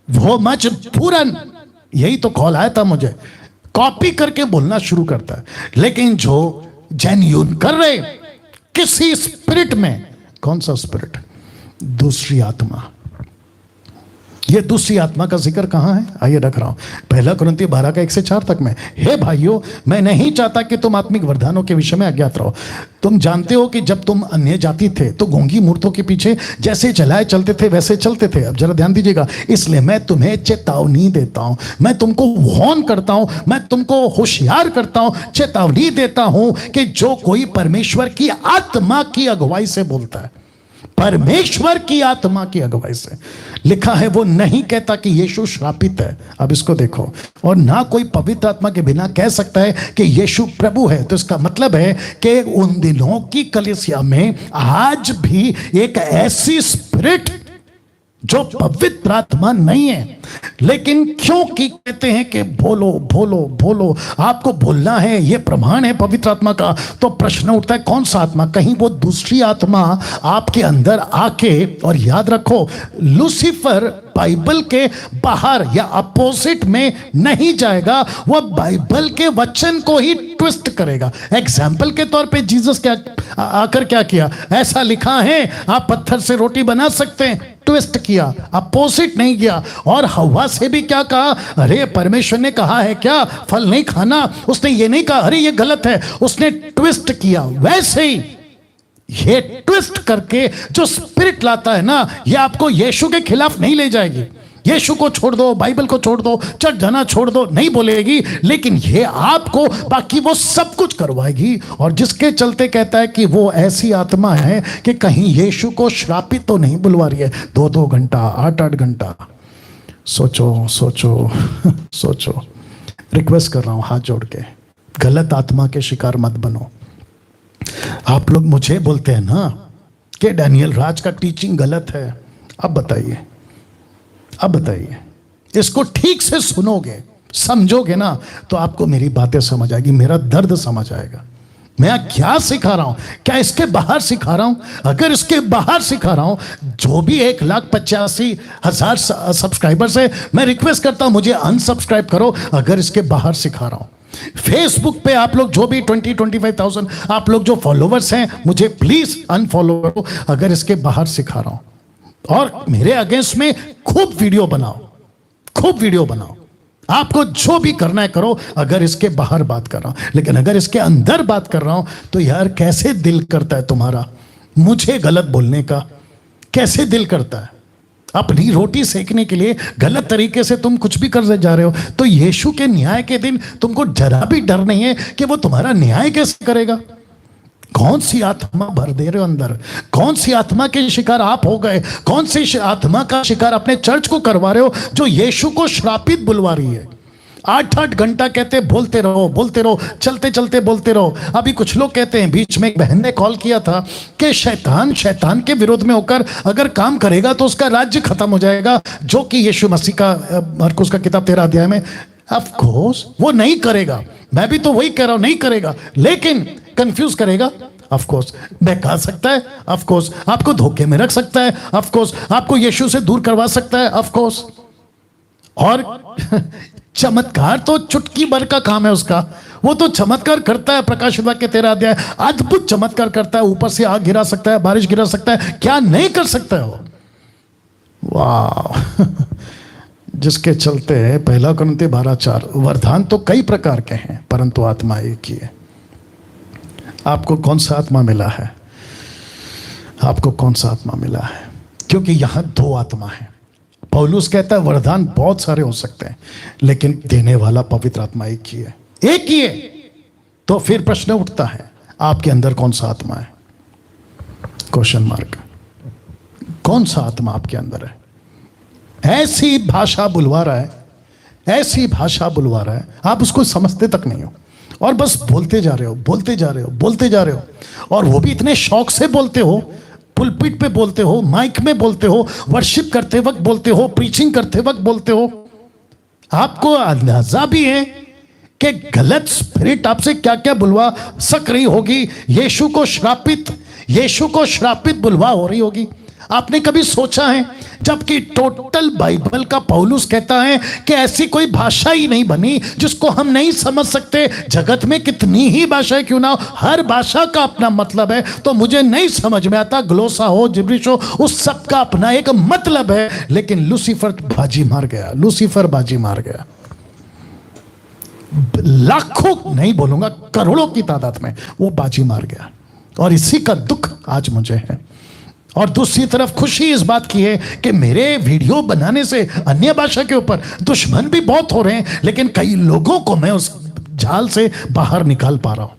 वो मजबूरन, यही तो कॉल आया था मुझे, कॉपी करके बोलना शुरू करता है। लेकिन जो जेन्युइन कर रहे किसी स्पिरिट में, कौन सा स्पिरिट? दूसरी आत्मा। ये दूसरी आत्मा का जिक्र कहां है? आइए रख रहा हूं 1 कुरिन्थियों 12 का 1 से 4 तक में। हे भाइयों, मैं नहीं चाहता कि तुम आत्मिक वरदानों के विषय में अज्ञात रहो। तुम जानते हो कि जब तुम अन्य जाति थे तो गूंगी मूर्तों के पीछे जैसे चलाए चलते थे वैसे चलते थे। अब जरा ध्यान दीजिएगा, इसलिए मैं तुम्हें चेतावनी देता हूं, मैं तुमको वार्न करता हूं, मैं तुमको होशियार करता हूं, चेतावनी देता हूं कि जो कोई परमेश्वर की आत्मा की अगुवाई से बोलता है, परमेश्वर की आत्मा की अगुवाई से। लिखा है वो नहीं कहता कि यीशु श्रापित है। अब इसको देखो, और ना कोई पवित्र आत्मा के बिना कह सकता है कि यीशु प्रभु है। तो इसका मतलब है कि उन दिनों की कलीसिया में आज भी एक ऐसी स्पिरिट जो पवित्र आत्मा नहीं है, लेकिन क्योंकि कहते हैं कि बोलो बोलो बोलो, आपको बोलना है, ये प्रमाण है पवित्र आत्मा का। तो प्रश्न उठता है कौन सा आत्मा? कहीं वो दूसरी आत्मा आपके अंदर आके, और याद रखो लूसीफर बाइबल के बाहर या अपोजिट में नहीं जाएगा, वह बाइबल के वचन को ही ट्विस्ट करेगा। एग्जाम्पल के तौर पे जीसस क्या आकर क्या किया? ऐसा लिखा है आप पत्थर से रोटी बना सकते हैं, ट्विस्ट किया, अपोजिट नहीं किया। और हवा से भी क्या कहा? अरे परमेश्वर ने कहा है क्या फल नहीं खाना? उसने ये नहीं कहा अरे ये गलत है, उसने ट्विस्ट किया। वैसे ही ये ट्विस्ट करके जो स्पिरिट लाता है ना, ये आपको यीशु के खिलाफ नहीं ले जाएगी। यीशु को छोड़ दो, बाइबल को छोड़ दो, चर्च जाना छोड़ दो, नहीं बोलेगी, लेकिन ये आपको बाकी वो सब कुछ करवाएगी। और जिसके चलते कहता है कि वो ऐसी आत्मा है कि कहीं यीशु को श्रापित तो नहीं बुलवा रही है। 2-2 घंटा, 8-8 घंटा। सोचो सोचो सोचो। रिक्वेस्ट कर रहा हूं हाथ जोड़ के, गलत आत्मा के शिकार मत बनो। आप लोग मुझे बोलते हैं ना कि डैनियल राज का टीचिंग गलत है। अब बताइए, अब बताइए, इसको ठीक से सुनोगे, समझोगे ना, तो आपको मेरी बातें समझ आएगी, मेरा दर्द समझ आएगा। मैं क्या सिखा रहा हूं? क्या इसके बाहर सिखा रहा हूं? अगर इसके बाहर सिखा रहा हूं, जो भी 1,85,000 सब्सक्राइबर्स है, मैं रिक्वेस्ट करता हूं मुझे अनसब्सक्राइब करो। अगर इसके बाहर सिखा रहा हूं, फेसबुक पे आप लोग जो भी 20-25,000 आप लोग जो फॉलोवर्स हैं, मुझे प्लीज अनफॉलो करो अगर इसके बाहर सिखा रहा हूं। और मेरे अगेंस्ट में खूब वीडियो बनाओ, खूब वीडियो बनाओ। आपको जो भी करना है करो अगर इसके बाहर बात कर रहा हूं। लेकिन अगर इसके अंदर बात कर रहा हूं तो यार कैसे दिल करता है तुम्हारा मुझे गलत बोलने का? कैसे दिल करता है? अपनी रोटी सेकने के लिए गलत तरीके से तुम कुछ भी कर जा रहे हो, तो यीशु के न्याय के दिन तुमको जरा भी डर नहीं है कि वो तुम्हारा न्याय कैसे करेगा? कौन सी आत्मा भर दे रहे हो अंदर? कौन सी आत्मा के शिकार आप हो गए? कौन सी आत्मा का शिकार अपने चर्च को करवा रहे हो जो यीशु को श्रापित बुलवा रही है? 8-8 घंटा कहते बोलते रहो बोलते रहो, चलते चलते बोलते रहो। अभी कुछ लोग कहते हैं, बीच में एक बहन ने कॉल किया था कि शैतान के विरोध में होकर अगर काम करेगा तो उसका राज्य खत्म हो जाएगा, जो कि यीशु मसीह का मरकुस का किताब 13 अध्याय में। ऑफ कोर्स वो नहीं करेगा, मैं भी तो वही कह रहा हूं, नहीं करेगा, लेकिन कंफ्यूज करेगा। ऑफ कोर्स बहका सकता है, ऑफ कोर्स आपको धोखे में रख सकता है, ऑफ कोर्स आपको यीशु से दूर करवा सकता है, ऑफ कोर्स। और चमत्कार तो चुटकी भर का काम है उसका। वो तो चमत्कार करता है, प्रकाश वाक्य के 13 अध्याय अद्भुत चमत्कार करता है। ऊपर से आग गिरा सकता है, बारिश गिरा सकता है, क्या नहीं कर सकता है वो? वाह जिसके चलते 1 कुरिन्थी 12:4 वरदान तो कई प्रकार के हैं परंतु आत्मा एक ही है। आपको कौन सा आत्मा मिला है? आपको कौन सा आत्मा मिला है? क्योंकि यहां 2 आत्मा है। पौलुस कहता है वरदान बहुत सारे हो सकते हैं, लेकिन देने वाला पवित्र आत्मा एक ही है, एक ही है। तो फिर प्रश्न उठता है आपके अंदर कौन सा आत्मा है? Question mark. कौन सा आत्मा आपके अंदर है? ऐसी भाषा बुलवा रहा है, ऐसी भाषा बुलवा रहा है, आप उसको समझते तक नहीं हो और बस बोलते जा रहे हो, बोलते जा रहे हो, बोलते जा रहे हो। और वो भी इतने शौक से बोलते हो, पुलपिट पे बोलते हो, माइक में बोलते हो, वर्शिप करते वक्त बोलते हो, प्रीचिंग करते वक्त बोलते हो। आपको अंदाजा भी है कि गलत स्पिरिट आपसे क्या क्या बुलवा सक रही होगी। यीशु को श्रापित बुलवा हो रही होगी। आपने कभी सोचा है, जबकि टोटल बाइबल का पौलुस कहता है कि ऐसी कोई भाषा ही नहीं बनी जिसको हम नहीं समझ सकते। जगत में कितनी ही भाषाएं क्यों ना हो, हर भाषा का अपना मतलब है। तो मुझे नहीं समझ में आता, ग्लोसा हो, जिब्रिश हो, उस सब का अपना एक मतलब है। लेकिन लूसीफर बाजी मार गया, लूसीफर बाजी मार गया। लाखों नहीं बोलूंगा, करोड़ों की तादाद में वो बाजी मार गया। और इसी का दुख आज मुझे है। और दूसरी तरफ खुशी इस बात की है कि मेरे वीडियो बनाने से अन्य भाषा के ऊपर दुश्मन भी बहुत हो रहे हैं, लेकिन कई लोगों को मैं उस जाल से बाहर निकाल पा रहा हूं।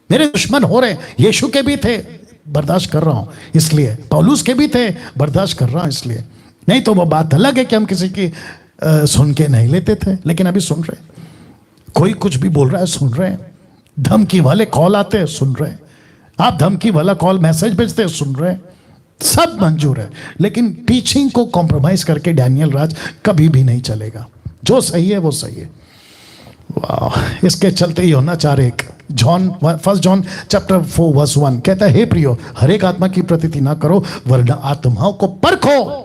मेरे दुश्मन हो रहे हैं, यीशु के भी थे, बर्दाश्त कर रहा हूं इसलिए, पौलुस के भी थे, बर्दाश्त कर रहा हूं इसलिए। नहीं तो वो बात अलग है कि हम किसी की सुन के नहीं लेते थे, लेकिन अभी सुन रहे। कोई कुछ भी बोल रहा है, सुन रहे हैं। धमकी वाले कॉल आते हैं, सुन रहे हैं। आप धमकी वाला कॉल मैसेज भेजते हैं, सुन रहे हैं। सब मंजूर है, लेकिन टीचिंग को कॉम्प्रोमाइज करके डैनियल राज कभी भी नहीं चलेगा। जो सही है वो सही है। वाह, इसके चलते ही होना 4:1 फर्स्ट जॉन चैप्टर 4 वर्स 1 कहता है, हे प्रियो, हर एक आत्मा की प्रतीति ना करो, वरना आत्माओं को परखो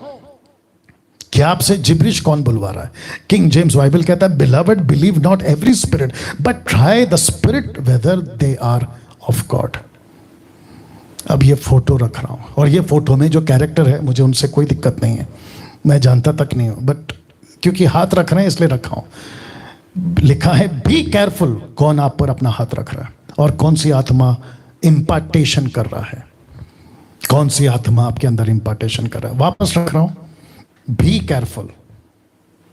क्या आपसे जिब्रिश कौन बुलवा रहा है। किंग जेम्स बाइबल कहता है, beloved believe not every spirit but try the spirit whether they are of God. अब ये फोटो रख रहा हूं, और ये फोटो में जो कैरेक्टर है मुझे उनसे कोई दिक्कत नहीं है, मैं जानता तक नहीं हूं, बट क्योंकि हाथ रख रहे हैं इसलिए रखा हूं। लिखा है, बी केयरफुल, कौन आप पर अपना हाथ रख रहा है और कौन सी आत्मा इंपार्टेशन कर रहा है, कौन सी आत्मा आपके अंदर इंपार्टेशन कर रहा है। वापस रख रहा हूं, बी केयरफुल।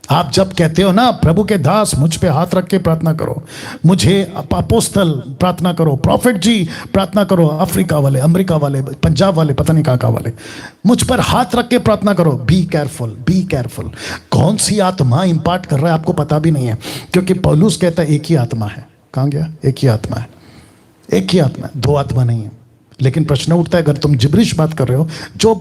आप जब कहते हो ना, प्रभु के दास मुझ पे हाथ रख के प्रार्थना करो, मुझे अपोस्तल प्रार्थना करो, प्रॉफिट जी प्रार्थना करो, अफ्रीका वाले, अमेरिका वाले, पंजाब वाले, पता नहीं कहाँ वाले, मुझ पर हाथ रख के प्रार्थना करो। Be careful, be careful. कौन सी आत्मा इंपार्ट कर रहा है आपको पता भी नहीं है, क्योंकि पौलुस कहता है एक ही आत्मा है। कहाँ गया? एक ही आत्मा है, एक ही आत्मा है, दो आत्मा नहीं है। लेकिन प्रश्न उठता है, अगर तुम जिब्रिश बात कर रहे हो जो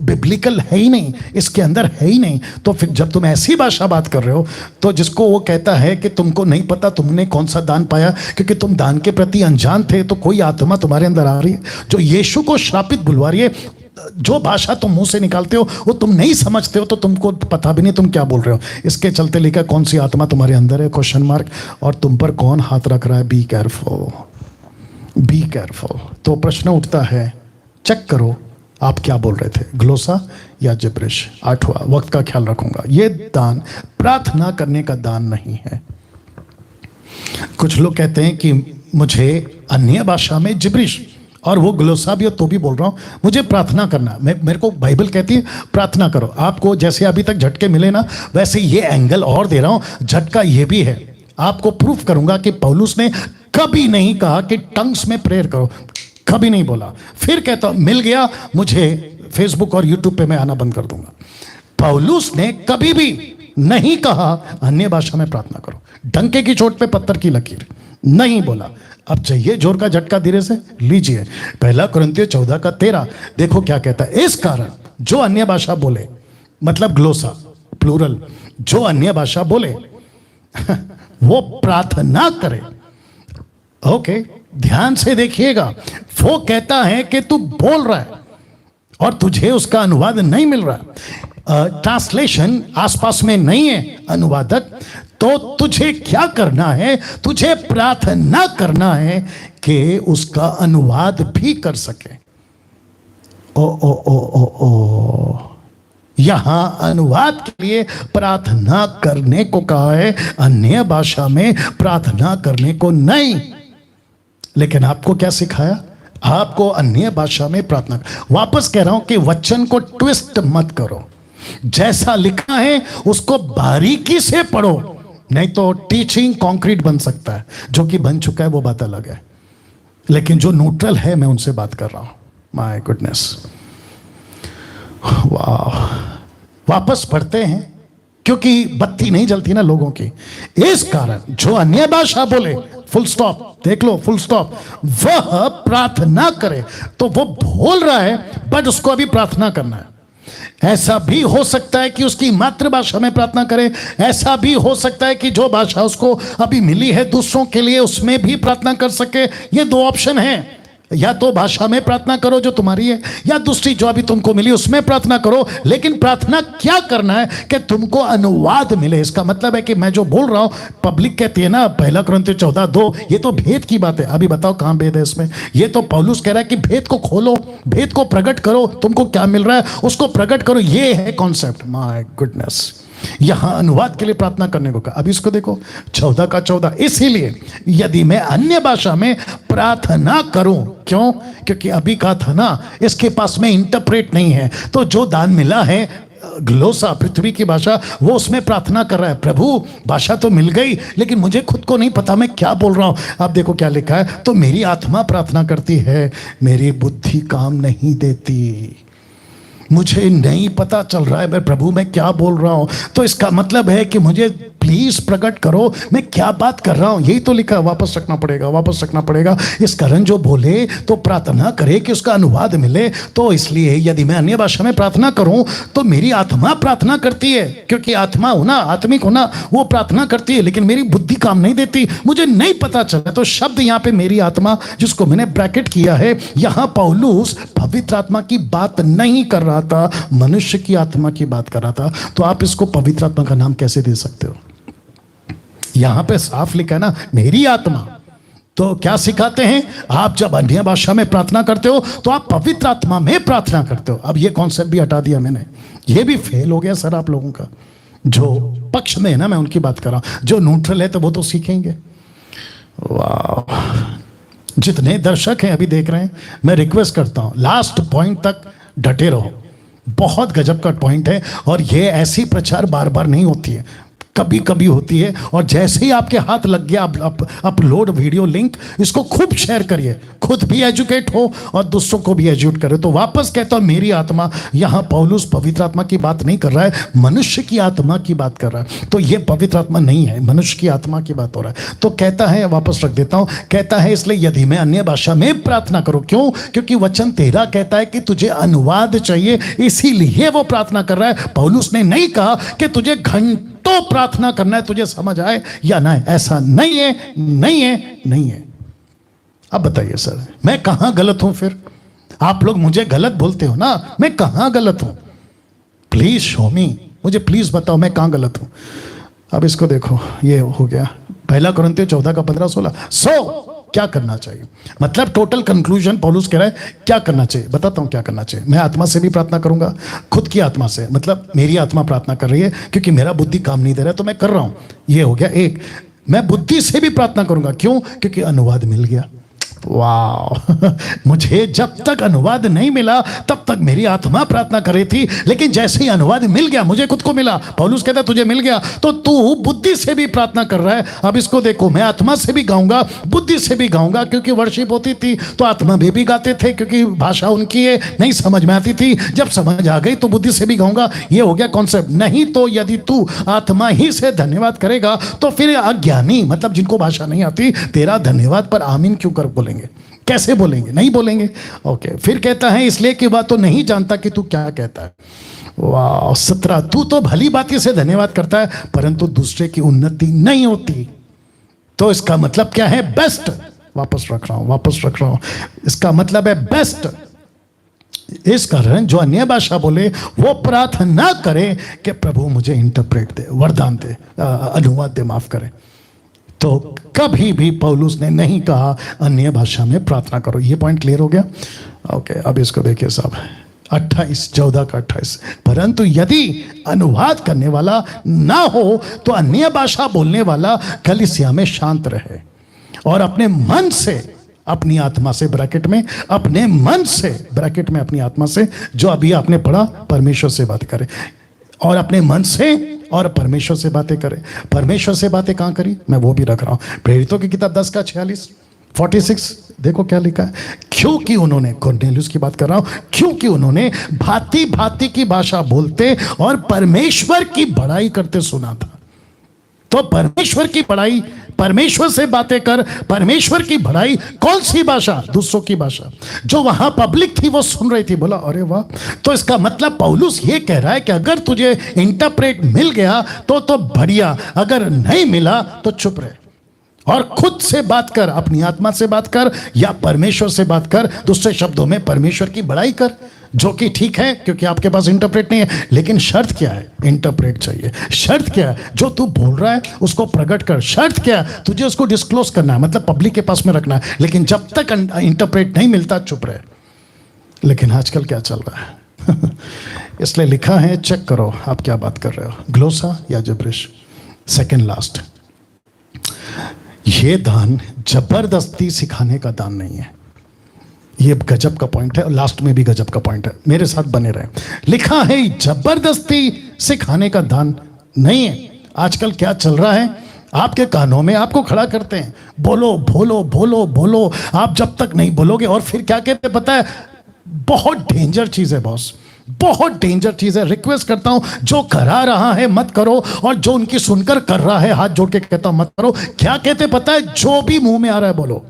बिब्लिकल है ही नहीं, इसके अंदर है ही नहीं, तो फिर जब तुम ऐसी भाषा बात कर रहे हो, तो जिसको वो कहता है कि तुमको नहीं पता तुमने कौन सा दान पाया, क्योंकि तुम दान के प्रति अनजान थे, तो कोई आत्मा तुम्हारे अंदर आ रही है जो यीशु को श्रापित बुलवा रही है। जो भाषा तुम मुंह से निकालते हो वो तुम नहीं समझते हो, तो तुमको पता भी नहीं तुम क्या बोल रहे हो। इसके चलते लिखा, कौन सी आत्मा तुम्हारे अंदर है, क्वेश्चन मार्क, और तुम पर कौन हाथ रख रहा है। Be careful, be careful. तो प्रश्न उठता है, चेक करो आप क्या बोल रहे थे, ग्लोसा या जिब्रिश। 8वां, वक्त का ख्याल रखूंगा, ये दान प्रार्थना करने का दान नहीं है। कुछ लोग कहते हैं कि मुझे अन्य भाषा में जिब्रिश और वो ग्लोसा भी हो तो भी बोल रहा हूं, मुझे प्रार्थना करना, मेरे को बाइबल कहती है प्रार्थना करो। आपको जैसे अभी तक झटके मिले ना, वैसे ये एंगल और दे रहा हूं, झटका ये भी है। आपको प्रूफ करूंगा कि पौलुस ने कभी नहीं कहा कि टंग्स में प्रेयर करो, कभी नहीं बोला। फिर कहता हूं, मिल गया मुझे फेसबुक और यूट्यूब पे मैं आना बंद कर दूंगा। पौलुस ने कभी भी नहीं कहा अन्य भाषा में प्रार्थना करो, डंके की चोट पे पत्थर की लकीर, नहीं बोला। अब चाहिए जोर का झटका, धीरे से लीजिए। 1 कुरिन्थियों 14:13 देखो क्या कहता है, इस कारण जो अन्य भाषा बोले, मतलब ग्लोसा प्लूरल, जो अन्य भाषा बोले वो प्रार्थना करे। ओके, ध्यान से देखिएगा, वो कहता है कि तू बोल रहा है और तुझे उसका अनुवाद नहीं मिल रहा, ट्रांसलेशन आसपास में नहीं है, अनुवादक, तो तुझे क्या करना है, तुझे प्रार्थना करना है कि उसका अनुवाद भी कर सके। ओ ओ ओ ओ ओ, यहां अनुवाद के लिए प्रार्थना करने को कहा है, अन्य भाषा में प्रार्थना करने को नहीं। लेकिन आपको क्या सिखाया? आपको अन्य भाषा में प्रार्थना। वापस कह रहा हूं कि वचन को ट्विस्ट मत करो, जैसा लिखा है उसको बारीकी से पढ़ो, नहीं तो टीचिंग कंक्रीट बन सकता है। जो कि बन चुका है वो बात अलग है, लेकिन जो न्यूट्रल है मैं उनसे बात कर रहा हूं। माय गुडनेस, वाह। वापस पढ़ते हैं, क्योंकि बत्ती नहीं जलती ना लोगों की। इस कारण जो अन्य भाषा बोले, फुल स्टॉप, देख लो, फुल स्टॉप, वह प्रार्थना करे। तो वो बोल रहा है बट उसको अभी प्रार्थना करना है। ऐसा भी हो सकता है कि उसकी मातृभाषा में प्रार्थना करे, ऐसा भी हो सकता है कि जो भाषा उसको अभी मिली है दूसरों के लिए उसमें भी प्रार्थना कर सके। ये दो ऑप्शन है, या तो भाषा में प्रार्थना करो जो तुम्हारी है, या दूसरी जो अभी तुमको मिली उसमें प्रार्थना करो। लेकिन प्रार्थना क्या करना है कि तुमको अनुवाद मिले। इसका मतलब है कि मैं जो बोल रहा हूं, पब्लिक कहती है ना 1 कुरिन्थियों 14:2, ये तो भेद की बात है। अभी बताओ कहां भेद है इसमें? ये तो पौलुस कह रहा है कि भेद को खोलो, भेद को प्रकट करो, तुमको क्या मिल रहा है उसको प्रकट करो, ये है कॉन्सेप्ट। माय गुडनेस, यहां अनुवाद के लिए प्रार्थना करने को कहा। अब इसको देखो 14:14, इसीलिए यदि मैं अन्य भाषा में प्रार्थना करूं, क्यों? क्योंकि अभी कहा था ना, इसके पास में इंटरप्रेट नहीं है, तो जो दान मिला है ग्लोसा पृथ्वी की भाषा, वो उसमें प्रार्थना कर रहा है, प्रभु भाषा तो मिल गई लेकिन मुझे खुद को नहीं पता मैं क्या बोल रहा हूं। अब देखो क्या लिखा है, तो मेरी आत्मा प्रार्थना करती है, मेरी बुद्धि काम नहीं देती, मुझे नहीं पता चल रहा है मैं प्रभु मैं क्या बोल रहा हूं। तो इसका मतलब है कि मुझे प्लीज प्रकट करो मैं क्या बात कर रहा हूं। यही तो लिखा है, वापस रखना पड़ेगा, वापस रखना पड़ेगा। इस कारण जो बोले तो प्रार्थना करे कि उसका अनुवाद मिले। तो इसलिए यदि मैं अन्य भाषा में प्रार्थना करूं तो मेरी आत्मा प्रार्थना करती है, क्योंकि आत्मा होना, आत्मिक होना, वो प्रार्थना करती है, लेकिन मेरी बुद्धि काम नहीं देती, मुझे नहीं पता चला। तो शब्द यहां पे मेरी आत्मा, जिसको मैंने ब्रैकेट किया है, यहां पौलुस पवित्र आत्मा की बात नहीं कर रहा था, मनुष्य की आत्मा की बात कर रहा था। तो आप इसको पवित्र आत्मा का नाम कैसे दे सकते हो? यहां पे साफ लिखा है ना, मेरी आत्मा। तो क्या सिखाते हैं, आप जब अन्य भाषा में प्रार्थना करते हो तो आप पवित्र आत्मा में प्रार्थना करते हो। अब ये कॉन्सेप्ट भी हटा दिया मैंने, ये भी फेल हो गया सर आप लोगों का। जो पक्ष में है ना, मैं उनकी बात कर रहा हूं, जो न्यूट्रल है तो वो तो सीखेंगे। वाह, जितने दर्शक हैं अभी देख रहे हैं, मैं रिक्वेस्ट करता हूं लास्ट पॉइंट तक डटे रहो। बहुत गजब का पॉइंट है, और ये ऐसी प्रचार बार बार नहीं होती है, कभी कभी होती है। और जैसे ही आपके हाथ लग गया अपलोड वीडियो लिंक, इसको खूब शेयर करिए, खुद भी एजुकेट हो और दूसरों को भी एजुकेट करे। तो वापस कहता हूं मेरी आत्मा, यहां पौलुस पवित्र आत्मा की बात नहीं कर रहा है, मनुष्य की आत्मा की बात कर रहा है। तो यह पवित्र आत्मा नहीं है, मनुष्य की आत्मा की बात हो रहा है। तो कहता है, वापस रख देता हूं, कहता है इसलिए यदि मैं अन्य भाषा में प्रार्थना करूं, क्यों? क्योंकि वचन 13 कहता है कि तुझे अनुवाद चाहिए, इसीलिए वो प्रार्थना कर रहा है। पौलुस ने नहीं कहा कि तुझे घंटों प्रार्थना करना है, तुझे समझ आए या ना, ऐसा नहीं है, नहीं है, नहीं है। अब बताइए सर, मैं कहां गलत हूं? फिर आप लोग मुझे गलत बोलते हो ना, मैं कहां गलत हूं? प्लीज शो मी, मुझे प्लीज बताओ मैं कहां गलत हूं। अब इसको देखो, ये हो गया 1 कुरिन्थियों 14 का 15-16। सो क्या करना चाहिए, मतलब टोटल कंक्लूजन पौलुस कह रहा है क्या करना चाहिए। बताता हूं क्या करना चाहिए। मैं आत्मा से भी प्रार्थना करूंगा, खुद की आत्मा से, मतलब मेरी आत्मा प्रार्थना कर रही है क्योंकि मेरा बुद्धि काम नहीं दे रहा है, तो मैं कर रहा हूं। ये हो गया एक। मैं बुद्धि से भी प्रार्थना करूंगा, क्यों? क्योंकि अनुवाद मिल गया। वाह मुझे जब तक अनुवाद नहीं मिला तब तक मेरी आत्मा प्रार्थना कर रही थी, लेकिन जैसे ही अनुवाद मिल गया, मुझे खुद को मिला, पौलुस कहता तुझे मिल गया, तो तू बुद्धि से भी प्रार्थना कर रहा है। अब इसको देखो, मैं आत्मा से भी गाऊंगा, बुद्धि से भी गाऊंगा, क्योंकि वर्शिप होती थी तो आत्मा में भी गाते थे, क्योंकि भाषा उनकी है, नहीं समझ में आती थी। जब समझ आ गई तो बुद्धि से भी गाऊंगा। ये हो गया कॉन्सेप्ट। नहीं तो यदि तू आत्मा ही से धन्यवाद करेगा तो फिर अज्ञानी, मतलब जिनको भाषा नहीं आती, तेरा धन्यवाद पर आमीन क्यों कर बोलेंगे? कैसे बोलेंगे? नहीं बोलेंगे। ओके, फिर कहता है इसलिए कि वह तो नहीं जानता कि तू क्या कहता है। वाह 17, तू तो भली बाती से धन्यवाद करता है परंतु दूसरे की उन्नति नहीं होती। तो इसका मतलब क्या है? बेस्ट। वापस रख रहा हूं, वापस रख रहा हूं। इसका मतलब है बेस्ट। इस कारण जो अन्य भाषा बोले वो प्रार्थना करे कि प्रभु मुझे इंटरप्रेट दे, वरदान दे, अनुवाद दे, माफ करे। तो कभी भी पौलुस ने नहीं कहा अन्य भाषा में प्रार्थना करो। ये पॉइंट क्लियर हो गया? ओके, अब इसको देखिए साहब, 14 का 28। परंतु यदि अनुवाद करने वाला ना हो तो अन्य भाषा बोलने वाला कलीसिया में शांत रहे और अपने मन से, अपनी आत्मा से, ब्रैकेट में अपने मन से, ब्रैकेट में अपनी आत्मा से, जो अभी आपने पढ़ा, परमेश्वर से बात करे, और अपने मन से और परमेश्वर से बातें करें। परमेश्वर से बातें कहां करी? मैं वो भी रख रहा हूं, प्रेरितों की किताब 10 का 46 देखो क्या लिखा है। क्योंकि उन्होंने, कॉर्नेलियुस की बात कर रहा हूं, क्योंकि उन्होंने भांति भांति की भाषा बोलते और परमेश्वर की बड़ाई करते सुना था। तो परमेश्वर की बड़ाई, परमेश्वर से बातें कर, परमेश्वर की बड़ाई। कौन सी भाषा? दूसरों की भाषा। जो वहां पब्लिक थी वो सुन रही थी, बोला अरे वाह। तो इसका मतलब पौलुस ये कह रहा है कि अगर तुझे इंटरप्रेट मिल गया तो बढ़िया, अगर नहीं मिला तो चुप रहे और खुद से बात कर, अपनी आत्मा से बात कर या परमेश्वर से बात कर। दूसरे शब्दों में परमेश्वर की बड़ाई कर, जो कि ठीक है क्योंकि आपके पास इंटरप्रेट नहीं है। लेकिन शर्त क्या है? इंटरप्रेट चाहिए। शर्त क्या है? जो तू बोल रहा है उसको प्रकट कर। शर्त क्या है? तुझे उसको डिस्क्लोज करना है, मतलब पब्लिक के पास में रखना है। लेकिन जब तक इंटरप्रेट नहीं मिलता चुप रहे। लेकिन आजकल क्या चल रहा है? इसलिए लिखा है, चेक करो आप क्या बात कर रहे हो, ग्लोसा या जिब्रिश। सेकेंड लास्ट, ये दान जबरदस्ती सिखाने का दान नहीं है। ये गजब का पॉइंट है और लास्ट में भी गजब का पॉइंट है, मेरे साथ बने रहे। लिखा है जबरदस्ती सिखाने का दान नहीं है। आजकल क्या चल रहा है, आपके कानों में आपको खड़ा करते हैं, बोलो बोलो बोलो बोलो, आप जब तक नहीं बोलोगे, और फिर क्या कहते हैं पता है, बहुत डेंजर चीज है बॉस, बहुत डेंजर चीज है। रिक्वेस्ट करता हूं, जो करा रहा है मत करो, और जो उनकी सुनकर कर रहा है हाथ जोड़ के कहता हूं मत करो। क्या कहते पता है, जो भी मुंह में आ रहा है बोलो।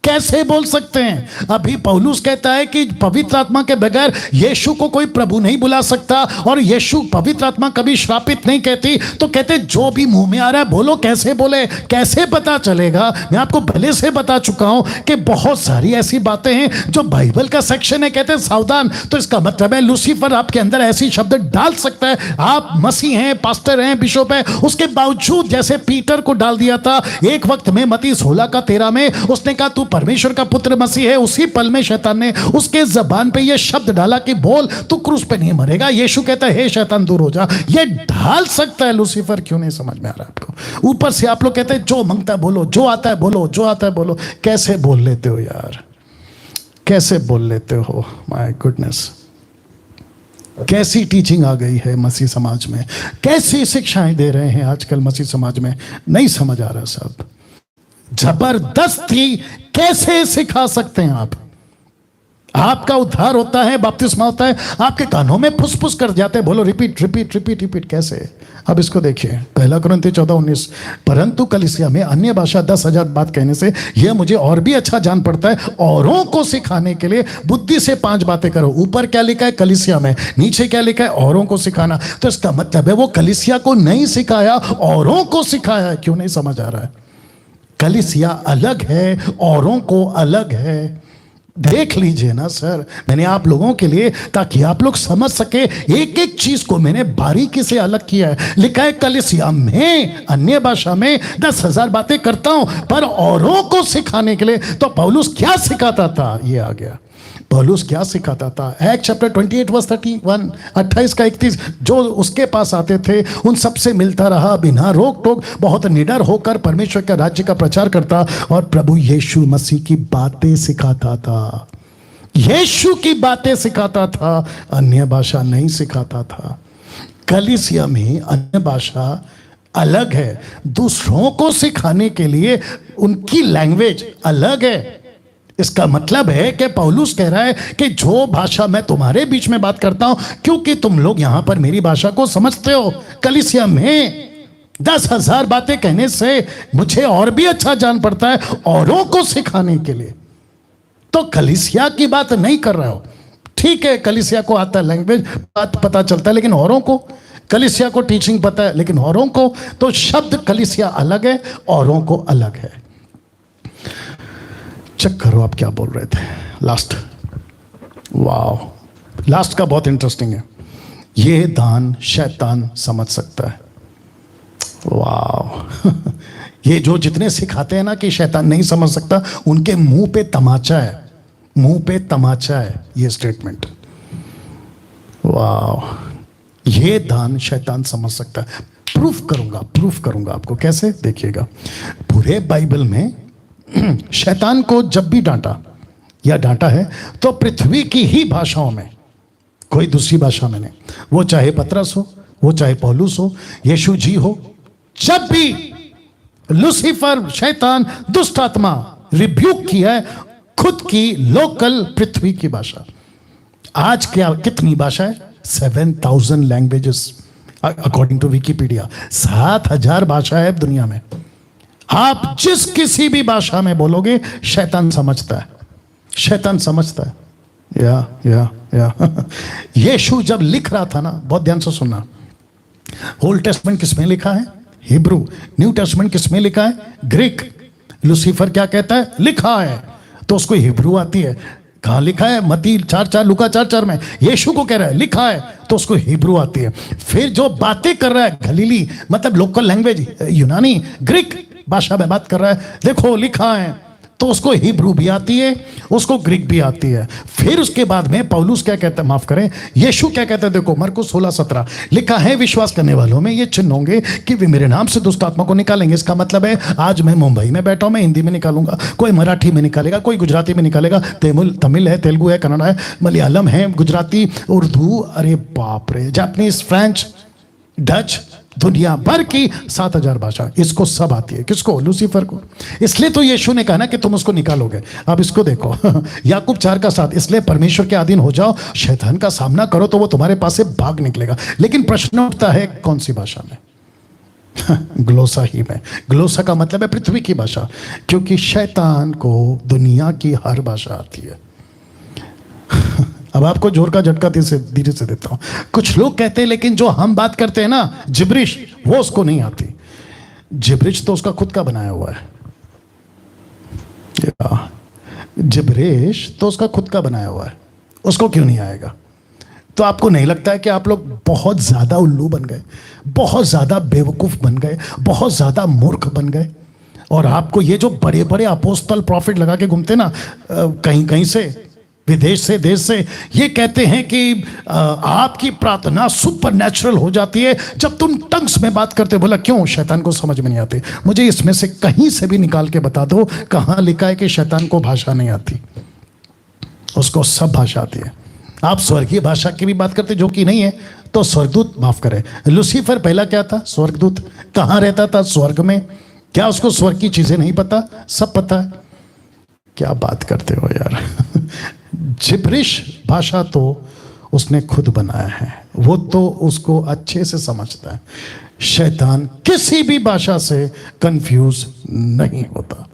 कैसे बोल सकते हैं? अभी पौलुस कहता है कि पवित्र आत्मा के बगैर यीशु को कोई प्रभु नहीं बुला सकता, और यीशु पवित्र आत्मा कभी श्रापित नहीं कहती। तो कहते जो भी मुंह में आ रहा है बोलो। कैसे बोले, कैसे पता चलेगा? मैं आपको पहले से बता चुका हूं कि बहुत सारी ऐसी बातें हैं जो बाइबल का सेक्शन है, कहते हैं सावधान। तो इसका मतलब है लूसीफर आपके अंदर ऐसी शब्द डाल सकता है। आप मसीह हैं, पास्टर हैं, बिशप है, उसके बावजूद जैसे पीटर को डाल दिया था एक वक्त में मत्ती 16:13 में, उसने कहा तू परमेश्वर का पुत्र मसीह है, उसी पल में शैतान ने उसके जबान पे ये शब्द डाला कि बोल तू क्रूस पे नहीं मरेगा। यीशु कहता है हे शैतान दूर हो जा। ये ढाल सकता है लूसीफर, क्यों नहीं समझ में आ रहा आपको? ऊपर से आप लोग कहते हैं जो मांगता है बोलो, जो आता है बोलो, जो आता है बोलो। कैसे बोल लेते हो यार, कैसे बोल लेते हो? माय गुडनेस, कैसी टीचिंग आ गई है मसीह समाज में, कैसी शिक्षाएं दे रहे हैं आजकल मसीह समाज में, नहीं समझ आ रहा साहब। जबरदस्ती कैसे सिखा सकते हैं आप? आपका उद्धार होता है, बपतिस्मा होता है, आपके कानों में फुसफुस कर जाते हैं, बोलो रिपीट रिपीट रिपीट रिपीट। कैसे? अब इसको देखिए, 1 कुरिन्थी 14:19, परंतु कलीसिया में अन्य भाषा 10,000 बात कहने से यह मुझे और भी अच्छा जान पड़ता है, औरों को सिखाने के लिए बुद्धि से 5 बातें करो। ऊपर क्या लिखा है कलीसिया में, नीचे क्या लिखा है औरों को सिखाना। तो इसका मतलब है वो कलीसिया को नहीं सिखाया, औरों को सिखाया है। क्यों नहीं समझ आ रहा है? कलीसिया अलग है, औरों को अलग है। देख लीजिए ना सर, मैंने आप लोगों के लिए, ताकि आप लोग समझ सके, एक एक चीज को मैंने बारीकी से अलग किया है। लिखा है कलीसिया में अन्य भाषा में 10,000 बातें करता हूं, पर औरों को सिखाने के लिए। तो पौलुस क्या सिखाता था? ये आ गया, पौलुस क्या सिखाता था? एक्ट चैप्टर 28 वर्स 31, 28 का 31, जो उसके पास आते थे उन सबसे मिलता रहा, बिना रोक टोक बहुत निडर होकर परमेश्वर के राज्य का प्रचार करता और प्रभु यीशु मसीह की बातें सिखाता था। यीशु की बातें सिखाता था, अन्य भाषा नहीं सिखाता था। कलीसिया में अन्य भाषा अलग है, दूसरों को सिखाने के लिए उनकी लैंग्वेज अलग है। इसका मतलब है कि पौलुस कह रहा है कि जो भाषा मैं तुम्हारे बीच में बात करता हूं, क्योंकि तुम लोग यहां पर मेरी भाषा को समझते हो, कलीसिया में 10,000 बातें कहने से मुझे और भी अच्छा जान पड़ता है औरों को सिखाने के लिए। तो कलीसिया की बात नहीं कर रहा हो, ठीक है, कलीसिया को आता है लैंग्वेज, बात पता चलता है, लेकिन औरों को, कलीसिया को टीचिंग पता है लेकिन औरों को, तो शब्द कलीसिया अलग है, औरों को अलग है। चेक करो आप क्या बोल रहे थे। लास्ट, वाओ, लास्ट का बहुत इंटरेस्टिंग है। ये दान शैतान समझ सकता है। वाओ ये जो जितने सिखाते हैं ना कि शैतान नहीं समझ सकता, उनके मुंह पे तमाचा है, मुंह पे तमाचा है ये स्टेटमेंट। वाओ, ये दान शैतान समझ सकता है। प्रूफ करूंगा आपको। कैसे? देखिएगा, पूरे बाइबल में शैतान को जब भी डांटा या डांटा है तो पृथ्वी की ही भाषाओं में, कोई दूसरी भाषा में नहीं। वो चाहे पतरस हो, वो चाहे पौलुस हो, यीशु जी हो, जब भी लूसीफर, शैतान, दुष्ट आत्मा रिब्यूक किया है, खुद की लोकल पृथ्वी की भाषा। आज क्या कितनी भाषा है? 7,000 लैंग्वेजेस अकॉर्डिंग टू विकिपीडिया। 7,000 भाषा है दुनिया में। आप जिस किसी भी भाषा में बोलोगे शैतान समझता है, शैतान समझता है। या यीशु जब लिख रहा था ना, बहुत ध्यान से सुनना, ओल्ड टेस्टमेंट किस में लिखा है? हिब्रू। न्यू टेस्टमेंट किस में लिखा है? ग्रीक। लूसीफर क्या कहता है? लिखा है, तो उसको हिब्रू आती है। कहाँ लिखा है? मत्ती 4:4, लूका 4:4 में। यीशु को कह रहा है लिखा है, तो उसको हिब्रू आती है। फिर जो बातें कर रहा है गलीली, मतलब लोकल लैंग्वेज यूनानी, ग्रीक भाषा में बात कर रहा है, देखो लिखा है, तो उसको हिब्रू भी आती है, उसको ग्रीक भी आती है। फिर उसके बाद में पौलुस क्या कहता है, माफ करें, यीशु क्या कहता है, देखो मरकुस 16:17 लिखा है, विश्वास करने वालों में ये चिन्ह होंगे कि वे मेरे नाम से दुष्ट आत्मा को निकालेंगे। इसका मतलब है आज मैं मुंबई में बैठा हूं, मैं हिंदी में निकालूंगा, कोई मराठी में निकालेगा, कोई गुजराती में निकालेगा, तमिल है, तेलुगु है, कन्नड़ है, मलयालम है, गुजराती, उर्दू, अरे बाप रे, जापानीज, फ्रेंच, डच, दुनिया भर की 7,000 भाषा, इसको सब आती है। किसको? लूसीफर को। इसलिए तो यीशु ने कहा ना कि तुम उसको निकालोगे। अब इसको देखो याकूब 4:7, इसलिए परमेश्वर के अधीन हो जाओ, शैतान का सामना करो तो वो तुम्हारे पास से भाग निकलेगा। लेकिन प्रश्न उठता है कौन सी भाषा में? ग्लोसा ही में। ग्लोसा का मतलब है पृथ्वी की भाषा, क्योंकि शैतान को दुनिया की हर भाषा आती है। अब आपको जोर का झटका धीरे से देता हूं। कुछ लोग कहते हैं लेकिन जो हम बात करते हैं ना जिब्रिश, वो उसको नहीं आती। जिब्रिश तो उसका खुद का बनाया हुआ है। जिब्रिश तो उसका खुद का बनाया हुआ है, उसको क्यों नहीं आएगा? तो आपको नहीं लगता है कि आप लोग बहुत ज्यादा उल्लू बन गए, बहुत ज्यादा बेवकूफ बन गए, बहुत ज्यादा मूर्ख बन गए? और आपको ये जो बड़े बड़े अपोस्तल प्रॉफिट लगा के घूमते ना, कहीं कहीं से, विदेश से, देश से, ये कहते हैं कि आपकी प्रार्थना सुपर नेचुरल हो जाती है जब तुम टंग्स में बात करते हो। बोला क्यों? शैतान को समझ में नहीं आती। मुझे इसमें से कहीं से भी निकाल के बता दो कहां लिखा है कि शैतान को भाषा नहीं आती। उसको सब भाषा आती है। आप स्वर्गीय भाषा की भी बात करते जो कि नहीं है, तो स्वर्गदूत, माफ करें, लूसीफर पहला क्या था? स्वर्गदूत। कहां रहता था? स्वर्ग में। क्या उसको स्वर्ग की चीजें नहीं पता? सब पता है। क्या बात करते हो यार जिब्रिश भाषा तो उसने खुद बनाया है, वो तो उसको अच्छे से समझता है। शैतान किसी भी भाषा से कंफ्यूज नहीं होता।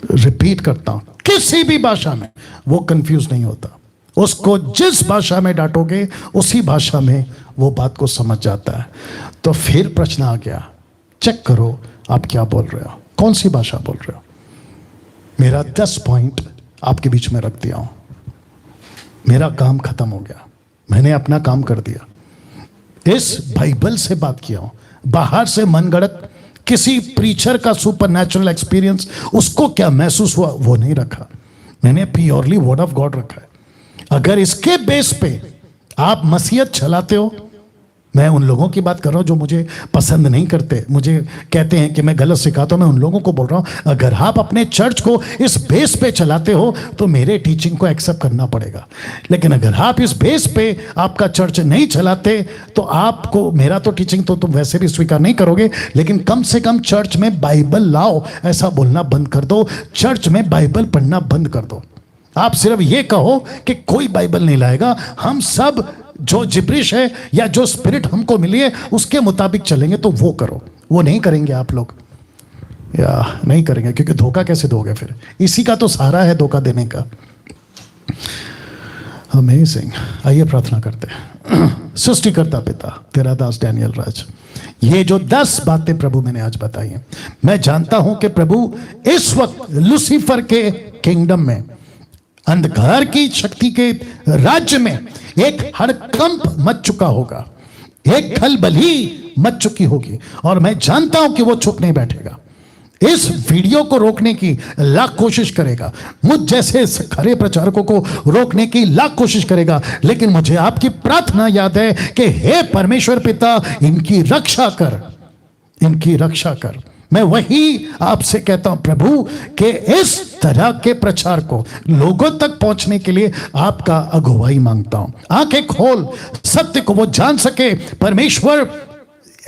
रिपीट करता हूं, किसी भी भाषा में वो कंफ्यूज नहीं होता। उसको जिस भाषा में डांटोगे उसी भाषा में वो बात को समझ जाता है। तो फिर प्रश्न आ गया, चेक करो आप क्या बोल रहे हो, कौन सी भाषा बोल रहे हो। मेरा 10 पॉइंट आपके बीच में रख दिया हूं। मेरा काम खत्म हो गया, मैंने अपना काम कर दिया। इस बाइबल से बात किया हूं। बाहर से मनगढ़ंत किसी प्रीचर का सुपर नेचुरल एक्सपीरियंस उसको क्या महसूस हुआ वो नहीं रखा। मैंने प्योरली वर्ड ऑफ गॉड रखा है। अगर इसके बेस पे आप मसीहत चलाते हो, मैं उन लोगों की बात कर रहा हूं जो मुझे पसंद नहीं करते, मुझे कहते हैं कि मैं गलत सिखाता हूं, मैं उन लोगों को बोल रहा हूं अगर आप अपने चर्च को इस बेस पे चलाते हो तो मेरे टीचिंग को एक्सेप्ट करना पड़ेगा। लेकिन अगर आप इस बेस पे आपका चर्च नहीं चलाते तो आपको मेरा तो टीचिंग तो तुम वैसे भी स्वीकार नहीं करोगे, लेकिन कम से कम चर्च में बाइबल लाओ, ऐसा बोलना बंद कर दो। चर्च में बाइबल पढ़ना बंद कर दो। आप सिर्फ ये कहो कि कोई बाइबल नहीं लाएगा, हम सब जो जिब्रिश है या जो स्पिरिट हमको मिली है उसके मुताबिक चलेंगे, तो वो करो। वो नहीं करेंगे आप लोग, या नहीं करेंगे, क्योंकि धोखा कैसे दोगे फिर? इसी का तो सहारा है धोखा देने का। अमेजिंग। आइए प्रार्थना करते हैं। सृष्टिकर्ता पिता, तेरा दास डैनियल राज, ये जो 10 बातें प्रभु मैंने आज बताई हैं, मैं जानता हूं कि प्रभु इस वक्त लूसीफर के किंगडम में, अंधकार की शक्ति के राज्य में एक हड़कंप मच चुका होगा, एक खलबली मच चुकी होगी, और मैं जानता हूं कि वो चुप नहीं बैठेगा। इस वीडियो को रोकने की लाख कोशिश करेगा, मुझ जैसे खरे प्रचारकों को रोकने की लाख कोशिश करेगा, लेकिन मुझे आपकी प्रार्थना याद है कि हे परमेश्वर पिता, इनकी रक्षा कर, इनकी रक्षा कर। मैं वही आपसे कहता हूं प्रभु कि इस तरह के प्रचार को लोगों तक पहुंचने के लिए आपका अगुवाई मांगता हूं। आंखें खोल, सत्य को वो जान सके परमेश्वर।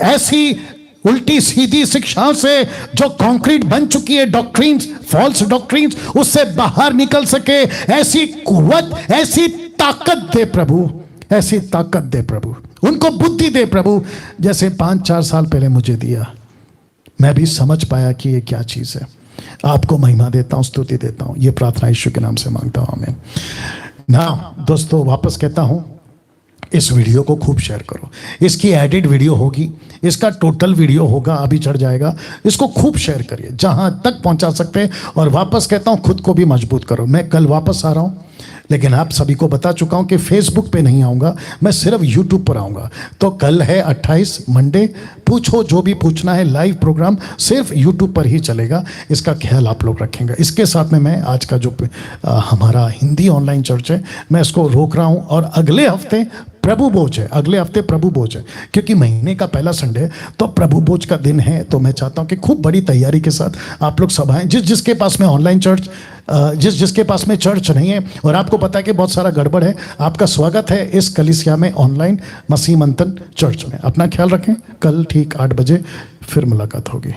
ऐसी उल्टी सीधी शिक्षाओं से जो कंक्रीट बन चुकी है, डॉक्ट्रिन्स, फॉल्स डॉक्ट्रिन्स, उससे बाहर निकल सके। ऐसी कुव्वत, ऐसी ताकत दे प्रभु, ऐसी ताकत दे प्रभु। उनको बुद्धि दे प्रभु, जैसे 5-4 साल पहले मुझे दिया। मैं भी समझ पाया कि ये क्या चीज है। आपको महिमा देता हूं, स्तुति देता हूं। ये प्रार्थना यीशु के नाम से मांगता हूं, आमीन। ना दोस्तों, वापस कहता हूं, इस वीडियो को खूब शेयर करो। इसकी एडिट वीडियो होगी, इसका टोटल वीडियो होगा, अभी चढ़ जाएगा। इसको खूब शेयर करिए जहां तक पहुंचा सकते हैं। और वापस कहता हूं, खुद को भी मजबूत करो। मैं कल वापस आ रहा हूं लेकिन आप सभी को बता चुका हूं कि फेसबुक पे नहीं आऊंगा, मैं सिर्फ यूट्यूब पर आऊंगा। तो कल है 28 मंडे, पूछो जो भी पूछना है, लाइव प्रोग्राम सिर्फ यूट्यूब पर ही चलेगा, इसका ख्याल आप लोग रखेंगे। इसके साथ में मैं आज का जो हमारा हिंदी ऑनलाइन चर्च है, मैं इसको रोक रहा हूं। और अगले हफ्ते प्रभु भोज है, अगले हफ्ते प्रभु भोज है, क्योंकि महीने का पहला संडे तो प्रभु भोज का दिन है। तो मैं चाहता हूं कि खूब बड़ी तैयारी के साथ आप लोग सब आएं। जिसके पास में ऑनलाइन चर्च, जिसके पास में चर्च नहीं है और आपको पता है कि बहुत सारा गड़बड़ है, आपका स्वागत है इस कलीसिया में, ऑनलाइन मसीह मंथन चर्च में। अपना ख्याल रखें, कल ठीक 8 बजे फिर मुलाकात होगी।